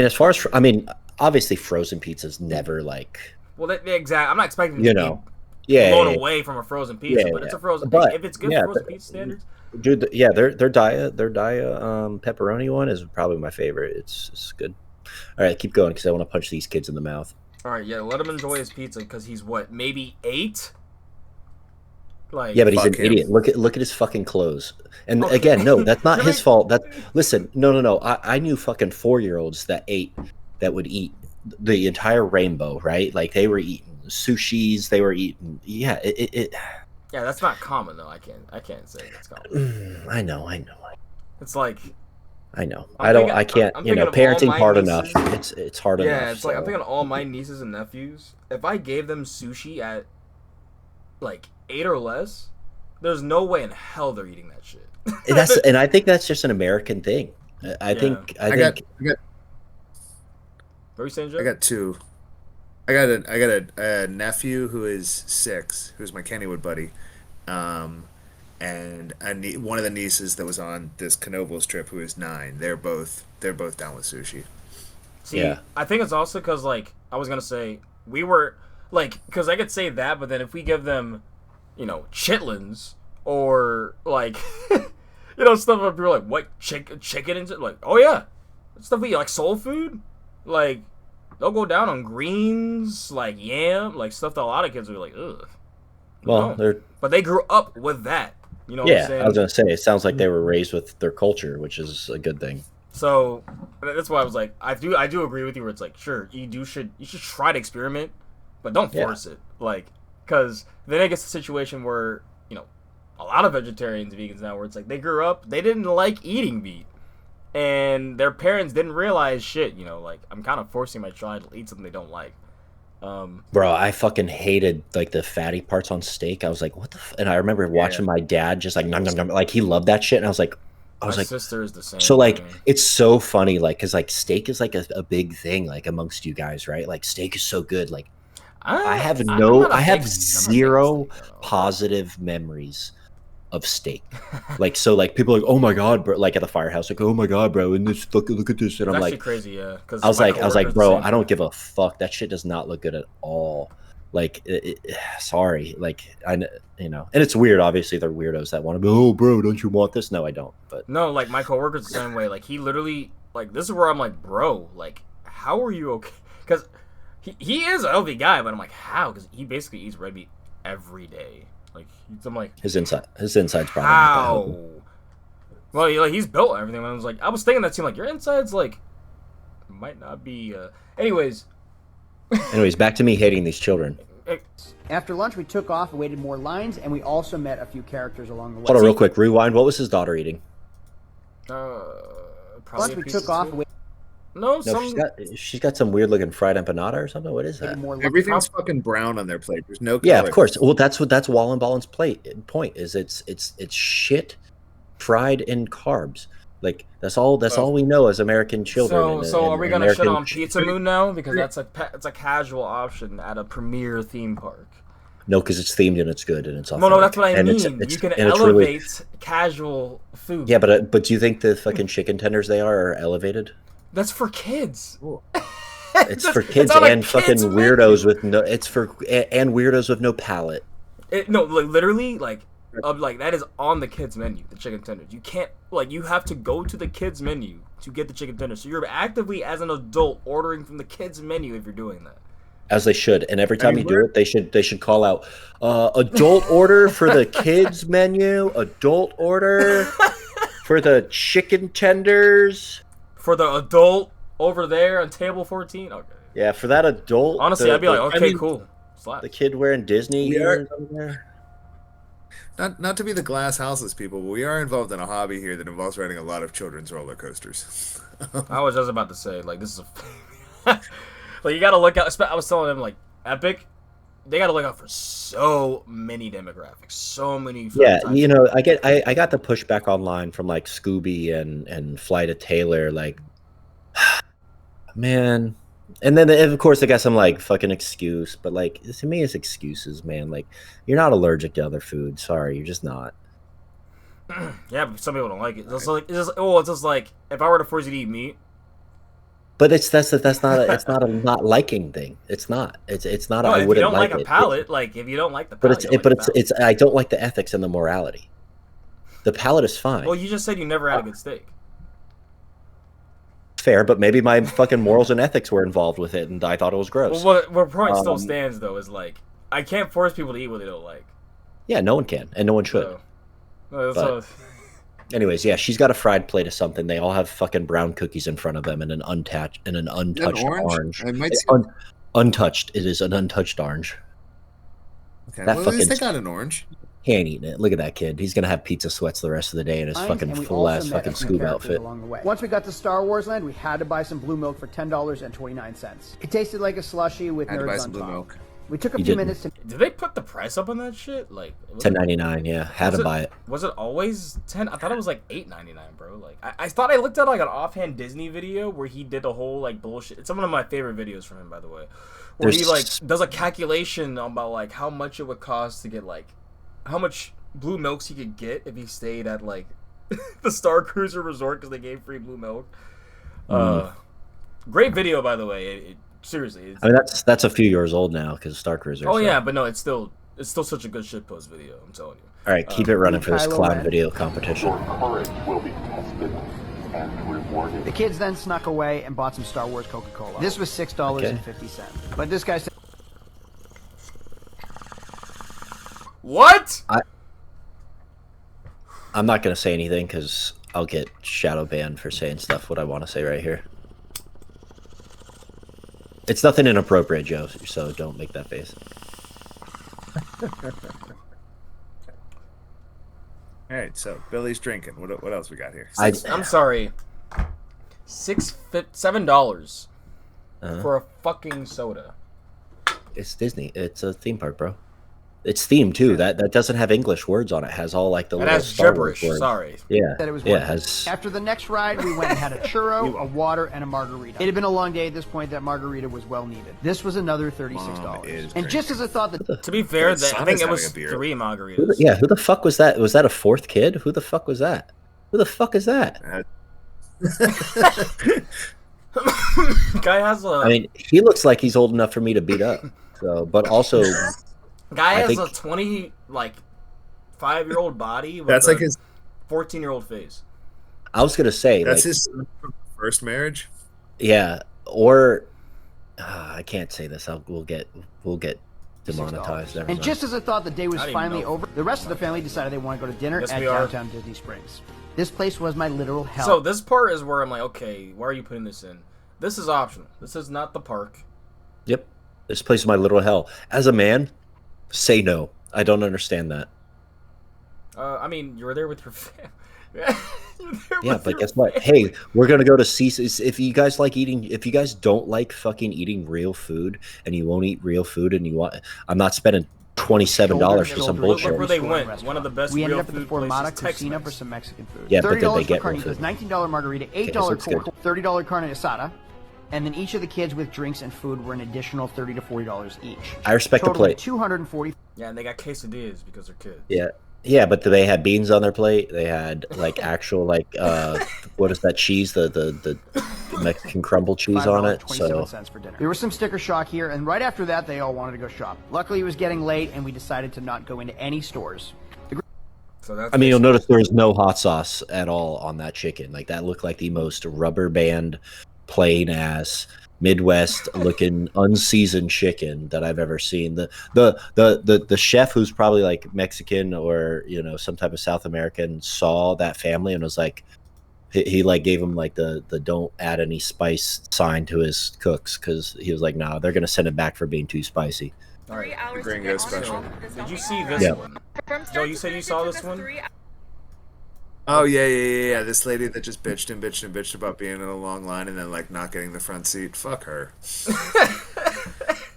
mean, obviously frozen pizza's never like. Well, exactly. I'm not expecting blown away from a frozen pizza, but it's a frozen. But, if it's good frozen pizza standards, dude, their Daya pepperoni one is probably my favorite. It's good. All right, keep going because I want to punch these kids in the mouth. All right, yeah, let him enjoy his pizza because he's what, maybe 8. Like, yeah, but he's an idiot. Look at his fucking clothes. And again, no, that's not his fault. Listen, no. I knew fucking 4-year-olds that would eat the entire rainbow, right? Like they were eating sushis, they were eating. Yeah, yeah, that's not common though. I can't say that's common. I know. It's like. I know. I can't. Parenting hard enough. It's hard enough. Yeah, it's like I'm thinking of all my nieces and nephews. If I gave them sushi at like 8 or less, there's no way in hell they're eating that shit. And I think that's just an American thing. I think. What are you saying, Joe? I got 2. I got a nephew who is 6, who's my Kennywood buddy, and one of the nieces that was on this Canobles trip who is 9. They're both down with sushi. See, yeah. I think it's also because like I was gonna say we were like because I could say that, but then if we give them, chitlins or like stuff where people are like what chicken and like oh yeah, stuff we eat like soul food, like they'll go down on greens like yam, like stuff that a lot of kids are like ugh. Well, but they grew up with that. You know what I'm saying? I was gonna say it sounds like they were raised with their culture, which is a good thing. So that's why I was like, I do agree with you. Where it's like, sure, you should try to experiment, but don't force it. Like, because then it gets a situation where a lot of vegetarians and vegans now, where it's like they grew up, they didn't like eating meat, and their parents didn't realize shit. Like I'm kind of forcing my child to eat something they don't like. Bro, I fucking hated like the fatty parts on steak. I was like, what the and I remember watching my dad just like nom, nom, nom, like he loved that shit, and I was like my sister is the same. So like it's so funny, like because like steak is like a big thing like amongst you guys, right? Like steak is so good. Like I have zero positive memories of steak. Like so like people are like, oh my god, bro, like at the firehouse, like, oh my god, bro, and this look at this, and I'm like crazy, yeah. Because I was like, bro, I don't give a fuck. That shit does not look good at all. Like, sorry, like and it's weird. Obviously, they're weirdos that want to be. Oh, bro, don't you want this? No, I don't. But no, like my coworker's the same way. Like he literally, like this is where I'm like, bro, like how are you okay? Because he is a healthy guy, but I'm like, how? Because he basically eats red meat every day. Like I'm like his insides probably. How? Well, he's built and everything. And I was thinking that seemed like your insides like might not be. Anyways, back to me hating these children. After lunch, we took off and waited more lines, and we also met a few characters along the way. Hold on, real quick. Rewind. What was his daughter eating? Probably. We took off. No, she's got some weird looking fried empanada or something. What is that? Everything's fucking brown on their plate. There's no color. Yeah, of course. Well, that's Wallenballen's point is it's shit fried in carbs. Like that's all we know as American children. So are we gonna shit on Pizza Moon now because it's a casual option at a premier theme park? No, because it's themed and it's good and it's authentic. No, that's what I mean. You can elevate casual food. Yeah, but do you think the fucking chicken tenders they are elevated? That's for kids. It's for kids and fucking weirdos with no. It's for and weirdos with no palate. Literally, like that is on the kids menu. The chicken tenders. You can't you have to go to the kids menu to get the chicken tenders. So you're actively as an adult ordering from the kids menu if you're doing that. As they should, and every time you do it, they should call out adult order for the kids menu, adult order for the chicken tenders. For the adult over there on table 14? Okay. Yeah, for that adult. Honestly, I'd be like, okay, cool. Slap. The kid wearing Disney ears over there. Not to be the glass houseless people, but we are involved in a hobby here that involves riding a lot of children's roller coasters. I was just about to say, like, this is a... like, you gotta look out... I was telling them, like, Epic, they gotta look out for so many demographics, so many... Yeah, you know, I got the pushback online from, like, Scooby and Flight of Taylor, like, man... And then, of course, I got some, like, fucking excuse. But, like, to me, it's excuses, man. Like, you're not allergic to other food. Sorry, you're just not. Yeah, but some people don't like it. It's just like, if I were to force you to eat meat... But that's not a not liking thing. It's not. It's not. No, I if wouldn't you don't like a it. palate, like, if you don't like the palate... It's I don't like the ethics and the morality. The palate is fine. Well, you just said you never had a good steak. Fair, but maybe my fucking morals and ethics were involved with it, and I thought it was gross. Well, what point still stands, though, is, like, I can't force people to eat what they don't like. Yeah, no one can, and no one should. Anyways, yeah, she's got a fried plate of something. They all have fucking brown cookies in front of them and an untouched orange. Untouched. It is an untouched orange. Okay, well, at least they got an orange. He ain't eating it. Look at that kid. He's gonna have pizza sweats the rest of the day in his fucking full ass fucking Scoob outfit. Once we got to Star Wars Land, we had to buy some blue milk for $10.29. It tasted like a slushy with nerds on top. Milk. We took a few minutes to... Did they put the price up on that shit? Like $10.99, yeah. Had to buy it. Was it always 10? I thought it was like $8.99, bro. Like I thought I looked at like an offhand Disney video where he did a whole like bullshit. It's one of my favorite videos from him, by the way. Where he like does a calculation about like how much it would cost to get like how much blue milks he could get if he stayed at like the Star Cruiser Resort because they gave free blue milk. Great video, by the way. Seriously, I mean that's a few years old now because Star Cruiser. Oh yeah, but no, it's still such a good shitpost video. I'm telling you. All right, keep it running for this clown video competition. Your courage will be tested and rewarded. The kids then snuck away and bought some Star Wars Coca-Cola. This was $6.50, but this guy said, "What?" I'm not gonna say anything because I'll get shadow banned for saying stuff what I want to say right here. It's nothing inappropriate, Joe, so don't make that face. All right, so Billy's drinking. What else we got here? I'm sorry. $7 for a fucking soda. It's Disney. It's a theme park, bro. It's themed too. That doesn't have English words on it. It has all like the little Star Wars words. Sorry. Yeah. That it was has... After the next ride, we went and had a churro, a water, and a margarita. It had been a long day at this point. That margarita was well needed. This was another $36. And just as I thought that... To be fair, I think it was 3 margaritas. Who the fuck was that? Was that a 4th kid? Who the fuck was that? Who the fuck is that? Guy has a... I mean, he looks like he's old enough for me to beat up. So, but also... Guy has a 25-year-old body with that's like his 14-year-old face. I was gonna say that's like, his first marriage. Yeah, or I can't say this. We'll get demonetized. And just as I thought the day was finally over, the rest of the family decided they want to go to dinner at downtown Disney Springs. This place was my literal hell. So this part is where I'm like, okay, why are you putting this in? This is optional. This is not the park. Yep, this place is my literal hell. As a man. Say no. I don't understand that. I mean, you were there with your family. Yeah, but guess what? Hey, we're gonna go to Cecil's. If you guys don't like fucking eating real food, and you won't eat real food, and you want, I'm not spending $27 for some bullshit. Look where they went. One of the best. We ended up at the Formata Casino for some Mexican food. Yeah, but did they get real food? $19 margarita, $8 corn, $30 carne asada. And then each of the kids with drinks and food were an additional $30 to $40 each. I respect the plate. $240. Yeah, and they got quesadillas because they're kids. Yeah, but they had beans on their plate. They had like actual like what is that cheese? The Mexican crumble cheese on it. So for dinner. There was some sticker shock here, and right after that, they all wanted to go shop. Luckily, it was getting late, and we decided to not go into any stores. I mean, you'll notice there was no hot sauce at all on that chicken. Like that looked like the most rubber band, plain ass Midwest looking unseasoned chicken that I've ever seen. The chef, who's probably like Mexican or some type of South American, saw that family and was like, he like gave him like the don't add any spice sign to his cooks because he was like, nah, they're gonna send it back for being too spicy. All right. Gringo special. Did you see this one? Joe, you said you saw this one? Oh yeah. This lady that just bitched about being in a long line and then like not getting the front seat. Fuck her.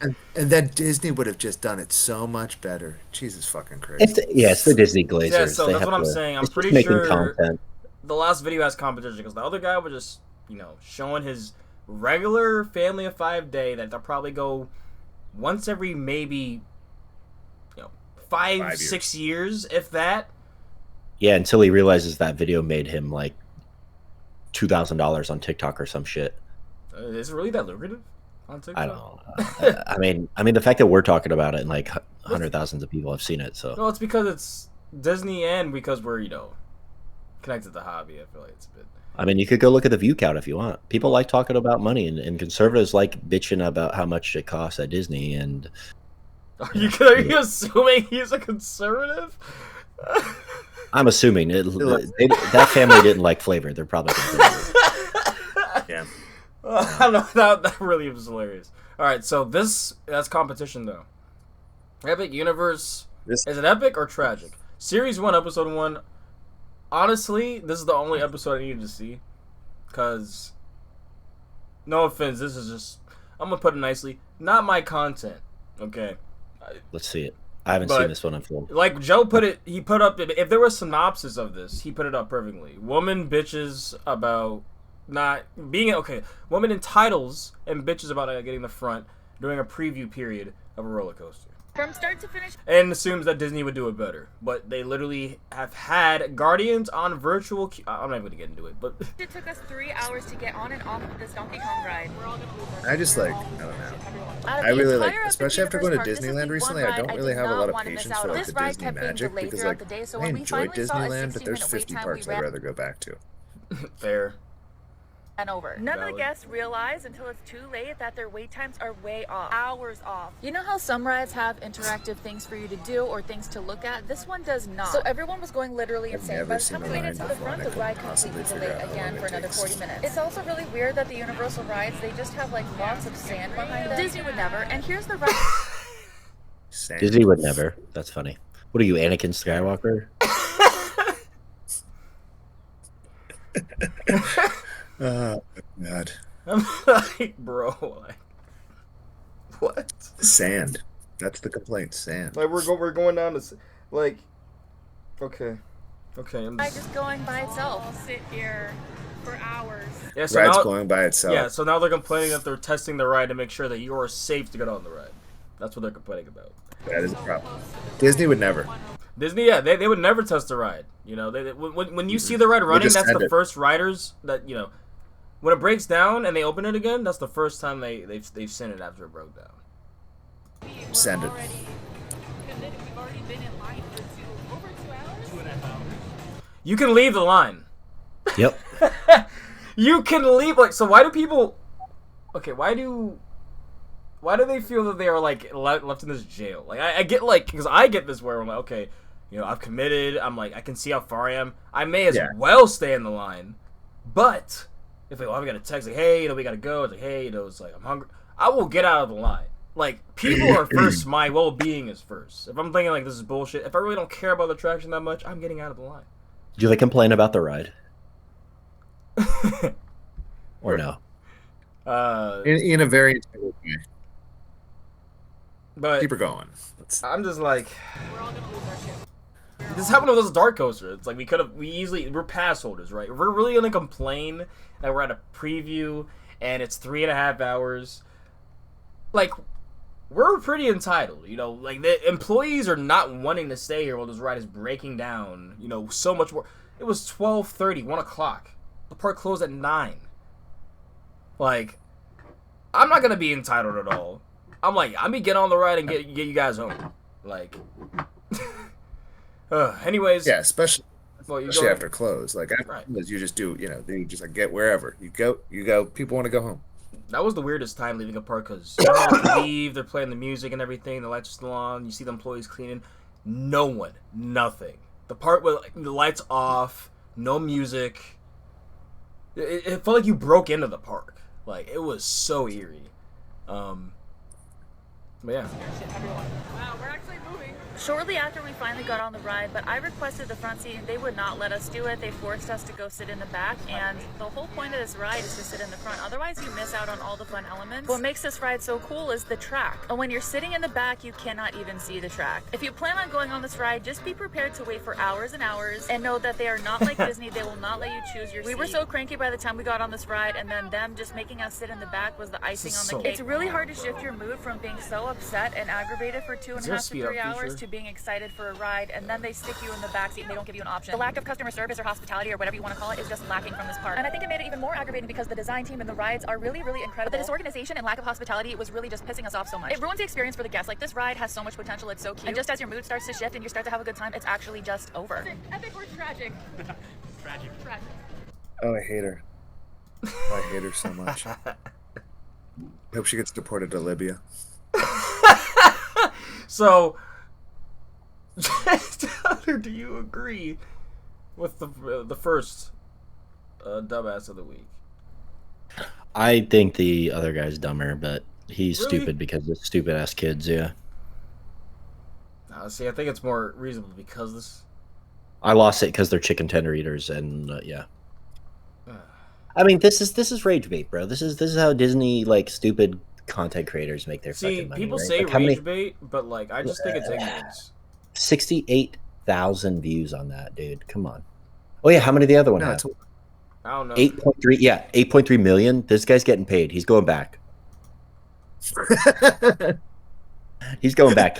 and then Disney would have just done it so much better. Jesus fucking Christ. It's the Disney Glazers. Yeah, so that's what I'm saying. I'm pretty sure content. The last video has competition because the other guy was just, showing his regular family of 5 day that they'll probably go once every maybe 5-6 years, if that. Yeah, until he realizes that video made him like $2,000 on TikTok or some shit. Is it really that lucrative on TikTok? I don't know. I mean, the fact that we're talking about it and like hundred thousands of people have seen it. So well, it's because it's Disney and because we're connected to the hobby. I feel like it's a bit. I mean, you could go look at the view count if you want. People like talking about money, and conservatives like bitching about how much it costs at Disney. And are you assuming he's a conservative? I'm assuming that family didn't like flavor. They're probably conservative. Yeah. I don't know. That really was hilarious. All right, so that's competition though. Epic Universe. Is it epic or tragic? Series 1, Episode 1. Honestly, this is the only episode I needed to see. Because, no offense, this is just, I'm going to put it nicely, not my content. Okay? Let's see it. I haven't seen this one in full. Like Joe put it, he put up, if there was a synopsis of this, he put it up perfectly. Woman bitches about not being, woman entitles and bitches about getting the front during a preview period of a roller coaster. From start to finish. And assumes that Disney would do it better. But they literally have had Guardians on virtual... I'm not even going to get into it, but... It took us 3 hours to get on and off of this Donkey Kong ride. I just I don't know. I really like, especially after going to Disneyland recently, I don't really have a lot of patience for like the Disney magic because like I enjoyed Disneyland, but there's 50 parks I'd rather go back to. Fair. And over. None of the guests realize until it's too late that their wait times are way off. Hours off. You know how some rides have interactive things for you to do or things to look at? This one does not. So everyone was going literally insane. By the time we waited to the front, the ride completely delayed again for another 40 minutes. It's also really weird that the Universal rides, they just have like lots of sand behind them. Disney would never. And here's the ride. Disney would never. That's funny. What are you, Anakin Skywalker? Oh, God. I'm like, bro, what? Sand. That's the complaint, sand. Like, we're going down to, like, okay. I'm just going by itself. I'll sit here for hours. Yeah, so Ride's going by itself. Yeah, so now they're complaining that they're testing the ride to make sure that you are safe to get on the ride. That's what they're complaining about. That is a problem. Disney would never. Disney, yeah, they would never test the ride. When you see the ride running, that's the first riders that, when it breaks down and they open it again, that's the first time they've sent it after it broke down. Send it. You can leave the line. Yep. You can leave. Like, so why do people? Okay, why do they feel that they are like left in this jail? Like, I get because I get this where I'm like, okay, I've committed. I'm like, I can see how far I am. I may as well stay in the line, but. If I got a text like, hey, we gotta go. It's like, hey, it's like I'm hungry. I will get out of the line. Like, people are first. My well-being is first. If I'm thinking like this is bullshit, if I really don't care about the attraction that much, I'm getting out of the line. Do they complain about the ride? Or no? In a very entitled way. But keep her going. I'm just like, we're all gonna lose our shit. This happened with this dark coaster. It's like we're pass holders, right? We're really gonna complain that we're at a preview and it's 3.5 hours. Like, we're pretty entitled, like the employees are not wanting to stay here while this ride is breaking down, so much more. It was 12:30, 1 o'clock. The park closed at 9. Like, I'm not gonna be entitled at all. I'm like, I'm gonna get on the ride and get you guys home. Like, anyways. Yeah, especially after close. Like, after close, you just do, you just like get wherever you go. People want to go home. That was the weirdest time leaving a park because you don't have to leave. They're playing the music and everything. The lights are still on. You see the employees cleaning. No one, nothing. The park with the lights off, no music. It felt like you broke into the park. Like, it was so eerie. But yeah. Wow, we're actually moving. Shortly after we finally got on the ride, but I requested the front seat and they would not let us do it. They forced us to go sit in the back, and the whole point of this ride is to sit in the front. Otherwise, you miss out on all the fun elements. What makes this ride so cool is the track. And when you're sitting in the back, you cannot even see the track. If you plan on going on this ride, just be prepared to wait for hours and hours, and know that they are not like Disney. They will not let you choose your seat. We were so cranky by the time we got on this ride, and then them just making us sit in the back was the icing on the cake. It's really hard to shift your mood from being so upset and aggravated for 2.5 to 3 hours to being excited for a ride, and then they stick you in the back seat and they don't give you an option. The lack of customer service or hospitality or whatever you want to call it is just lacking from this park. And I think it made it even more aggravating because the design team and the rides are really, really incredible. But the disorganization and lack of hospitality was really just pissing us off so much. It ruins the experience for the guests. Like, this ride has so much potential. It's so cute. And just as your mood starts to shift and you start to have a good time, it's actually just over. Epic or tragic? Tragic. Oh, I hate her. I hate her so much. I hope she gets deported to Libya. So, Tyler, do you agree with the first dumbass of the week? I think the other guy's dumber, but he's Really? stupid because of stupid ass kids. Yeah. See, I think it's more reasonable because this. I lost it because they're chicken tender eaters, and yeah. I mean, this is rage bait, bro. This is how Disney like stupid content creators make their fucking money. People right? say like, how rage many, bait, but like I just think it's ignorance. 68,000 views on that, dude. Come on. Oh yeah, how many did the other one have? I don't know. 8.3. Yeah, 8.3 million. This guy's getting paid. He's going back. He's going back.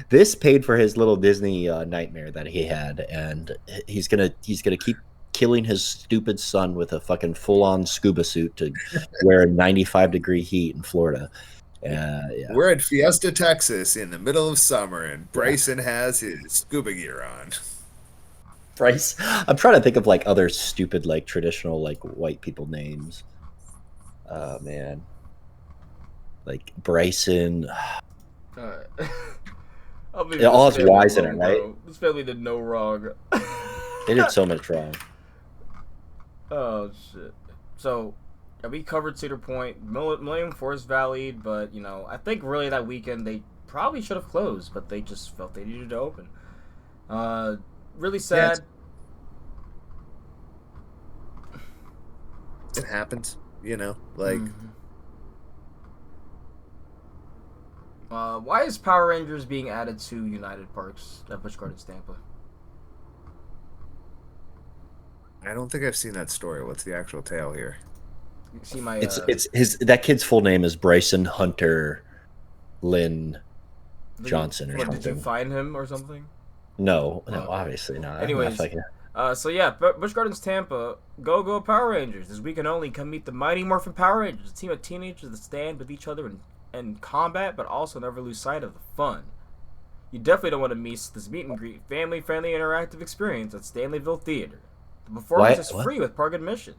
This paid for his little Disney nightmare that he had, and he's gonna keep killing his stupid son with a fucking full-on scuba suit to wear 95-degree heat in Florida. Yeah. We're at Fiesta, Texas, in the middle of summer, and Bryson has his scuba gear on. Bryce, I'm trying to think of like other stupid like traditional like white people names. Oh man, like Bryson. All has Y's in it, right? This family did no wrong. They did so much wrong. Oh shit! So, we covered Cedar Point, Millennium Forest Valley, but you know, I think really that weekend they probably should have closed, but they just felt they needed to open. Really sad. It happens, you know. Like, why is Power Rangers being added to United Parks at Busch Gardens, Tampa? I don't think I've seen that story. What's the actual tale here? You see my it's his that kid's full name is Bryson Hunter Lynn Johnson or something. Did you find him or something? No, obviously not. Anyways, so yeah, Busch Gardens, Tampa, go Power Rangers. This weekend only, come meet the Mighty Morphin Power Rangers, a team of teenagers that stand with each other in combat, but also never lose sight of the fun. You definitely don't want to miss this meet and greet, family-friendly interactive experience at Stanleyville Theater. The performance is free with park admission.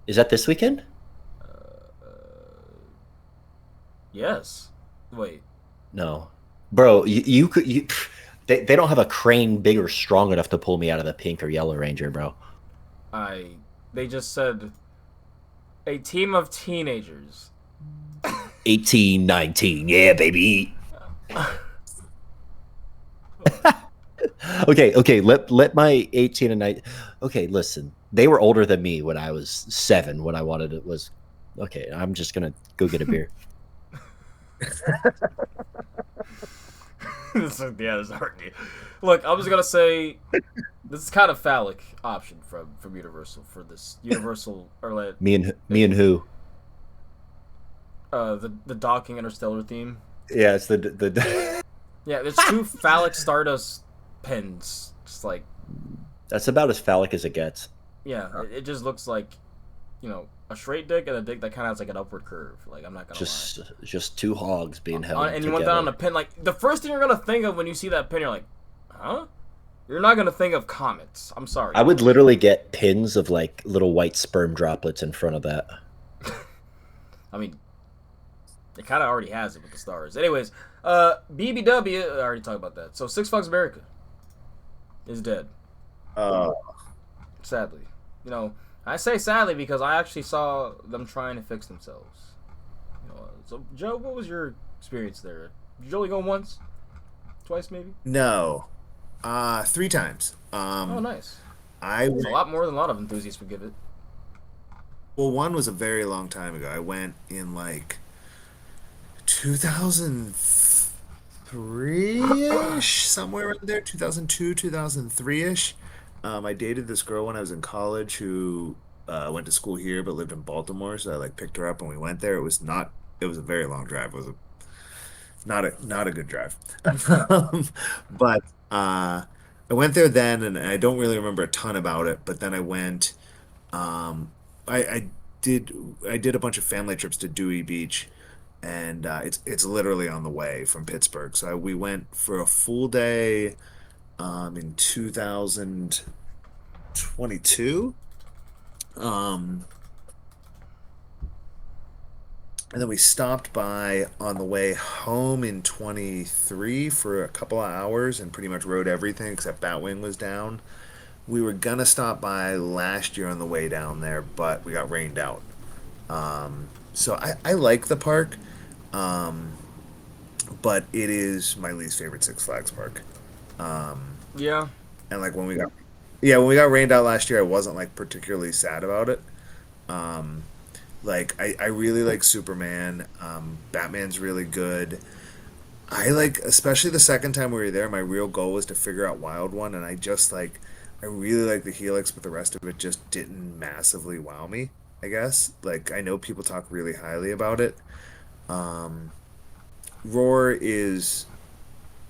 Is that this weekend? Yes. Wait. No, bro. You could. They don't have a crane big or strong enough to pull me out of the pink or yellow Ranger, bro. They just said a team of teenagers. 18, 19, yeah, baby. Okay. Let my 18 and 19. Okay, listen. They were older than me when I was 7. What I wanted it was. Okay, I'm just gonna go get a beer. This is hard. Look, I was gonna say this is kind of phallic option from Universal for this Universal or me and who? The docking interstellar theme. Yeah, it's the Yeah, there's 2 phallic Stardust pins. Just like that's about as phallic as it gets. Yeah, it just looks like, you know, a straight dick and a dick that kind of has like an upward curve. Like, I'm not gonna lie. Just 2 hogs being held and you went down on a pin. Like, the first thing you're gonna think of when you see that pin, you're like, huh? You're not gonna think of comets. I'm sorry. I would literally get pins of like little white sperm droplets in front of that. I mean, it kind of already has it with the stars. Anyways, BBW. I already talked about that. So Six Flags America is dead. Sadly, you know. I say sadly because I actually saw them trying to fix themselves. You know, so Joe, what was your experience there? Did you only go once? twice maybe. No, 3 times. Oh, nice. It's a lot more than a lot of enthusiasts would give it. Well, one was a very long time ago. I went in like 2003-ish, somewhere around there, 2002, 2003-ish. I dated this girl when I was in college who went to school here but lived in Baltimore, so I like picked her up and we went there. It was a very long drive. It was not a good drive. But I went there then, and I don't really remember a ton about it. But then I went. Um, I did I did a bunch of family trips to Dewey Beach, and it's literally on the way from Pittsburgh. So we went for a full day in 2022. Um, and then we stopped by on the way home in 23 for a couple of hours and pretty much rode everything except Batwing was down. We were gonna stop by last year on the way down there, but we got rained out. So I like the park, um, but it is my least favorite Six Flags park. Um, Yeah. and like when we got rained out last year, I wasn't like particularly sad about it. Um, like I really like Superman. Batman's really good. I like, especially the second time we were there, my real goal was to figure out Wild One, and I really like the Helix, but the rest of it just didn't massively wow me, I guess. Like, I know people talk really highly about it. Um, Roar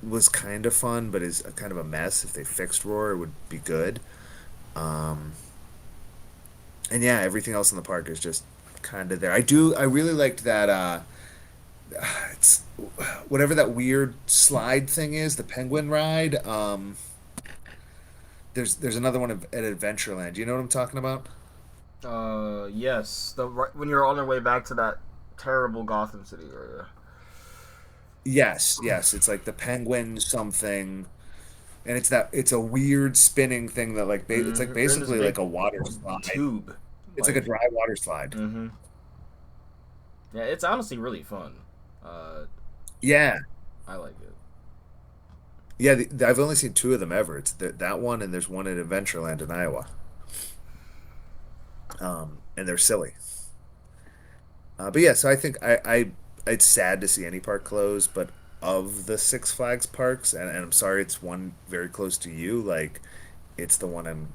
was kind of fun, but is a kind of a mess. If they fixed Roar, it would be good. Um, and yeah, everything else in the park is just kind of there. I really liked that, it's whatever that weird slide thing is, the penguin ride. There's another one at Adventureland. Do you know what I'm talking about? Yes. When you're on your way back to that terrible Gotham City area. Yes, yes. It's like the penguin something, and it's a weird spinning thing that like it's like You're in this basically big like a water slide. tube. It's like a dry water slide. Mm-hmm. Yeah, it's honestly really fun. Uh, Yeah, I like it. yeah. I've only seen two of them ever. It's that one, and there's one at Adventureland in Iowa. And they're silly. But yeah, so I think it's sad to see any park close, but of the Six Flags parks, and I'm sorry, it's one very close to you. Like, it's the one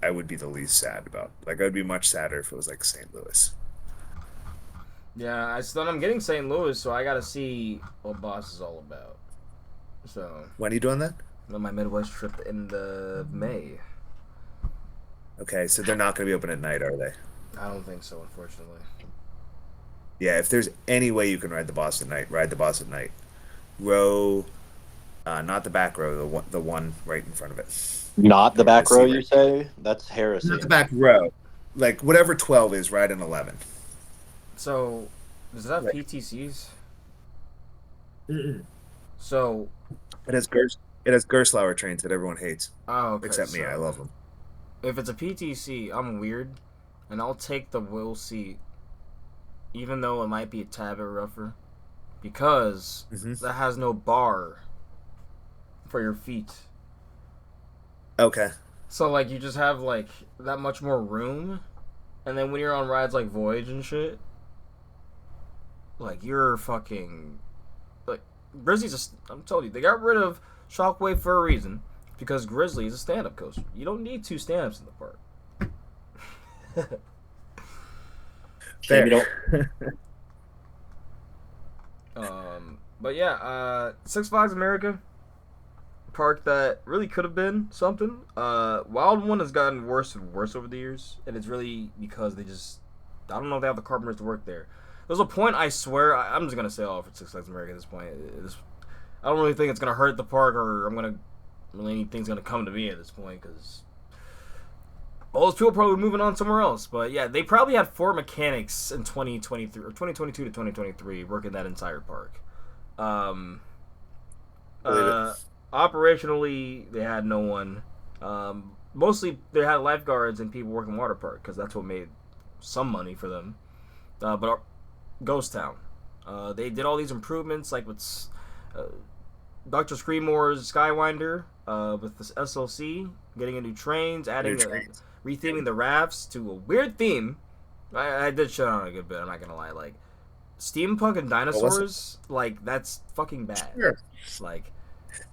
I would be the least sad about. Like, I would be much sadder if it was like St. Louis. Yeah, I'm getting St. Louis, so I gotta see what Boss is all about. So, When are you doing that? on my Midwest trip in the May. Okay, so they're not going to be open at night, are they? I don't think so, unfortunately. Yeah, if there's any way you can ride the Boss at night, ride the Boss at night. Row, not the back row, the one right in front of it. Not the back The row, Seaworld. you say? That's heresy. Not the back row. Like whatever 12 is, ride in 11. So, does it have Right. PTCs? Mm-mm. So, It has Gerstlauer trains that everyone hates, oh, okay. except me. So I love them. if it's a PTC, I'm weird, and I'll take the wheel seat, even though it might be a tad bit rougher, because that has no bar for your feet. Okay. So, like, you just have, like, that much more room, and then when you're on rides like Voyage and shit, like, you're fucking, like, I'm telling you, they got rid of Shockwave for a reason, because Grizzly is a stand-up coaster. You don't need two stand-ups in the park. Fair. Maybe But yeah, Six Flags America, park that really could have been something. Wild One has gotten worse and worse over the years, and it's really because I don't know if they have the carpenters to work there. There's a point, I swear, I'm just gonna say all for Six Flags America at this point. I don't really think it's gonna hurt the park, or anything's gonna come to me at this point, because all those people are probably moving on somewhere else. But yeah, they probably had 4 mechanics in 2023 or 2022 to 2023 working that entire park. Operationally, they had no one. Mostly, they had lifeguards and people working water park, because that's what made some money for them. But Ghost Town, they did all these improvements, like with Dr. Screamore's Skywinder with this SLC, getting into trains, retheming the rafts to a weird theme. I did shit on it a good bit, I'm not gonna lie. Like, steampunk and dinosaurs, like, that's fucking bad. Sure. Like,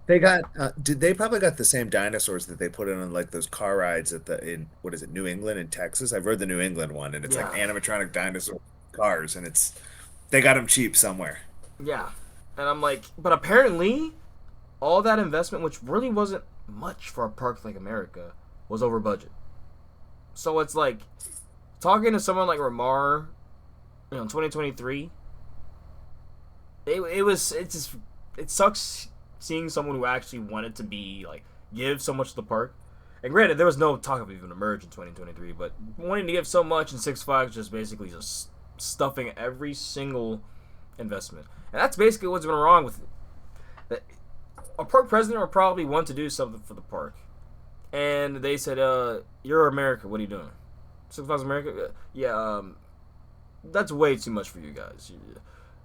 they got, they probably got the same dinosaurs that they put in on like those car rides in what is it, New England and Texas? I've heard the New England one, and it's like animatronic dinosaur cars, and they got them cheap somewhere. Yeah, and I'm like, but apparently, all that investment, which really wasn't much for a park like America, was over budget. So it's like, talking to someone like Ramar, in 2023, it sucks seeing someone who actually wanted to be like give so much to the park. And granted, there was no talk of even a merge in 2023, but wanting to give so much in Six Flags, just basically just stuffing every single investment, and that's basically what's been wrong with it. A park president would probably want to do something for the park, and they said, "You're America. What are you doing? Six Flags America? Yeah, that's way too much for you guys."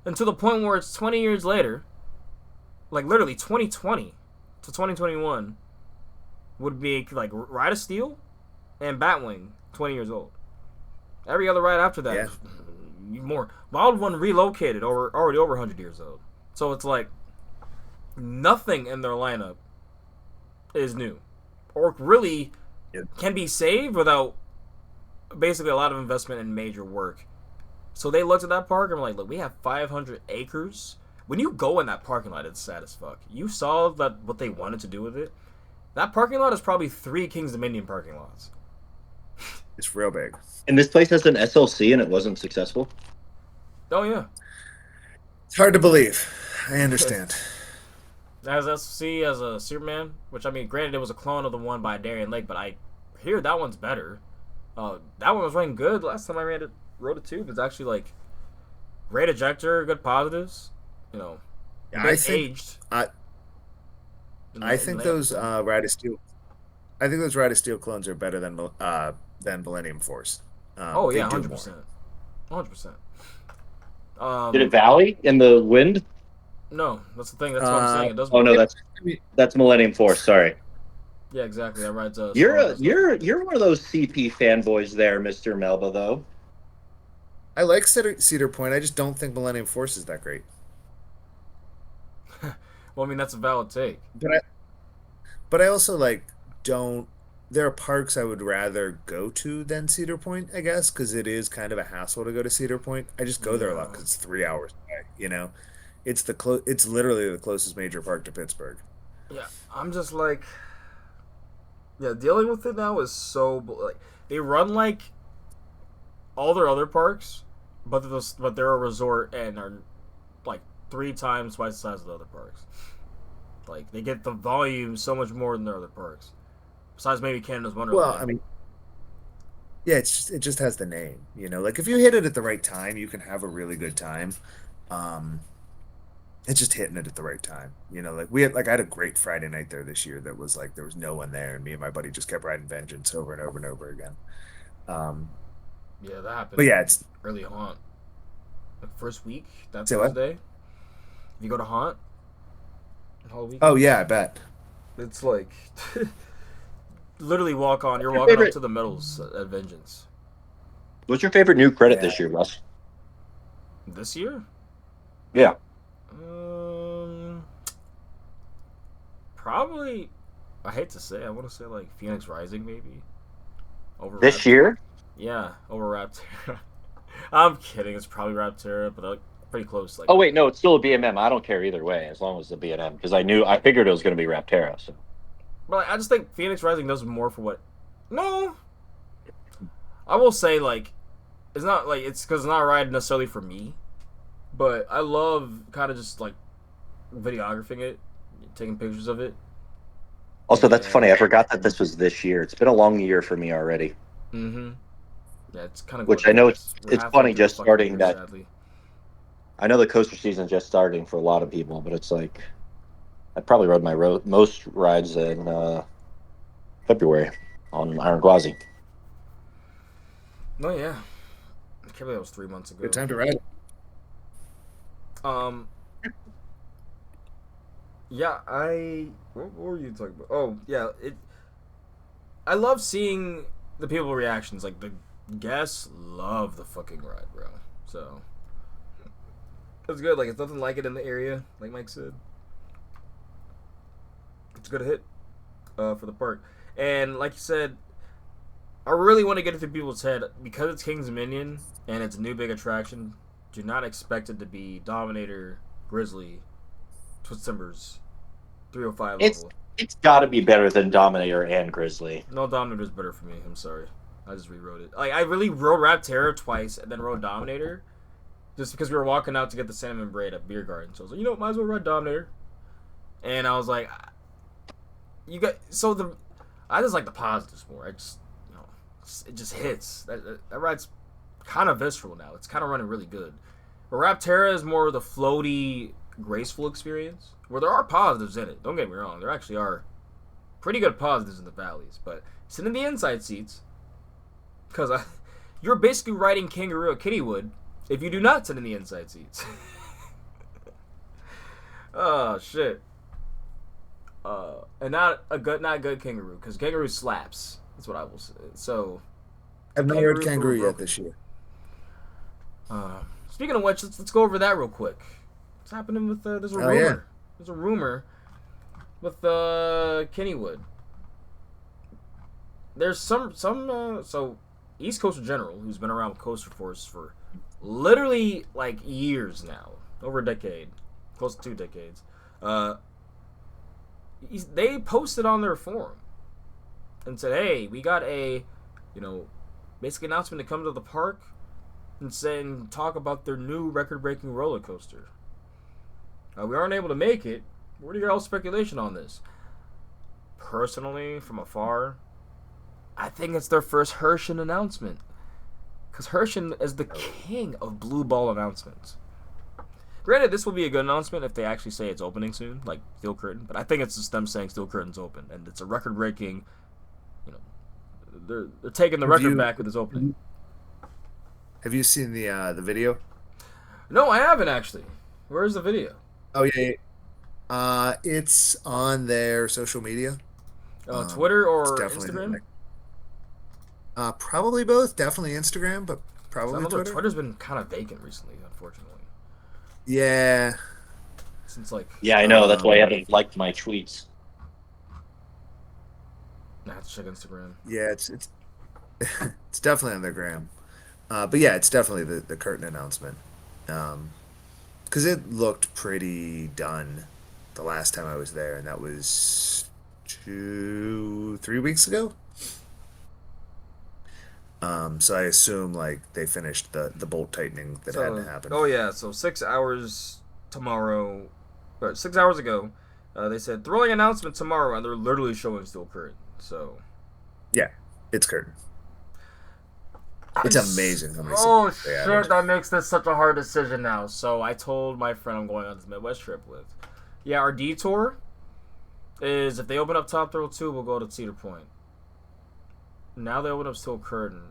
And to the point where it's 20 years later, like literally 2020 to 2021, would be like Ride of Steel and Batwing 20 years old. Every other ride after that, more. Wild One relocated already over 100 years old. So it's like nothing in their lineup is new, or really can be saved without basically a lot of investment and major work. So they looked at that park and were like, look, we have 500 acres. When you go in that parking lot, it's sad as fuck. You saw that what they wanted to do with it. That parking lot is probably 3 King's Dominion parking lots. It's real big. And this place has an SLC and it wasn't successful? Oh, yeah. It's hard to believe. I understand. As SLC, as a Superman, which, I mean, granted, it was a clone of the one by Darien Lake, but I hear that one's better. That one was running good. Last time I rode it too. It's actually, like, great ejector, good positives. You know, aged. I think those Ride of Steel. I think those Ride of Steel clones are better than Millennium Force. Oh yeah, 100%, 100%. Did it valley in the wind? No, that's the thing. That's what I'm saying. It doesn't. Oh no, that's Millennium Force. Sorry. Yeah, exactly. That rides. You're one of those CP fanboys there, Mr. Melba, though. I like Cedar Point. I just don't think Millennium Force is that great. Well, I mean, that's a valid take. But I also don't. There are parks I would rather go to than Cedar Point, I guess, because it is kind of a hassle to go to Cedar Point. I just go there a lot because it's 3 hours away. You know, it's it's literally the closest major park to Pittsburgh. Yeah, I'm just like, yeah, dealing with it now is so like they run like all their other parks, but they're a resort and are like 3 times twice the size of the other parks. Like they get the volume so much more than their other parks. Besides maybe Canada's Wonderland. Well, I mean, yeah, it just has the name, you know. Like if you hit it at the right time, you can have a really good time. It's just hitting it at the right time, you know. Like I had a great Friday night there this year. That was like there was no one there, and me and my buddy just kept riding Vengeance over and over and over again. Yeah, that happened. But yeah, it's early Haunt. Like first week, that Say Thursday. If you go to Haunt, whole week. Oh yeah, I bet. It's like literally walk on. You're walking up to the medals at Vengeance. What's your favorite new credit this year, Russ? This year? Yeah. Probably. I hate to say. I want to say like Phoenix Rising, maybe. Over this Raptora. Year? Yeah, over Raptora. I'm kidding. It's probably Raptora, but pretty close. Like. Oh wait, no, it's still a BMM. I don't care either way, as long as it's a BMM, because I figured it was going to be Raptora. So. But I just think Phoenix Rising does more for what. No. I will say it's not like it's because it's not a ride necessarily for me, but I love kind of just like videographing it, taking pictures of it. Also, that's funny. I forgot that this was this year. It's been a long year for me already. Mm-hmm. Yeah, it's kind of. Which I know it's funny just starting that. Sadly. I know the coaster season's just starting for a lot of people, but it's like I probably rode my most rides in February on Iron Gwazi. Oh yeah, I can't believe that was 3 months ago. Good time to ride. Yeah, what were you talking about? Oh, yeah, I love seeing the people reactions. Like, the guests love the fucking ride, bro. So, it's good. Like, it's nothing like it in the area, like Mike said. It's a good hit for the park. And, like you said, I really want to get into people's head. Because it's King's Dominion, and it's a new big attraction, do not expect it to be Dominator, Grizzly, Twist Timbers, 305 level. It's got to be better than Dominator and Grizzly. No, Dominator's better for me. I'm sorry. I just rewrote it. Like, I really rode Rapterra twice and then rode Dominator just because we were walking out to get the cinnamon braid at Beer Garden. So I was like, you know, might as well ride Dominator. And I was like, I just like the positives more. It just hits. That ride's kind of visceral now. It's kind of running really good. But Rapterra is more of the floaty, graceful experience where there are positives in it. Don't get me wrong. There actually are pretty good positives in the valleys. But sit in the inside seats because you're basically riding Kangaroo at Kittywood if you do not sit in the inside seats. Oh, shit. And not good Kangaroo because Kangaroo slaps. That's what I will say. So, I've not heard Kangaroo yet this year. Speaking of which, let's go over that real quick. What's happening with there's a rumor. Yeah. There's a rumor with Kennywood. There's some so East Coaster General, who's been around with Coaster Force for literally like years now, over a decade, close to 2 decades. They posted on their forum and said, "Hey, we got a, basic announcement to come to the park and talk about their new record-breaking roller coaster. We aren't able to make it. What are your all speculation on this?" Personally, from afar, I think it's their first Herschend announcement. Because Herschend is the king of blue ball announcements. Granted, this will be a good announcement if they actually say it's opening soon, like Steel Curtain. But I think it's just them saying Steel Curtain's open. And it's a record-breaking, they're taking the record back with this opening. Have you seen the video? No, I haven't actually. Where's the video? Oh, yeah. It's on their social media. Twitter or Instagram? Probably both. Definitely Instagram, but probably Twitter. Twitter's been kind of vacant recently, unfortunately. Yeah. Since Yeah, I know. That's why I haven't liked my tweets. I have to check Instagram. Yeah, it's it's definitely on their gram. But yeah, it's definitely the curtain announcement. Because it looked pretty done the last time I was there, and that was 2-3 weeks ago. So I assume they finished the bolt tightening that had to happen. Oh yeah, so 6 hours tomorrow, or 6 hours ago, they said thrilling announcement tomorrow, and they're literally showing Steel Curtain. So yeah, it's curtain. It's amazing how many. Oh shit, that makes this such a hard decision now. So I told my friend I'm going on this Midwest trip with. Yeah, our detour is if they open up Top Thrill 2, we'll go to Cedar Point. Now they open up Steel Curtain.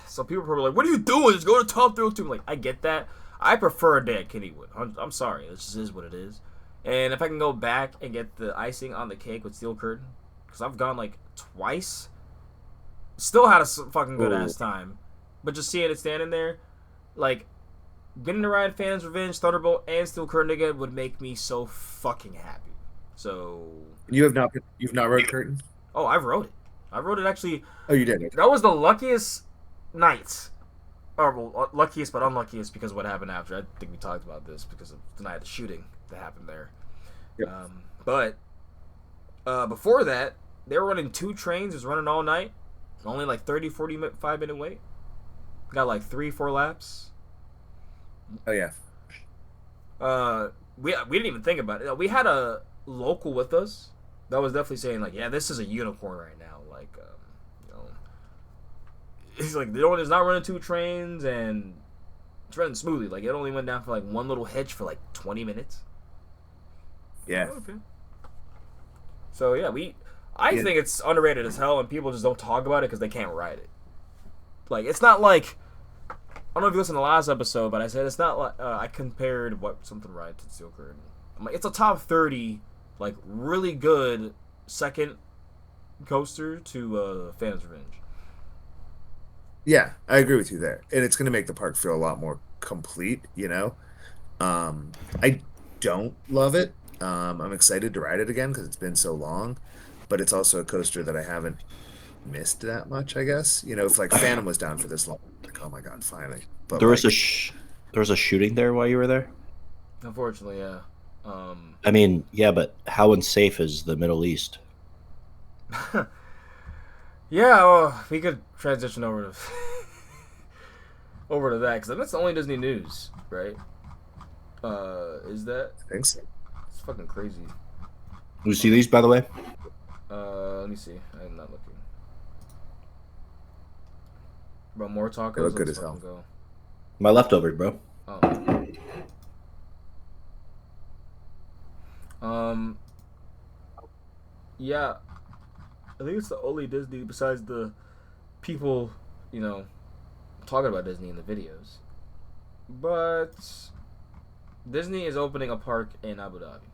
So people are probably like, "What are you doing? Just go to Top Thrill 2." I'm like, I get that. I prefer a day at Kennywood. I'm sorry. It just is what it is. And if I can go back and get the icing on the cake with Steel Curtain, because I've gone twice, still had a fucking good ass time. But just seeing it standing there, getting to ride Phantom's Revenge, Thunderbolt, and Steel Curtain again would make me so fucking happy. So you've not rode Curtain? Oh, I've rode it. I rode it actually. Oh, you did? Okay. That was the luckiest night. Or, well, luckiest but unluckiest because of what happened after. I think we talked about this because of the night of the shooting that happened there. Yep. But before that, they were running 2 trains. It was running all night. Only 45 minute wait. Got 3-4 laps. Oh, yeah. We didn't even think about it. We had a local with us that was definitely saying, yeah, this is a unicorn right now. He's like, it's not running 2 trains, and it's running smoothly. It only went down for, one little hitch for, 20 minutes. Yeah. Oh, okay. So, yeah, I think it's underrated as hell, and people just don't talk about it because they can't ride it. It's not I don't know if you listened to the last episode, but I said it's not I compared what something ride to Steel Curtain. I'm like, it's a top 30, like, really good second coaster to Phantom's Revenge. Yeah, I agree with you there. And it's going to make the park feel a lot more complete, you know? I don't love it. I'm excited to ride it again because it's been so long, but it's also a coaster that I haven't missed that much, I guess. You know, if like Phantom was down for this long, like, oh my God, finally. But there was there was a shooting there while you were there? Unfortunately, yeah. I mean, yeah, but how unsafe is the Middle East? Yeah, well, we could transition over to over to that because that's the only Disney news, right? Is that? I think so. It's fucking crazy. You see these, by the way? Let me see. I'm not looking. Bro, more tacos. They look good Let's as hell. fucking go. My leftovers, bro. Yeah, I think it's the only Disney besides the people, you know, talking about Disney in the videos. But Disney is opening a park in Abu Dhabi.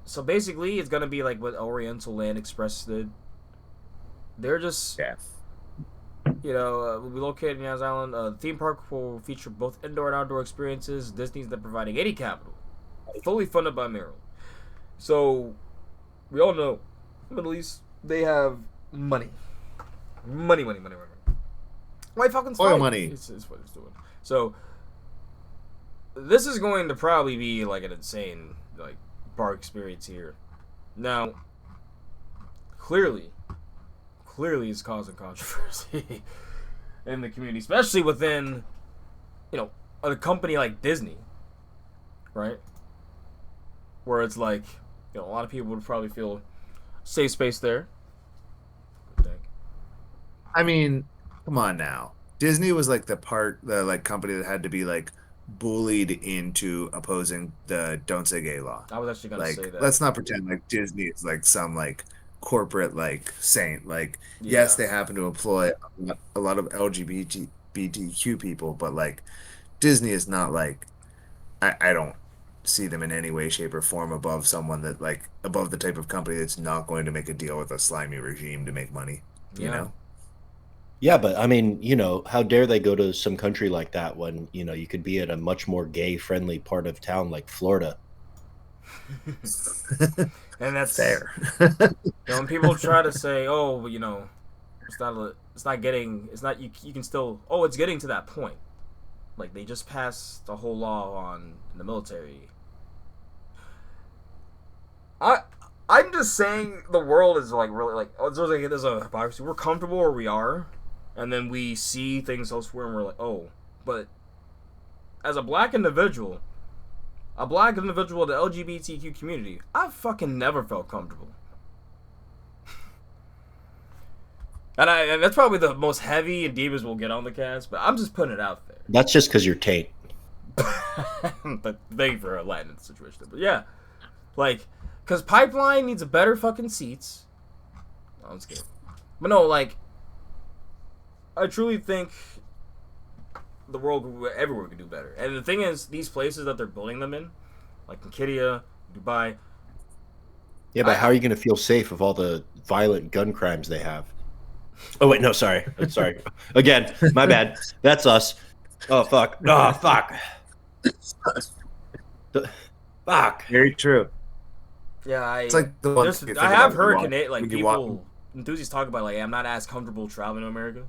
So basically, it's gonna be like what Oriental Land Express did. They're just, you know, we'll be located in Yas Island. The theme park will feature both indoor and outdoor experiences. Disney's then providing 80 capital, fully funded by Seaworld. So we all know, Middle East, they have money. Money. White Falcon's oil fine. money. It's what it's doing. So this is going to probably be like an insane like park experience here. Now, clearly it's causing controversy in the community, especially within, you know, a company like Disney, right? Where it's like, you know, a lot of people would probably feel safe space there. I mean, come on now. Disney was like the like company that had to be like bullied into opposing the Don't Say Gay law. I was actually gonna Like, say that. let's not pretend like Disney is like some like corporate like saint. Like, Yeah. yes, they happen to employ a lot of LGBTQ people, but like Disney is not like I don't see them in any way, shape, or form above someone that like above the type of company that's not going to make a deal with a slimy regime to make money. You Yeah. know? Yeah, but I mean, you know, how dare they go to some country like that when, you know, you could be at a much more gay-friendly part of town like Florida. And that's fair. You know, when people try to say, "Oh, you know, it's getting to that point." Like they just passed a whole law on the military. I'm just saying the world is like really like there's a hypocrisy. We're comfortable where we are, and then we see things elsewhere, and we're like, oh, but as a black individual in the LGBTQ community, I fucking never felt comfortable. And that's probably the most heavy and deepest we'll get on the cast, but I'm just putting it out there. That's just because you're Tate. But thank you for enlightening the situation. But yeah, like, because Pipeline needs a better fucking seats. I'm just kidding. But no, like, I truly think the world everywhere could do better. And the thing is, these places that they're building them in, like in Qiddiya, Dubai. Yeah, but how are you going to feel safe of all the violent gun crimes they have? Oh, wait, no, sorry. Sorry. Again, my bad. That's us. Oh, fuck. Oh, fuck. Fuck. Very true. Yeah, it's like the one I have heard people, enthusiasts talk about, like, I'm not as comfortable traveling to America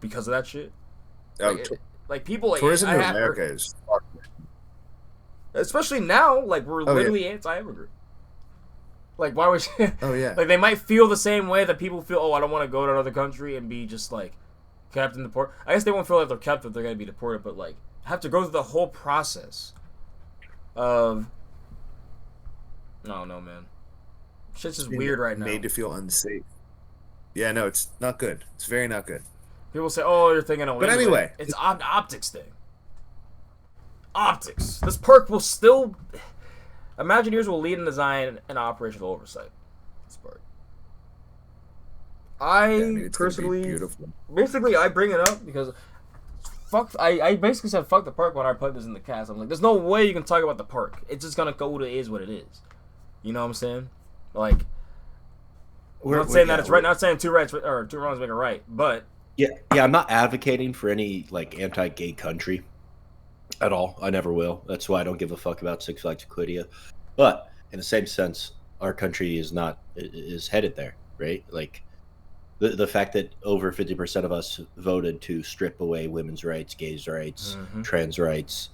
because of that shit. Oh, like people, like, tourism in America is especially now, like, we're literally anti-immigrant. Like, why would you... Oh, yeah. Like, they might feel the same way that people feel, oh, I don't want to go to another country and be just, like, kept in the port. I guess they won't feel like they're kept if they're going to be deported, but, like, have to go through the whole process of... I don't know, man. Shit's just weird right now. Made to feel unsafe. Yeah, no, it's not good. It's very not good. People say, oh, you're thinking of... But anyway. It's optics thing. Optics. This park will still... Imagineers will lead in design and operational oversight. This part. I personally, basically, I bring it up because it's I basically said fuck the park when I put this in the cast. I'm like, there's no way you can talk about the park. It's just gonna go to is what it is. You know what I'm saying? Like, I'm not saying that it's right. Not saying two wrongs make a right, but yeah. I'm not advocating for any like anti-gay country at all. I never will. That's why I don't give a fuck about Six Flags Quidia. But in the same sense, our country is headed there, right? Like. The fact that over 50% of us voted to strip away women's rights, gays' rights, trans rights.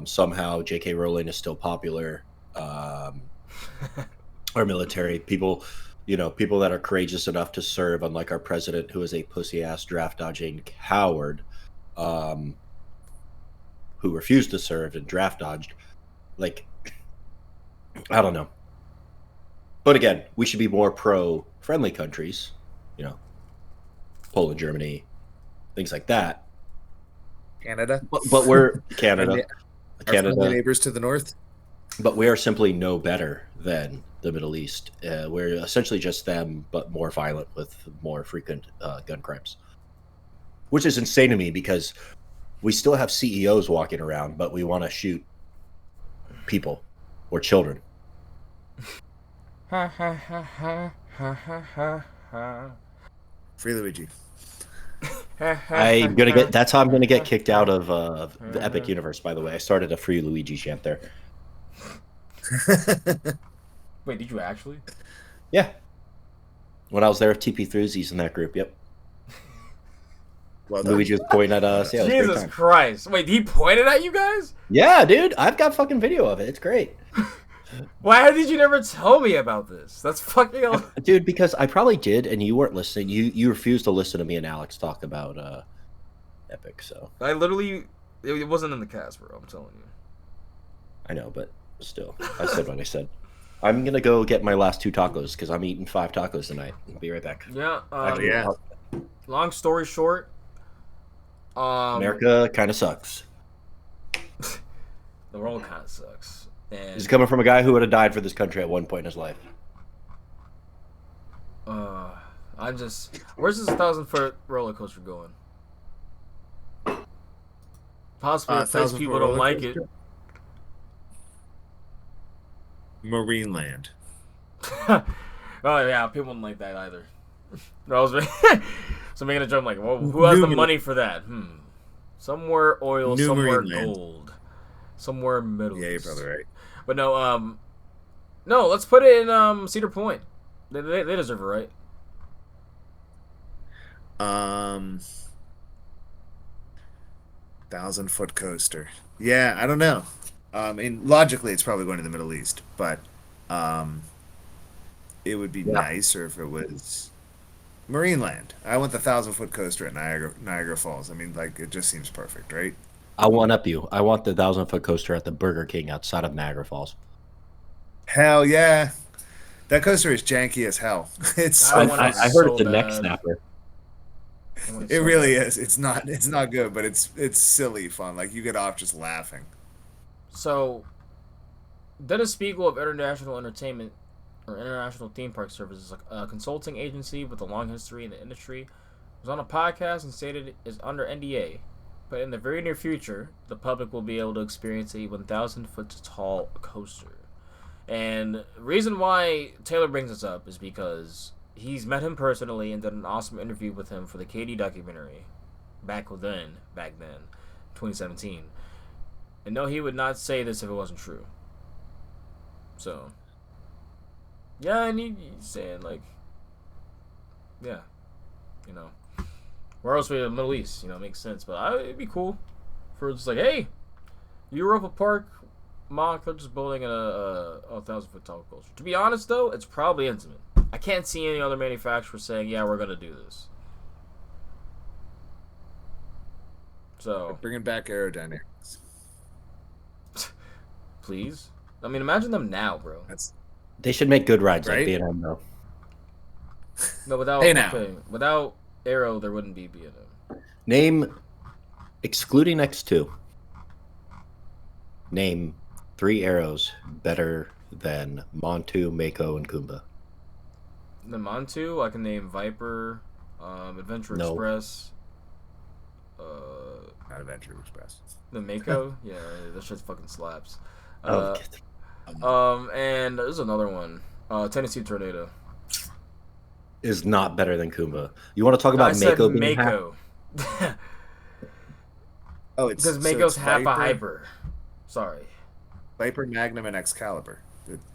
Somehow J.K. Rowling is still popular. Our military people, people that are courageous enough to serve, unlike our president, who is a pussy-ass draft-dodging coward, who refused to serve and draft-dodged. Like, I don't know. But again, we should be more pro-friendly countries. Poland, Germany, things like that. Canada. But we're Canada. Our neighbors to the north. But we are simply no better than the Middle East. We're essentially just them, but more violent with more frequent gun crimes. Which is insane to me because we still have CEOs walking around, but we want to shoot people or children. Ha ha ha ha ha ha ha. Free Luigi. That's how I'm gonna get kicked out of the Epic universe. By the way, I started a Free Luigi chant there. Wait, did you actually? Yeah. When I was there with TP3s in that group, yep. Well, Luigi was pointing at us. Yeah, Jesus Christ! Wait, he pointed at you guys? Yeah, dude, I've got fucking video of it. It's great. Why did you never tell me about this? That's fucking... Dude, because I probably did, and you weren't listening. You refused to listen to me and Alex talk about Epic, so... I literally... It wasn't in the cast, bro. I'm telling you. I know, but still. I said what I said. I'm going to go get my last 2 tacos, because I'm eating 5 tacos tonight. I'll be right back. Yeah. Yeah. Long story short... America kind of sucks. The world kind of sucks. And this is coming from a guy who would have died for this country at one point in his life. Where's this 1,000-foot roller coaster going? Possibly a place people don't like it. Marineland. Oh yeah, people don't like that either. I was so making a joke like, well, who has the money for that? Somewhere oil, somewhere gold, somewhere middle. Yeah, you're probably right. But no, let's put it in Cedar Point. They deserve it, right? 1,000-foot coaster. Yeah, I don't know. Logically, it's probably going to the Middle East, but it would be nicer if it was Marineland. I want the 1,000-foot coaster at Niagara Falls. I mean, like, it just seems perfect, right? I want you. I want the 1,000-foot coaster at the Burger King outside of Niagara Falls. Hell yeah. That coaster is janky as hell. I heard it's a neck snapper. It really is. It's not good, but it's silly fun. Like, you get off just laughing. So, Dennis Spiegel of International Entertainment or International Theme Park Services, a consulting agency with a long history in the industry, was on a podcast and stated it is under NDA. But in the very near future, the public will be able to experience a 1,000-foot tall coaster. And the reason why Taylor brings this up is because he's met him personally and did an awesome interview with him for the G.A.T documentary back then, 2017. And no, he would not say this if it wasn't true. So, yeah, and he's saying, like, yeah, where else would the Middle East? Makes sense. But it'd be cool for just like, hey, Europa Park, mock, they're just building a 1,000-foot tall coaster. To be honest, though, it's probably intimate. I can't see any other manufacturer saying, yeah, we're going to do this. So, bringing back aerodynamics. Please? I mean, imagine them now, bro. They should make good rides like B&M, though. No, without Aero, there wouldn't be B&M. Name, excluding X2, name 3 arrows better than Montu, Mako, and Kumba. The Montu, I can name Viper, Adventure Express. not Adventure Express. The Mako? Yeah, that shit fucking slaps. Oh, and there's another one. Tennessee Tornado. Is not better than Kumba. You want to talk about I said Mako being Mako. Oh, it's because Mako's so half Viper, a hyper. Sorry. Viper, Magnum, and Excalibur.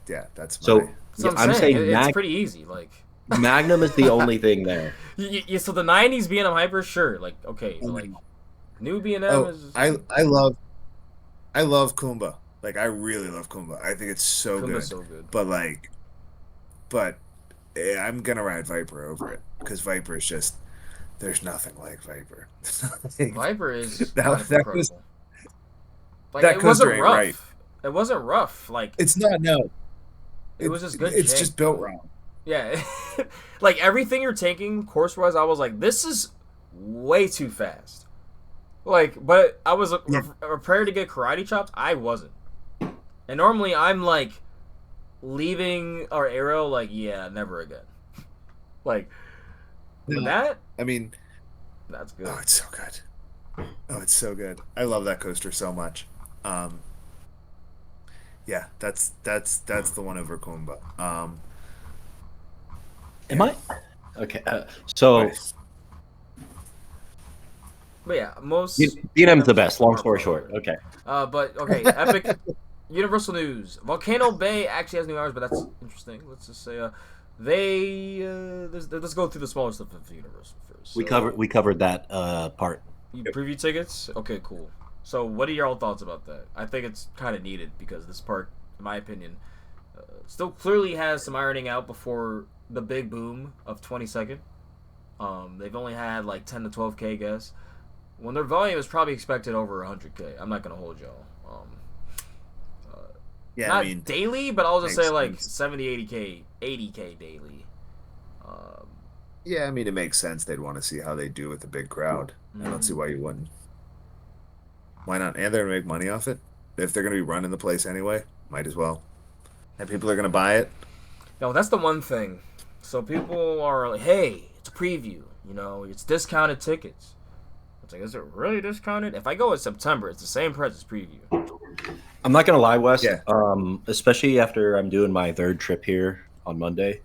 Yeah, that's So my... So I'm saying it's pretty easy. Like Magnum is the only thing there. Yeah, so the '90s B&M hyper, sure. Like okay, but like new B&M is. I love Kumba. Like I really love Kumba. I think it's so good. So good. But I'm gonna ride Viper over it because Viper is just there's nothing like Viper. Viper is that was like that it wasn't ain't rough. right. It wasn't rough. Like it's not no. It was just good. It's jank. just built wrong. Yeah, like everything you're taking course wise, I was like, this is way too fast. Like, but I was prepared to get karate chopped. I wasn't, and normally I'm like leaving our arrow like, yeah, never again. Like that. I mean, that's good. Oh, it's so good. Oh, it's so good. I love that coaster so much. Yeah, that's the one over Kumba. Am I? Okay, so. Nice. But yeah, most B&M's the best. Long story short. Okay. But okay, Epic Universal News. Volcano Bay actually has new hours, but that's interesting. Let's just say let's go through the smaller stuff of Universal first. So, We covered that part. Preview tickets. Okay, cool. So what are your all thoughts about that? I think it's kind of needed because this park, in my opinion, still clearly has some ironing out before the big boom of 22nd. They've only had like 10 to 12K guests. When their volume is probably expected over 100K. I'm not gonna hold y'all. Yeah, not I mean, daily, but I'll just say like sense. 70, 80K daily. Yeah, I mean, it makes sense. They'd want to see how they do with the big crowd. I don't see why you wouldn't. Why not? And they're gonna make money off it. If they're gonna be running the place anyway, might as well. And people are gonna buy it. No, that's the one thing. So people are like, "Hey, it's a preview. You know, it's discounted tickets." It's like, is it really discounted? If I go in September, it's the same price as preview. I'm not gonna lie, Wes. Yeah. Especially after I'm doing my third trip here on Monday.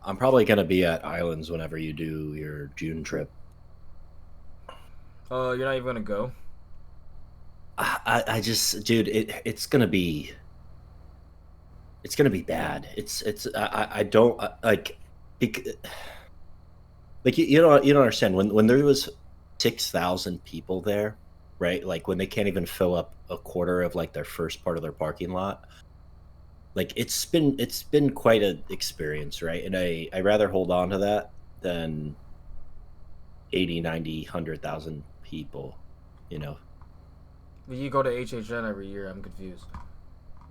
I'm probably gonna be at Islands whenever you do your June trip. You're not even gonna go. I just, dude, it's gonna be bad. I don't like you don't understand when there was 6,000 people there, right? Like when they can't even fill up a quarter of like their first part of their parking lot. Like it's been quite an experience, right? And I rather hold on to that than 80, 90, 100,000 people, you know. You go to HHN every year. I'm confused.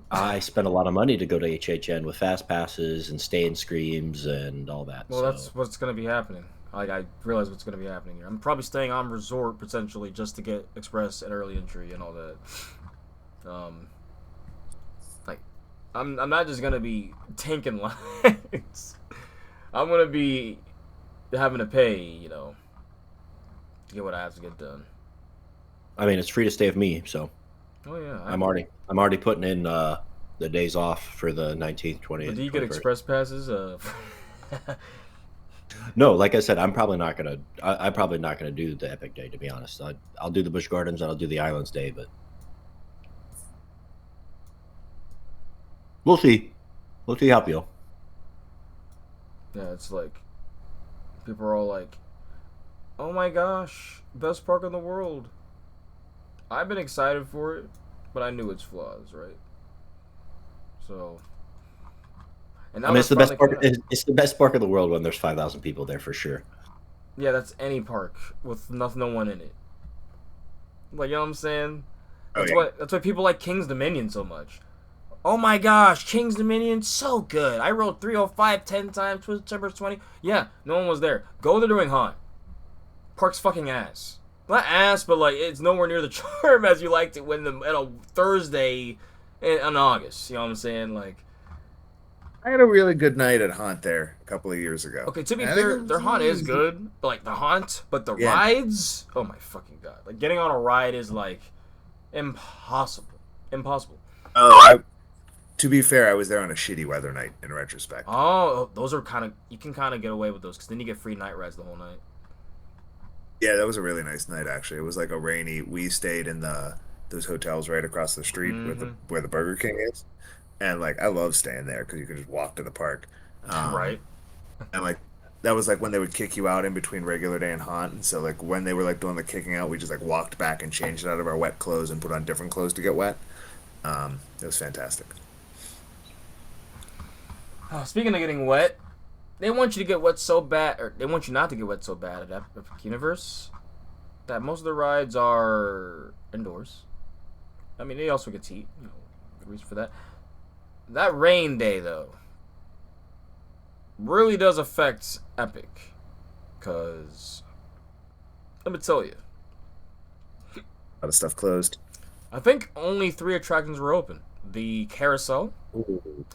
I spent a lot of money to go to HHN with fast passes and stay in screams and all that. Well, that's what's going to be happening. Like I realize what's going to be happening here. I'm probably staying on resort potentially just to get express and early entry and all that. Like I'm not just going to be tanking lines. I'm going to be having to pay, you know, to get what I have to get done. I mean, it's free to stay with me, so. Oh yeah. I'm already putting in the days off for the 19th, 20th. But do you get express passes? No, like I said, I'm probably not gonna do the Epic Day, to be honest. I'll do the Busch Gardens and I'll do the Islands Day, but we'll see. We'll see how I feel. Yeah, it's like people are all like, "Oh my gosh, best park in the world." I've been excited for it, but I knew its flaws, right? So, and I mean, it's the best park. It's the best park in the world when there's 5,000 people there for sure. Yeah, that's any park with no one in it. Like, you know what I'm saying? That's why people like King's Dominion so much. Oh my gosh, King's Dominion, so good. I rode 305 10 times, September 20. Yeah, no one was there. Go there during haunt. Park's fucking ass. Not ass, but like it's nowhere near the charm as you liked it when at a Thursday in August. You know what I'm saying? Like, I had a really good night at Haunt there a couple of years ago. Okay, to be fair, their haunt is good, but like the haunt, but the rides, oh my fucking god! Like getting on a ride is like impossible. To be fair, I was there on a shitty weather night. In retrospect, those are kind of, you can kind of get away with those because then you get free night rides the whole night. Yeah, that was a really nice night actually. It was like a rainy. We stayed in those hotels right across the street where the Burger King is, and like I love staying there because you can just walk to the park. Right. And like that was like when they would kick you out in between regular day and haunt, and so like when they were like doing the kicking out, we just like walked back and changed out of our wet clothes and put on different clothes to get wet. It was fantastic. Oh, speaking of getting wet, they want you to get wet so bad, or they want you not to get wet so bad at Epic Universe that most of the rides are indoors. I mean, they also get heat, you know, good reason for that. That rain day though really does affect Epic, cause let me tell you, A lot of stuff closed. I think only 3 attractions were open: the carousel, Ooh.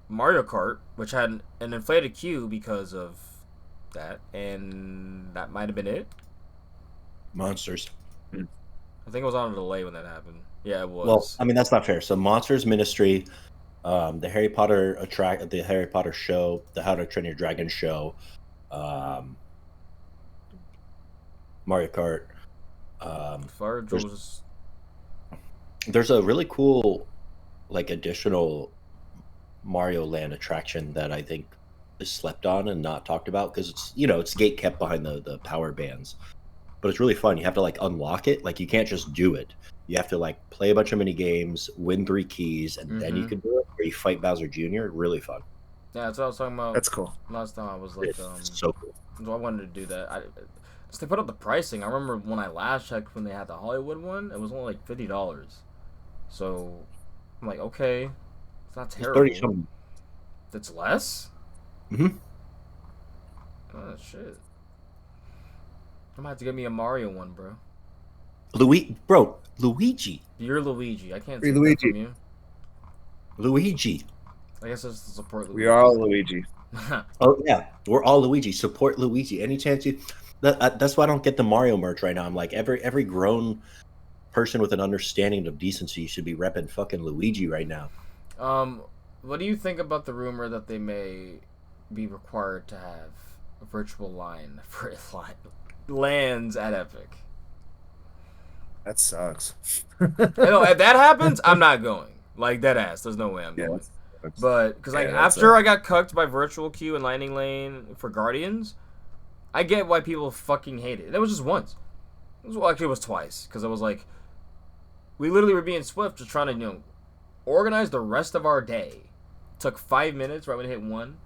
Mario Kart, which had an inflated queue because of that, and that might have been it. Monsters. I think it was on a delay when that happened. Yeah, it was. Well, I mean that's not fair. So Monsters Ministry, the Harry Potter the Harry Potter show, the How to Train Your Dragon show, Mario Kart. There's a really cool, like, additional Mario Land attraction that I think is slept on and not talked about because it's, you know, it's gate kept behind the power bands, but it's really fun. You have to like unlock it. Like you can't just do it. You have to like play a bunch of mini games, win 3 keys, and then you can do it. Or you fight Bowser Jr. Really fun. Yeah, that's what I was talking about. That's cool. Last time I was like, it's so cool. So I wanted to do that. So they put up the pricing. I remember when I last checked when they had the Hollywood one, it was only like $50. So I'm like, okay, it's not terrible. 30 something. It's less? Mm-hmm. Oh shit. I might have to get me a Mario one, bro. Luigi. You're Luigi. I can't Free take Luigi. that from you. Luigi. I guess it's to support Luigi. We are all Luigi. Oh yeah, we're all Luigi. Support Luigi. Any chance you? That's why I don't get the Mario merch right now. I'm like every grown person with an understanding of decency should be repping fucking Luigi right now. What do you think about the rumor that they may be required to have a virtual line for lands at Epic? That sucks. I know if that happens, I'm not going. Like dead ass. There's no way I'm going. But because like after I got cucked by virtual queue and landing lane for Guardians, I get why people fucking hate it. And it was just once. Actually, it was twice because I was like, we literally were being swift, just trying to organize the rest of our day. Took 5 minutes right when it hit 1.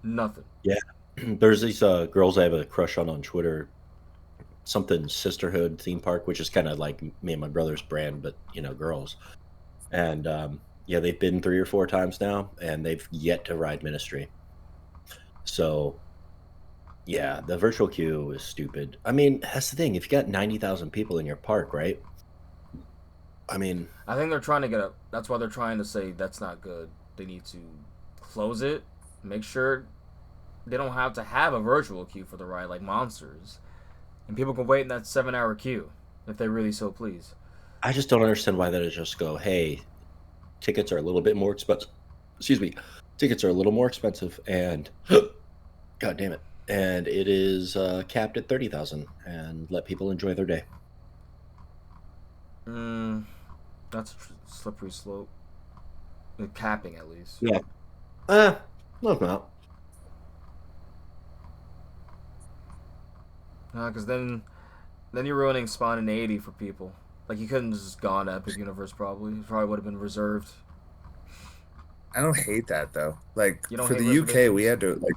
Nothing. Yeah, there's these girls I have a crush on Twitter. Something Sisterhood theme park, which is kind of like me and my brother's brand, but girls. And yeah, they've been 3 or 4 times now, and they've yet to ride Ministry. So yeah, the virtual queue is stupid. I mean, that's the thing. If you got 90,000 people in your park, right? I mean, I think they're trying to get that's why they're trying to say that's not good. They need to close it, make sure they don't have to have a virtual queue for the ride like Monsters, and people can wait in that 7-hour queue if they really so please. I just don't understand why they just go, hey, tickets are a little bit more expensive. Excuse me, tickets are a little more expensive, and god damn it, and it is capped at 30,000, and let people enjoy their day. That's a slippery slope. The capping, at least. Yeah. No, it's not. Because then you're ruining spontaneity for people. Like, you couldn't just gone to Epic Universe, probably. It probably would have been reserved. I don't hate that, though. Like, for hate the UK, we had to, like...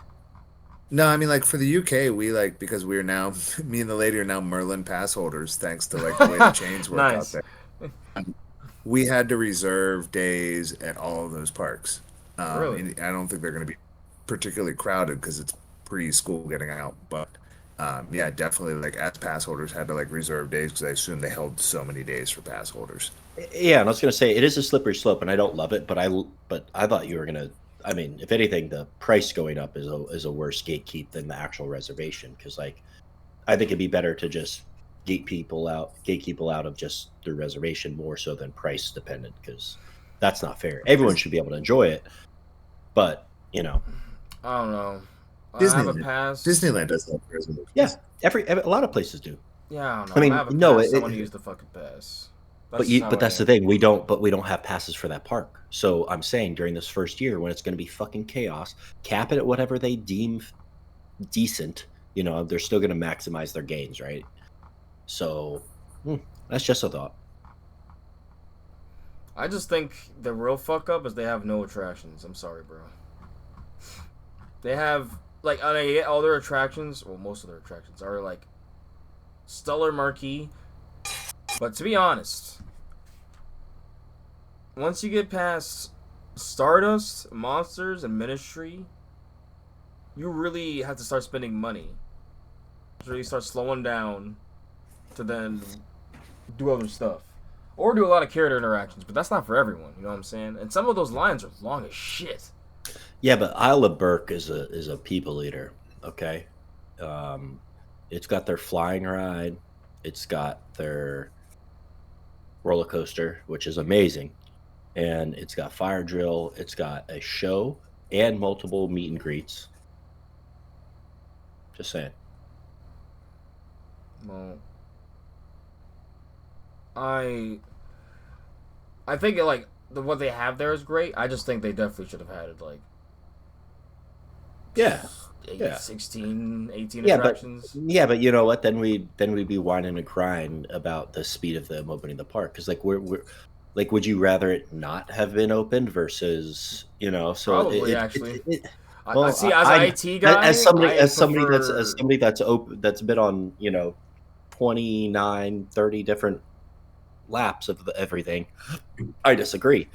No, I mean, like, for the UK, we, like, because we're now... Me and the lady are now Merlin pass holders, thanks to, like, the way the chains work out there. We had to reserve days at all of those parks. Really? I don't think they're going to be particularly crowded because it's pre-school getting out, but Yeah, definitely. Like as pass holders had to like reserve days because I assume they held so many days for pass holders. Yeah, and I was gonna say it is a slippery slope, and I don't love it, but I thought you were gonna. I mean, if anything, the price going up is a worse gatekeep than the actual reservation because like I think it'd be better to just gate people out of just the reservation more so than price dependent because that's not fair. Everyone should be able to enjoy it, but you know, I don't know. I have a Disneyland, pass. Disneyland does have reservations. yeah, a lot of places do. Yeah, I don't know. I mean, I have a no, pass. I want to use the fucking pass. but that's the thing. We don't have passes for that park. So I'm saying during this first year when it's going to be fucking chaos, cap it at whatever they deem decent. You know, they're still going to maximize their gains, right? So that's just a thought. I just think the real fuck up is they have no attractions. I'm sorry, bro. They have like all their attractions. Well, most of their attractions are like stellar marquee. But to be honest, once you get past Stardust, Monsters, and Ministry, you really have to start spending money. Really start slowing down to then do other stuff. Or do a lot of character interactions, but that's not for everyone, you know what I'm saying? And some of those lines are long as shit. Yeah, but Isle of Burke is a people eater, okay? It's got their flying ride, it's got their roller coaster, which is amazing, and it's got fire drill, it's got a show and multiple meet and greets. Just saying. Well, I think like what they have there is great. I just think they definitely should have had it like Yeah. 16, 18 Yeah, attractions. but you know what? Then we'd be whining and crying about the speed of them opening the park because like we're like, would you rather it not have been opened versus So probably actually. Well, I see. As an IT guy, as somebody that's open, that's been on 29, 30 different laps of everything, I disagree.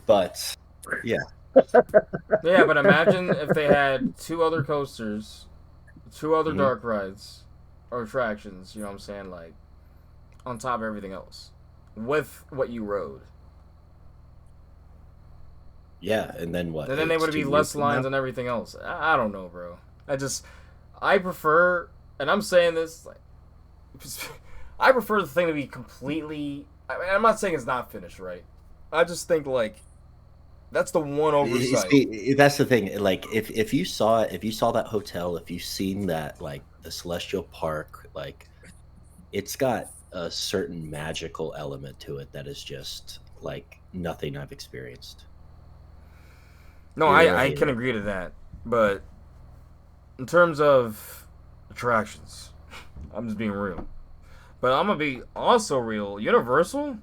But yeah. Yeah, but imagine if they had 2 other coasters, 2 other dark rides or attractions, you know what I'm saying, like on top of everything else with what you rode. Yeah, and then what? And then they would be less lines and everything else. I don't know, bro. I prefer, and I'm saying this, like, I prefer the thing to be completely. I mean, I'm not saying it's not finished, right? I just think like that's the one oversight. See, that's the thing. Like, if you saw that hotel, if you've seen that, like the Celestial Park, like it's got a certain magical element to it that is just like nothing I've experienced. No, I can agree to that. But in terms of attractions, I'm just being real. But I'm going to be also real. Universal,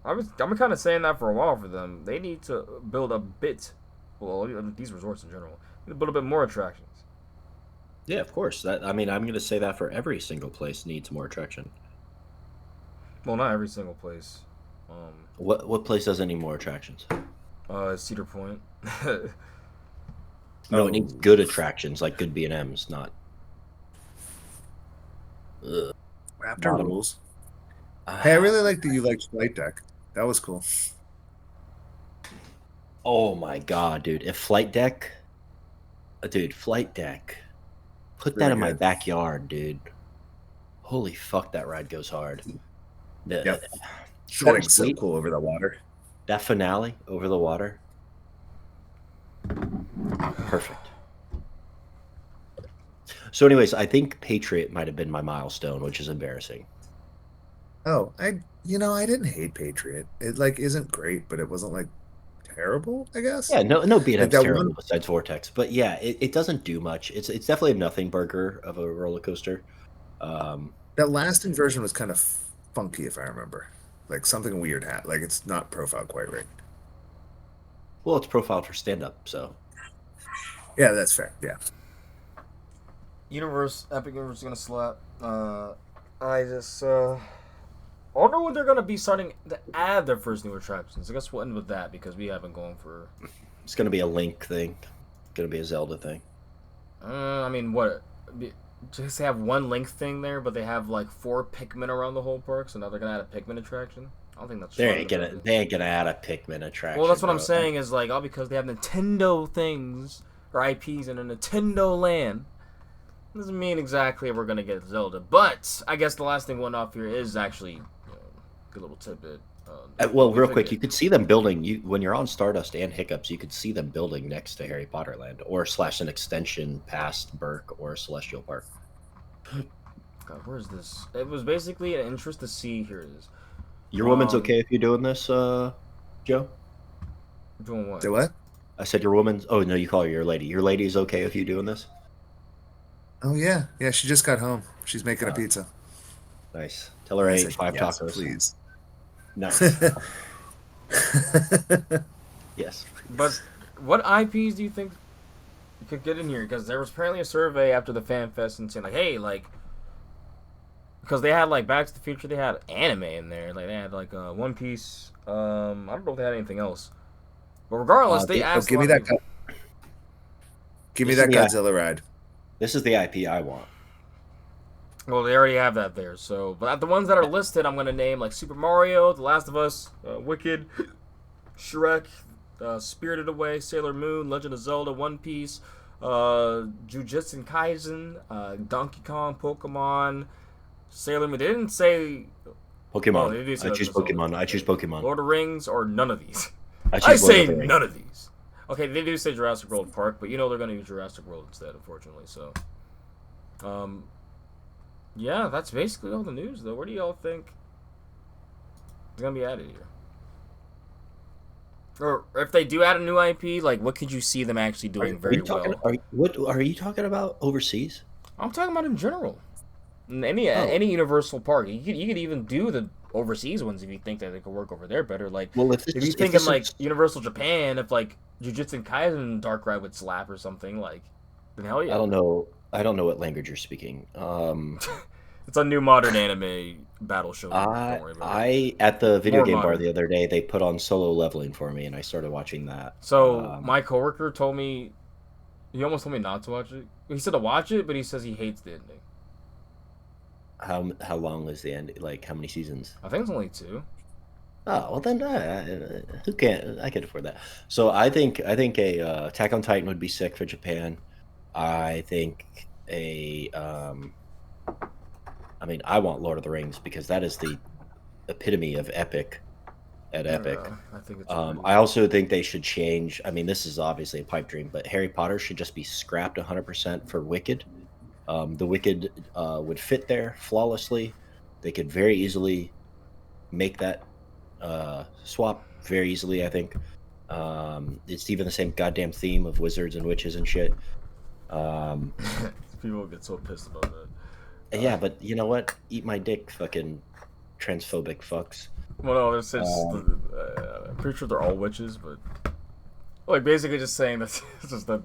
I've been kind of saying that for a while for them. They need to build a bit, well, these resorts in general, need to build a bit more attractions. Yeah, of course. I'm going to say that for every single place needs more attraction. Well, not every single place. What place doesn't need more attractions? Cedar Point. No, it needs good attractions, like good B&Ms, not. Raptor rules. Hey, I really like that you liked Flight Deck. That was cool. Oh my god, dude! If Flight Deck, put that in my backyard, dude. Holy fuck, that ride goes hard. Yep. Shooting so cool over the water. That finale over the water. Perfect. So anyways, I think Patriot might have been my milestone, which is embarrassing. Oh, I didn't hate Patriot. It like isn't great, but it wasn't like terrible, I guess. Yeah, no B&M's terrible besides Vortex. But yeah, it doesn't do much. It's definitely a nothing burger of a roller coaster. That last inversion was kind of funky, if I remember. Like something weird happened. Like it's not profiled quite right. Well, it's profiled for stand-up, so. Yeah, that's fair. Yeah. Epic Universe is gonna slap. I wonder when they're gonna be starting to add their first new attractions. I guess we'll end with that because we haven't gone for. It's gonna be a Link thing. It's gonna be a Zelda thing. I mean, what? just have one link thing there, but they have like 4 Pikmin around the whole park, so now they're gonna add a Pikmin attraction. I don't think that's they ain't gonna add a Pikmin attraction. Well, that's what I'm saying is like, all because they have Nintendo things or IPs in a Nintendo land doesn't mean exactly we're gonna get Zelda. But I guess the last thing one off here is actually good little tidbit. Well, real quick, you could see them building. When you're on Stardust and Hiccups, you could see them building next to Harry Potter Land, or / an extension past Burke or Celestial Park. God, where's this? It was basically an interest to see. Here it is. Your woman's okay if you're doing this, Joe? Doing what? Do what? I said your woman's. Oh no, you call her your lady. Your lady's okay if you doing this? Oh yeah, yeah. She just got home. She's making a pizza. Nice. Tell her I ate 5 tacos, please. No. Yes. But what IPs do you think you could get in here? Because there was apparently a survey after the Fan Fest and saying like, hey, like, because they had like Back to the Future, they had anime in there. Like they had like One Piece. I don't know if they had anything else. But regardless, they asked. Give me that. Give me that Godzilla ride. This is the IP I want. Well, they already have that there. So, but the ones that are listed, I'm gonna name like Super Mario, The Last of Us, Wicked, Shrek, Spirited Away, Sailor Moon, Legend of Zelda, One Piece, Jujutsu Kaisen, Donkey Kong, Pokemon, Sailor Moon. They didn't say Pokemon. I choose Pokemon. I choose Pokemon. Lord of the Rings or none of these. I say none of these. Okay, they do say Jurassic World Park, but you know they're gonna use Jurassic World instead, unfortunately. So, yeah, that's basically all the news, though. Where do y'all think it's gonna be added here? Or if they do add a new IP, like what could you see them actually doing very well? What are you talking about overseas? I'm talking about in general. Any Universal park, you could even do the overseas ones if you think that they could work over there better. Like, well, if you're thinking like Universal Japan, if like Jujutsu Kaisen Dark Ride would slap or something, like, then hell yeah. I don't know what language you're speaking. It's a new modern anime battle show. Don't worry about it. At the video game bar the other day, they put on Solo Leveling for me, and I started watching that. So my coworker told me, he almost told me not to watch it. He said to watch it, but he says he hates the ending. How long is the end? Like how many seasons? I think it's only 2. Oh well, then who can't? I can afford that. So I think a Attack on Titan would be sick for Japan. I think I want Lord of the Rings because that is the epitome of epic at Epic. I think it's I also think they should change. I mean, this is obviously a pipe dream, but Harry Potter should just be scrapped 100% for Wicked. The Wicked would fit there flawlessly. They could very easily make that swap very easily, I think. It's even the same goddamn theme of wizards and witches and shit. People get so pissed about that. Yeah, but you know what? Eat my dick, fucking transphobic fucks. Well, no, there's I'm pretty sure they're all witches, but like basically just saying that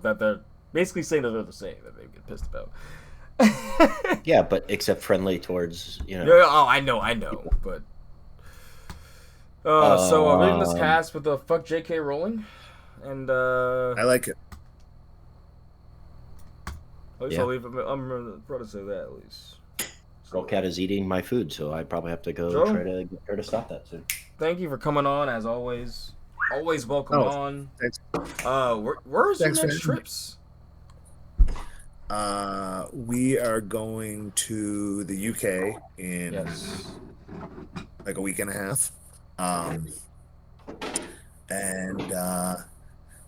that they're basically saying that they're the same that they get pissed about. Yeah, but except friendly towards Yeah, oh, I know, but so reading this cast with the fuck J.K. Rowling, and I like it. At least I'm proud to say that at least. Girl Cat is eating my food, so I probably have to go try to get her to stop that soon. Thank you for coming on, as always. Always welcome on. Thanks. Where's your next trips? We are going to the UK in like a week and a half. And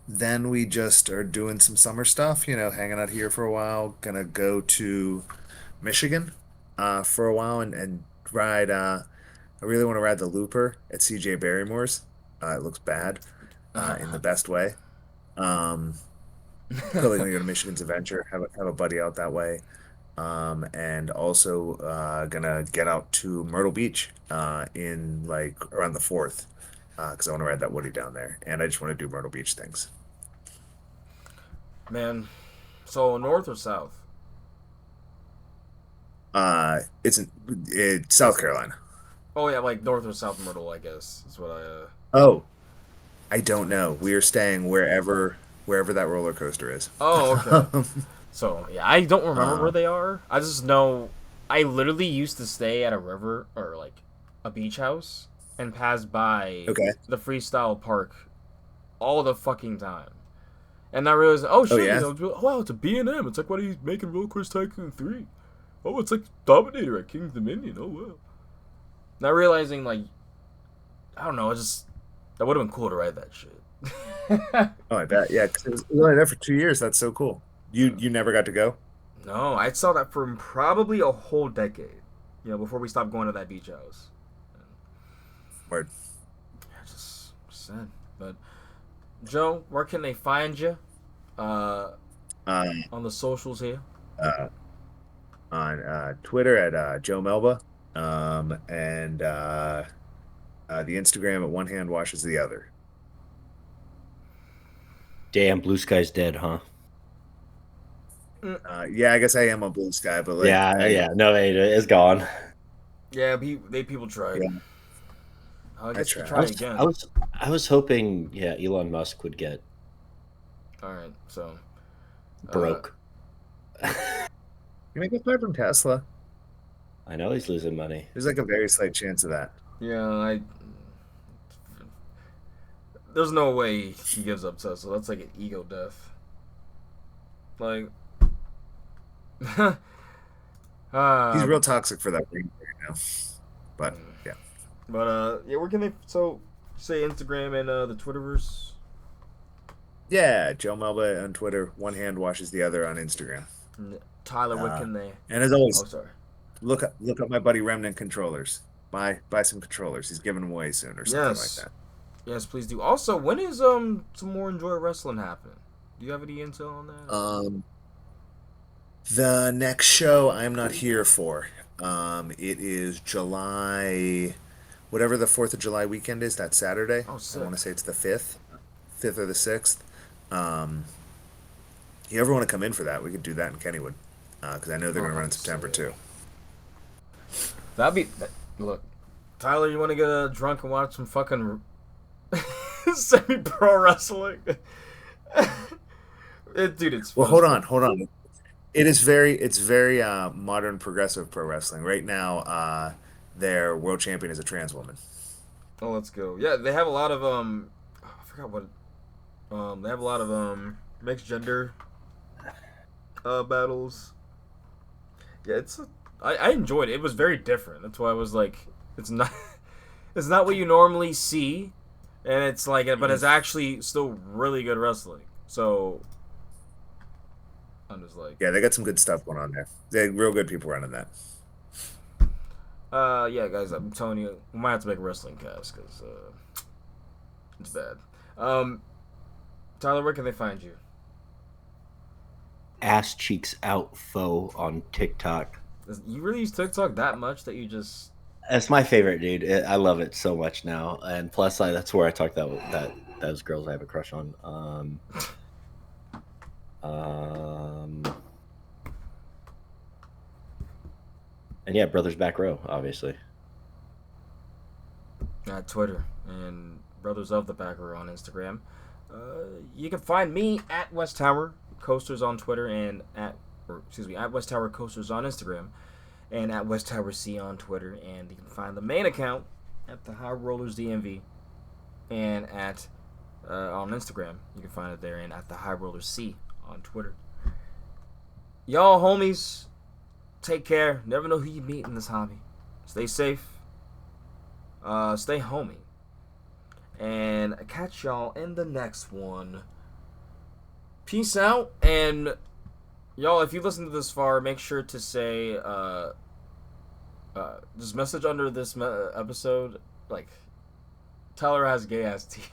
then we just are doing some summer stuff, hanging out here for a while. Gonna go to Michigan for a while and ride. I really want to ride the Looper at CJ Barrymore's. It looks bad in the best way. Probably gonna go to Michigan's Adventure, have a buddy out that way, and also gonna get out to Myrtle Beach in like around the 4th, because I want to ride that Woody down there, and I just want to do Myrtle Beach things. Man, so north or south? It's South Carolina. Oh yeah, like north or south Myrtle, I guess is what I. Oh, I don't know. We are staying wherever that roller coaster is. Oh, okay. So yeah, I don't remember where they are. I just know I literally used to stay at a river or like a beach house and pass by the freestyle park all the fucking time. And I realized, oh shit, wow, it's a B&M. It's like what he's making Roller Coaster Tycoon 3. Oh, it's like Dominator at King's Dominion. Oh wow. Not realizing, like, I don't know, that would have been cool to ride that shit. Oh, I bet, yeah, because it was only there for 2 years. That's so cool. You never got to go? No, I saw that for probably a whole decade. Before we stopped going to that beach house. Word. Yeah, just sad. But Joe, where can they find you? On the socials here. On Twitter at Joe Melba, and the Instagram at One Hand Washes the Other. Damn, Blue Sky's dead, huh? Yeah, I guess I am on Blue Sky, but like, no, it's gone. Yeah, people tried. Yeah. I guess try again. I was hoping, Elon Musk would get. All right, so broke. You make a fight from Tesla. I know he's losing money. There's like a very slight chance of that. Yeah, there's no way he gives up Tesla. That's like an ego death. Like, he's real toxic for that thing right now. But yeah. But where can they say Instagram and the Twitterverse? Yeah, Joe Melba on Twitter. One Hand Washes the Other on Instagram. Tyler, what can they? And as always, look up my buddy Remnant Controllers. Buy some controllers. He's giving them away soon or something like that. Yes, please do. Also, when is some more Enjoy Wrestling happening? Do you have any intel on that? The next show I'm not here for. It is July, whatever the 4th of July weekend is, that Saturday. Oh, sick. I want to say it's the 5th or the 6th. You ever want to come in for that? We could do that in Kennywood, because I know they're going to run in September too. Look, Tyler, you want to get drunk and watch some fucking semi-pro wrestling? Dude, it's fun. Well, hold on. It's very modern progressive pro wrestling. Right now, their world champion is a trans woman. Oh, let's go. Yeah, they have a lot of I forgot what. They have a lot of mixed gender battles. Yeah, I enjoyed it. It was very different. That's why I was like, it's not what you normally see, and it's like, but it's actually still really good wrestling. So I'm just like, yeah, they got some good stuff going on there. They're real good people running that. Yeah, guys, I'm telling you, we might have to make a wrestling cast because it's bad. Tyler, where can they find you? Ass Cheeks Out Faux on TikTok. You really use TikTok that much that you just... It's my favorite, dude. I love it so much now. And plus, that's where I talk those girls I have a crush on. And yeah, Brothers Back Row, obviously. At Twitter and Brothers of the Back Row on Instagram. You can find me at West Tower Coasters on Twitter and at West Tower Coasters on Instagram and at West Tower C on Twitter. And you can find the main account at the High Rollers DMV and at on Instagram. You can find it there and at the High Rollers C on Twitter. Y'all homies, take care. Never know who you meet in this hobby. Stay safe. Stay homey. And catch y'all in the next one. Peace out. And y'all, if you listen to this far, make sure to say just message under this episode, like, Tyler has gay ass teeth.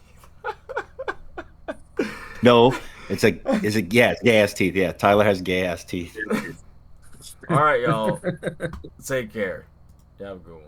No, it's gay ass teeth. Yeah, Tyler has gay ass teeth. All right, y'all. Take care. You have a good one.